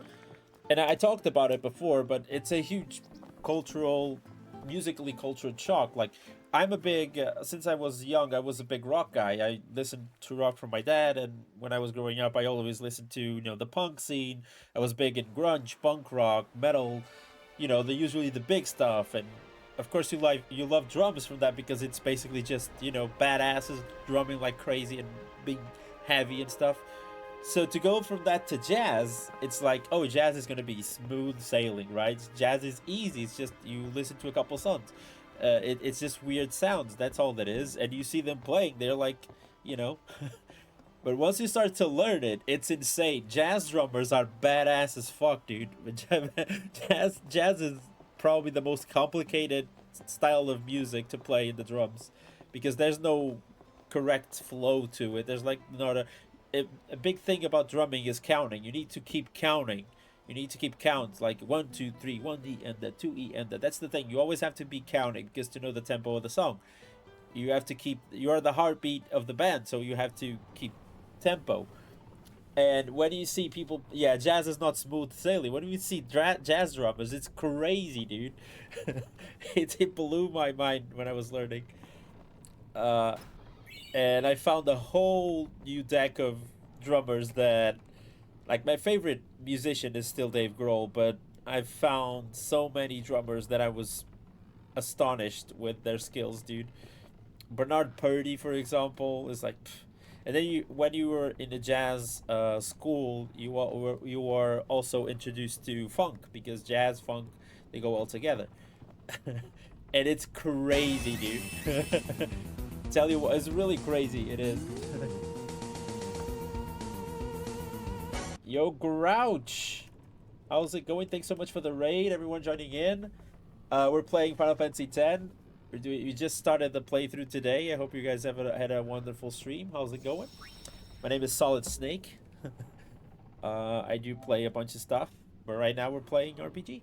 And I talked about it before, but it's a huge musically cultural shock. Like, I'm a big, since I was young, I was a big rock guy. I listened to rock from my dad, and when I was growing up, I always listened to, the punk scene. I was big in grunge, punk rock, metal, usually the big stuff. And of course, you love drums from that because it's basically just, badasses drumming like crazy and being heavy and stuff. So to go from that to jazz, it's like, oh, jazz is going to be smooth sailing, right? Jazz is easy. It's just you listen to a couple songs. It's just weird sounds. That's all that is. And you see them playing. They're like, But once you start to learn it, it's insane. Jazz drummers are badass as fuck, dude. Jazz is probably the most complicated style of music to play in the drums because there's no correct flow to it. There's like not a big thing about drumming is counting. You need to keep counting. You need to keep counts like 1, 2, 3, 1 E and the 2 E and the. That's the thing. You always have to be counting because to know the tempo of the song, you have to keep. You are the heartbeat of the band, so you have to keep tempo. And when you see people, jazz is not smooth sailing. When you see jazz drummers, it's crazy, dude. It blew my mind when I was learning. And I found a whole new deck of drummers that, like, my favorite musician is still Dave Grohl, but I've found so many drummers that I was astonished with their skills, dude. Bernard Purdy, for example, is like, pff. And then when you were in the jazz school, you were also introduced to funk because jazz, funk, they go all together. and it's crazy, dude. Tell you what, it's really crazy. It is. Yo, Grouch, how's it going? Thanks so much for the raid. Everyone joining in. We're playing Final Fantasy X. We just started the playthrough today. I hope you guys have had a wonderful stream. How's it going? My name is Solid Snake. I do play a bunch of stuff, but right now we're playing RPG.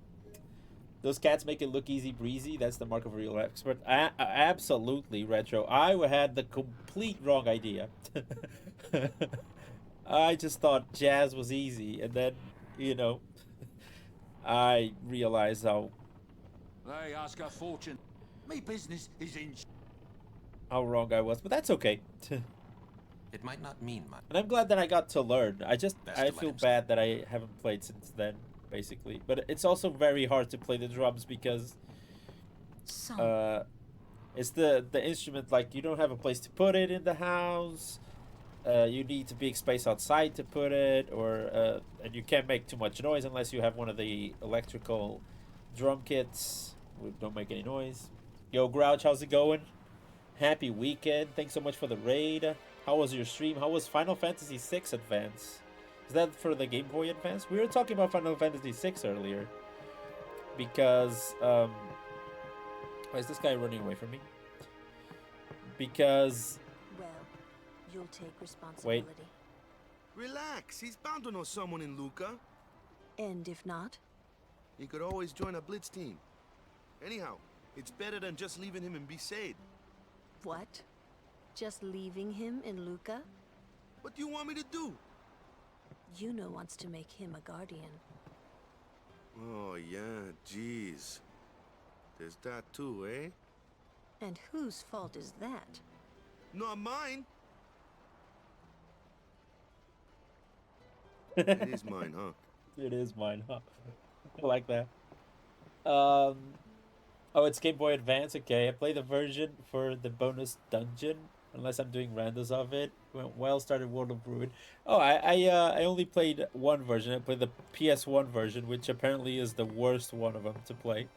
Those cats make it look easy breezy. That's the mark of a real expert. Absolutely, Retro. I had the complete wrong idea. I just thought jazz was easy, and then, you know, I realized how They ask a fortune. Me business is in. how wrong I was, but that's okay. It might not mean much. And I'm glad that I got to learn. I Best feel to let him bad that I haven't played since then, basically. But it's also very hard to play the drums because it's the instrument, like, you don't have a place to put it in the house. You need to be spaced outside to put it, or and you can't make too much noise unless you have one of the electrical drum kits. We don't make any noise. Yo, Grouch, how's it going? Happy weekend. Thanks so much for the raid. How was your stream? How was Final Fantasy VI Advance? Is that for the Game Boy Advance? We were talking about Final Fantasy VI earlier. Because, why is this guy running away from me? Because... Well, you'll take responsibility. Relax, he's bound to know someone in Luca. And if not? He could always join a blitz team. Anyhow, it's better than just leaving him in Besaid. What? Just leaving him in Luca? What do you want me to do? Yuna wants to make him a guardian. Oh, yeah, jeez. There's that too, eh? And whose fault is that? Not mine. It is mine, huh? It is mine, huh? I like that. Oh, it's Game Boy Advance. Okay, I played the version for the bonus dungeon. Unless I'm doing randos of it. Well, started World of Ruin. Oh, I only played one version. I played the PS1 version, which apparently is the worst one of them to play.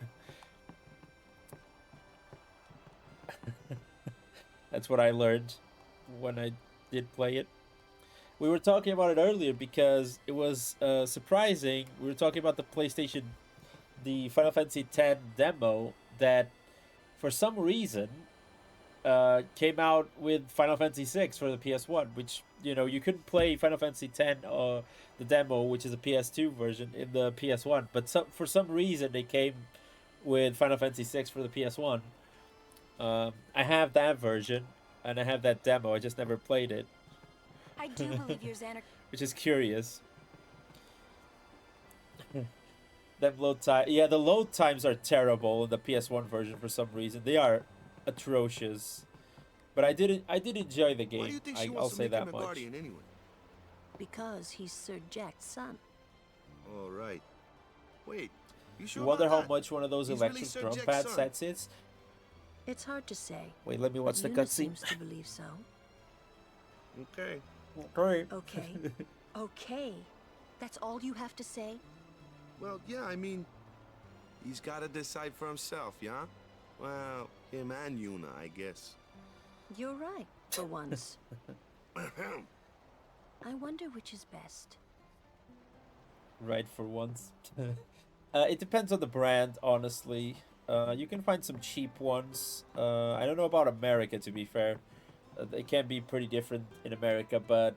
That's what I learned when I did play it. We were talking about it earlier because it was surprising. We were talking about the PlayStation, the Final Fantasy X demo that, for some reason, came out with Final Fantasy VI for the PS1, which, you know, you couldn't play Final Fantasy X, the demo, which is a PS2 version, in the PS1. But for some reason, they came with Final Fantasy VI for the PS1. I have that version, and I have that demo. I just never played it. I do believe your Xanax. Which is curious. Them load time, yeah, the load times are terrible in the PS1 version for some reason. They are atrocious. But I did enjoy the game. Why do you think she I'll wants to say make that him a much. guardian anyway? Because he's Sir Jack's son. All right. Wait, you sure You wonder about how that? much one of those He's electric really Sir drum Jack's pad son. sets is? It's hard to say. Wait, let me watch the Yuna cutscene. seems to believe so. Okay. Great. Okay. Okay. That's all you have to say? Well, yeah, I mean, he's got to decide for himself, yeah? Well, him and Yuna, I guess. You're right, for once. I wonder which is best. Right, for once. It depends on the brand, honestly. You can find some cheap ones. I don't know about America, to be fair. They can be pretty different in America, but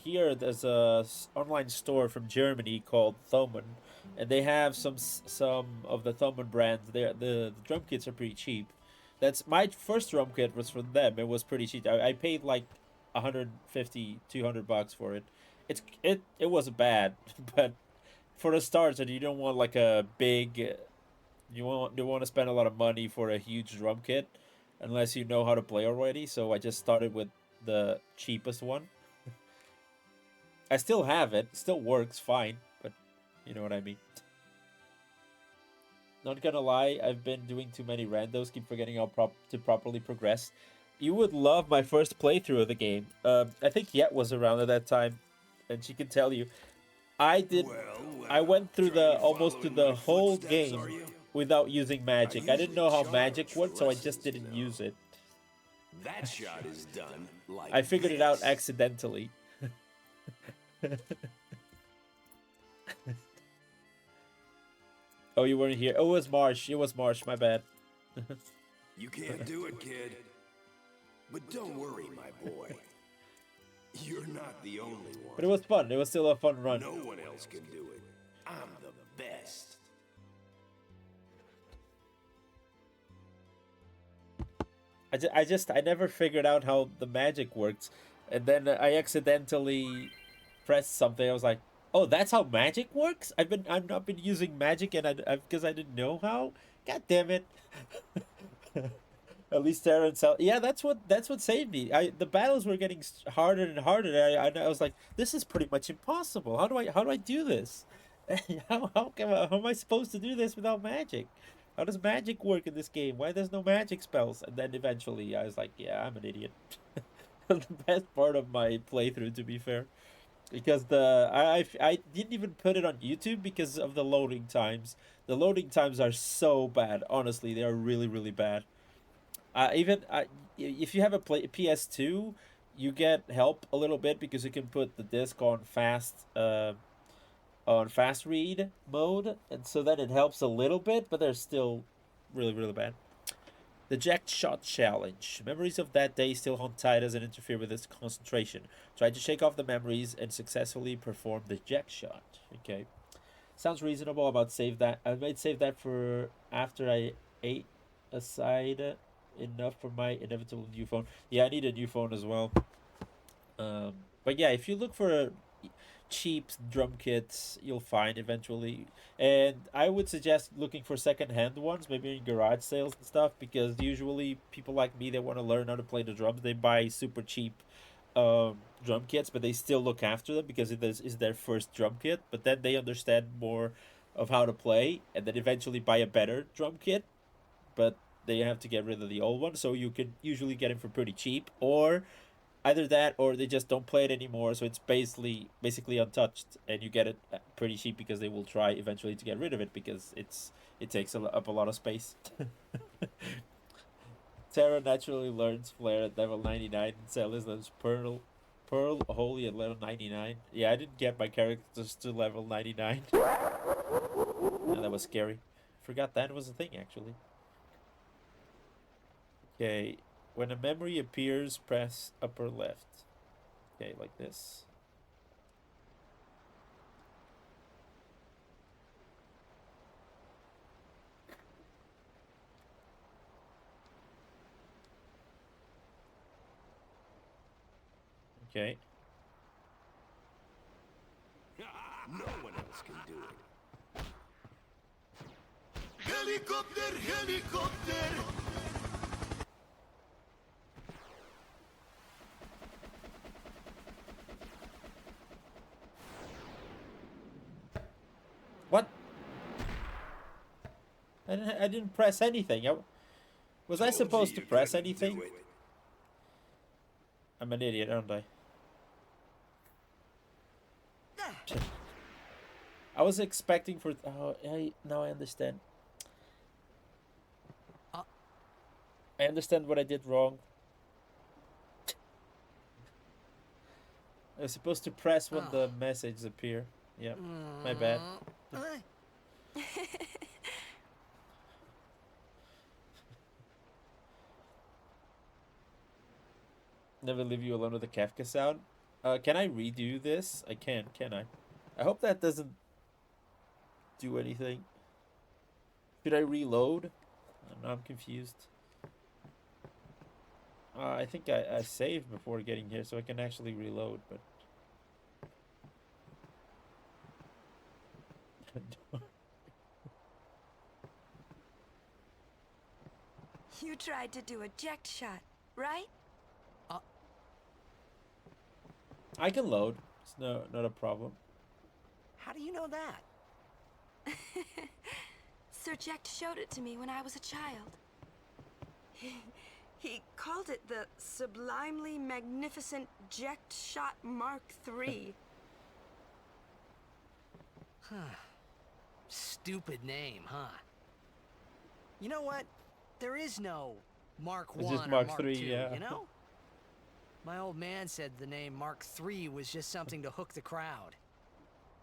here there's a online store from Germany called Thomann, and they have some of the Thomann brands. The drum kits are pretty cheap. That's my first drum kit was from them. It was pretty cheap. I paid like 150, 200 bucks for it. It wasn't bad, but for a starter, you don't want like a big. You want to spend a lot of money for a huge drum kit, unless you know how to play already. So I just started with the cheapest one. I still have it. Still works fine, but you know what I mean. Not gonna lie, I've been doing too many randos. Keep forgetting how to properly progress. You would love my first playthrough of the game. I think Yet was around at that time, and she can tell you. I did. I went through almost to the whole game without using magic. I didn't know how usually magic charge worked, for so I just lessons, didn't use it. That shot is done like I figured it out this. accidentally. Oh, you weren't here. Oh, it was Marsh. It was Marsh. My bad. You can't do it, kid. But don't worry, my boy. You're not the only one. But it was fun. It was still a fun run. No one else can do it. I'm the best. I never figured out how the magic works, and then I accidentally pressed something. I was like, "Oh, that's how magic works." I've not been using magic, and because I didn't know how. God damn it! At least Terra and Cell. Yeah, that's what saved me. The battles were getting harder and harder. And I was like, "This is pretty much impossible. How do I do this? how am I supposed to do this without magic?" How does magic work in this game? Why there's no magic spells? And then eventually I was like, yeah, I'm an idiot. The best part of my playthrough, to be fair. Because I didn't even put it on YouTube because of the loading times. The loading times are so bad. Honestly, they are really, really bad. If you have a PS2, you get help a little bit because you can put the disc on fast read mode, and so then it helps a little bit, but they're still really, really bad. The Jacked Shot Challenge. Memories of that day still haunt Titus and interfere with its concentration. Try to shake off the memories and successfully perform the Jack Shot. Okay. Sounds reasonable. About save that. I might save that for after I ate aside enough for my inevitable new phone. Yeah, I need a new phone as well. But yeah, if you look for cheap drum kits, you'll find eventually, and I would suggest looking for second-hand ones, maybe in garage sales and stuff, because usually people like me that want to learn how to play the drums, they buy super cheap drum kits, but they still look after them because it is their first drum kit, but then they understand more of how to play, and then eventually buy a better drum kit, but they have to get rid of the old one, so you can usually get it for pretty cheap, or either that or they just don't play it anymore, so it's basically untouched, and you get it pretty cheap because they will try eventually to get rid of it because it takes up a lot of space. Terra naturally learns Flare at level 99 and Celis learns Pearl Holy at level 99. Yeah, I didn't get my characters to level 99. Yeah, that was scary. Forgot that was a thing actually. Okay. When a memory appears, press upper left. Okay, like this. Okay. No one else can do it. Helicopter, helicopter! What? I didn't press anything. Was I supposed to press anything? I'm an idiot, aren't I? I was expecting for... Oh, now I understand. I understand what I did wrong. I was supposed to press when the messages appear. Yeah, my bad. Never leave you alone with the Kafka sound. Can I redo this? I can I? I hope that doesn't do anything. Should I reload? I'm confused. I think I saved before getting here, so I can actually reload, but... You tried to do a Jacked Shot, right? I can load. It's not a problem. How do you know that? Sir Jacked showed it to me when I was a child. He called it the Sublimely Magnificent Jacked Shot Mark III. Huh. Stupid name, huh? You know what? There is no Mark It's 1 just or Mark Mark 3, 2, yeah. you know? My old man said the name Mark 3 was just something to hook the crowd.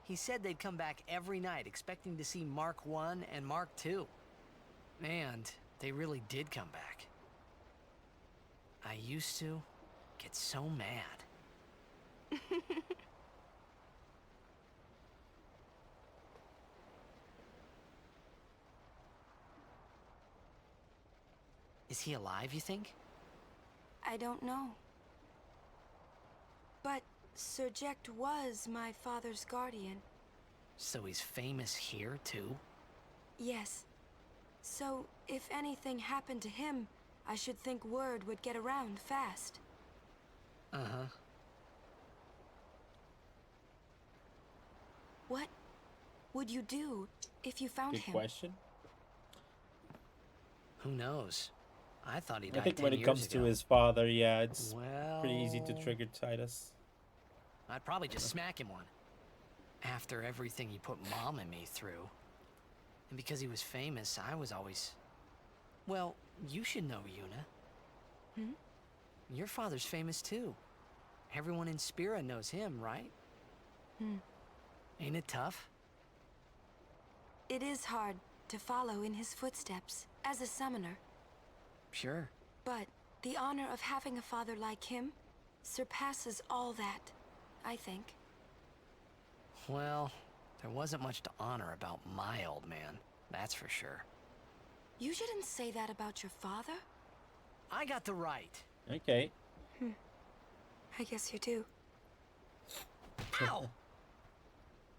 He said they'd come back every night expecting to see Mark 1 and Mark 2. And they really did come back. I used to get so mad. Is he alive, you think? I don't know. But Sir Jecht was my father's guardian. So he's famous here, too? Yes. So, if anything happened to him, I should think word would get around fast. Uh-huh. What would you do if you found Good him? question. Who knows? I thought he I died think 10 when it years comes ago. to his father, yeah, it's Well, pretty easy to trigger Titus. I'd probably just smack him one. After everything he put Mom and me through. And because he was famous, I was always... Well, you should know, Yuna. Hmm? Your father's famous too. Everyone in Spira knows him, right? Hmm. Ain't it tough? It is hard to follow in his footsteps as a summoner. Sure. But the honor of having a father like him surpasses all that, I think. Well, there wasn't much to honor about my old man, that's for sure. You shouldn't say that about your father. I got the right. Okay. I guess you do. Ow!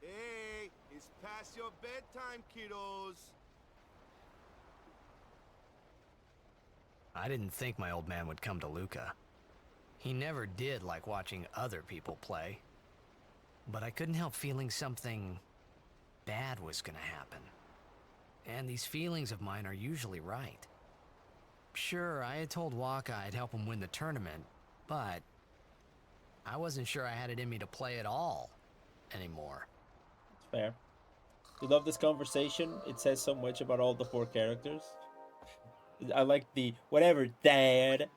Hey, it's past your bedtime, kiddos. I didn't think my old man would come to Luca. He never did like watching other people play. But I couldn't help feeling something bad was gonna happen. And these feelings of mine are usually right. Sure, I had told Waka I'd help him win the tournament, but I wasn't sure I had it in me to play at all anymore. It's fair. You love this conversation? It says so much about all the 4 characters. I like the whatever, Dad.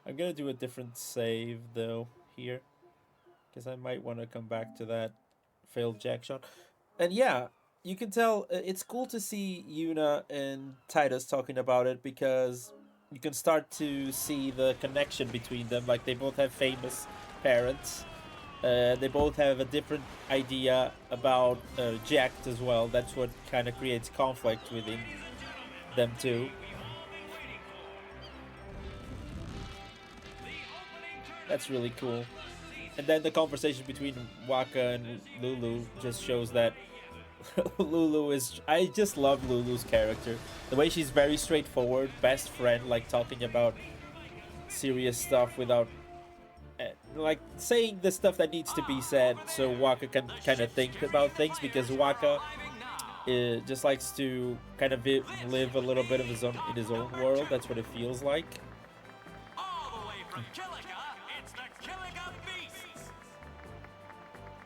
I'm gonna do a different save though here, because I might want to come back to that failed jack shot. And yeah, you can tell it's cool to see Yuna and Titus talking about it, because you can start to see the connection between them. Like, they both have famous parents. They both have a different idea about Jecht as well. That's what kind of creates conflict within them too. That's really cool. And then the conversation between Waka and Lulu just shows that Lulu is... I just love Lulu's character. The way she's very straightforward, best friend, like talking about serious stuff without... like saying the stuff that needs to be said so Waka can kind of think about things, because Waka just likes to kind of live a little bit of his own in his own world. That's what it feels like. All the way from Killiga, it's the Killiga Beasts.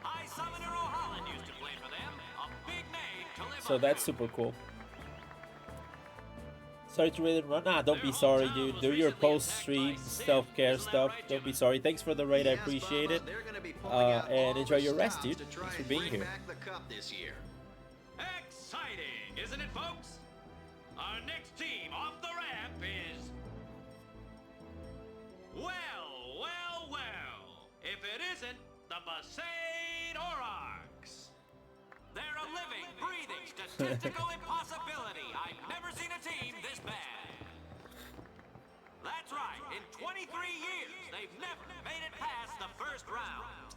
High Summoner O'Holland used to play for them. A big name to live So up that's to. super cool. Sorry to really run. Nah, don't be sorry, dude. Do your post-stream self-care stuff. Don't be sorry. Thanks for the raid. I appreciate it. And enjoy your rest, dude. Thanks for being here. Exciting, isn't it, folks? Our next team off the ramp is... Well. If it isn't the Besaid Aurochs. They're a living, breathing, statistical impossibility. I've never seen a team this bad. That's right. In 23 years, they've never made it past the first round.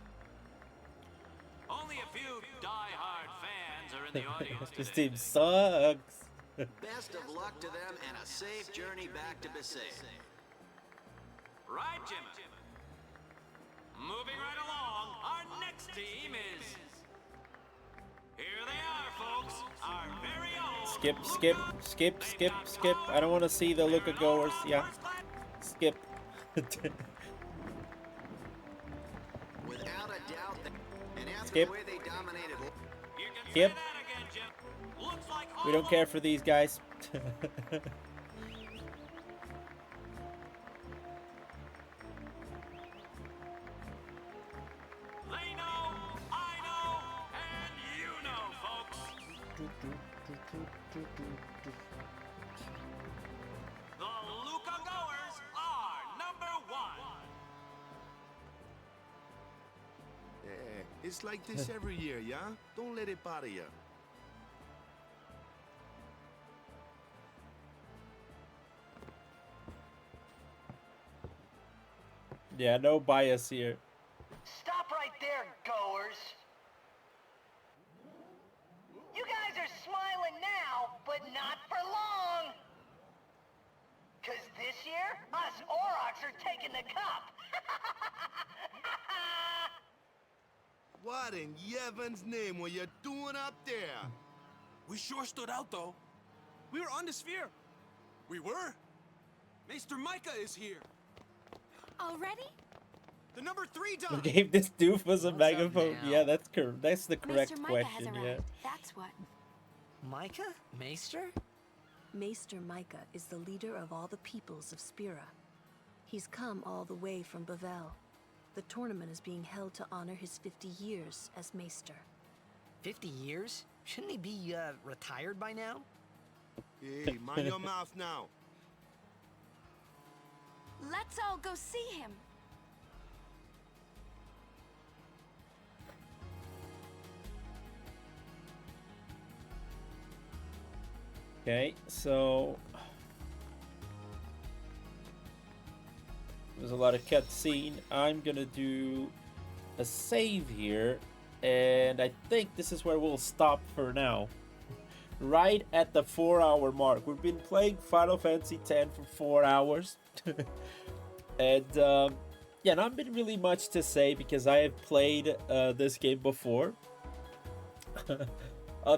Only a few die-hard fans are in the audience This today. team sucks. Best of luck to them and a safe journey back to Besaid. Right, Jim? Moving right along, our next team is... Here they are, folks. Our very own... Skip. I don't want to see the Luca goers. Yeah. Skip. Without a doubt, and after Skip. the way they dominated... Skip. We don't care for these guys. They know, I know, and you know, folks. The Luca Goers are #1. Yeah, it's like this every year, yeah? Don't let it bother you. Yeah, no bias here. Stop right there, goers. You guys are smiling now, but not for long. Cause this year, us Aurochs are taking the cup. What in Yevon's name were you doing up there? We sure stood out, though. We were on the sphere. We were. Maester Micah is here. Already? The number 3 Who done. gave this doofus a megaphone? now? Yeah, that's that's the correct Maester Micah has question. arrived. Yeah. That's what. Micah? Maester? Maester Micah is the leader of all the peoples of Spira. He's come all the way from Bavel. The tournament is being held to honor his 50 years as Maester. 50 years? Shouldn't he be, retired by now? Hey, mind your mouth now. Let's all go see him. Okay, so there's a lot of cutscene. I'm gonna do a save here, and I think this is where we'll stop for now. Right at the 4-hour mark. We've been playing Final Fantasy X for 4 hours. And yeah, not been really much to say because I have played this game before.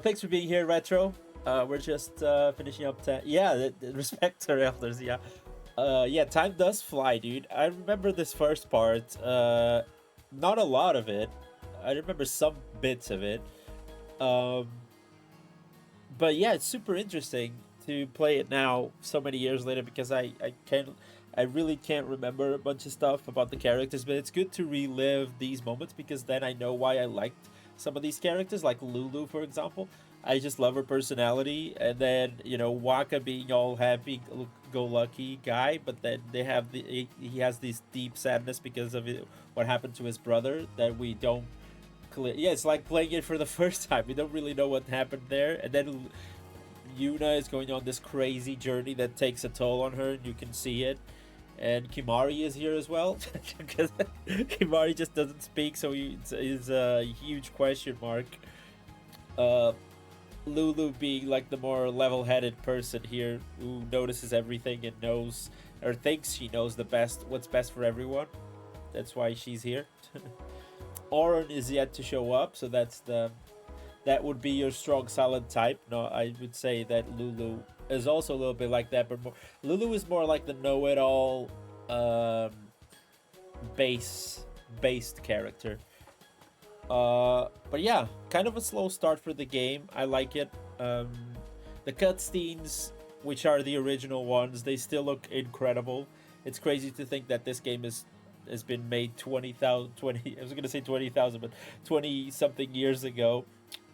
Thanks for being here, Retro. We're just finishing up. Yeah, respect our elders. Yeah, yeah. Time does fly, dude. I remember this first part. Not a lot of it. I remember some bits of it. But yeah, it's super interesting to play it now, so many years later, because I really can't remember a bunch of stuff about the characters. But it's good to relive these moments because then I know why I liked some of these characters, like Lulu, for example. I just love her personality, and then, you know, Wakka being all happy-go-lucky guy, but then they have he has this deep sadness because of what happened to his brother that we don't clear. Yeah, it's like playing it for the first time. We don't really know what happened there, and then Yuna is going on this crazy journey that takes a toll on her, and you can see it. And Kimahri is here as well, because Kimahri just doesn't speak, so it's a huge question mark. Lulu being like the more level-headed person here who notices everything and knows, or thinks she knows what's best for everyone. That's why she's here. Auron is yet to show up, so that would be your strong silent type. No, I would say that Lulu is also a little bit like that, but Lulu is more like the know-it-all based character. But yeah, kind of a slow start for the game. I like it. The cutscenes, which are the original ones, they still look incredible. It's crazy to think that this game has been made 20,000, I was gonna say 20,000, but 20 something years ago,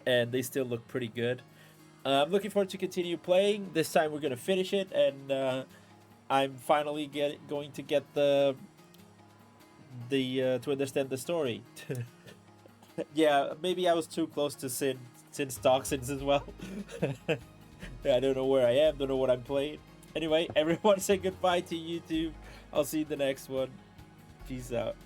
and they still look pretty good. I'm looking forward to continue playing. This time we're gonna finish it, and I'm finally going to get the to understand the story. Yeah, maybe I was too close to Sin's toxins as well. I don't know where I am, don't know what I'm playing. Anyway, everyone say goodbye to YouTube. I'll see you in the next one. Peace out.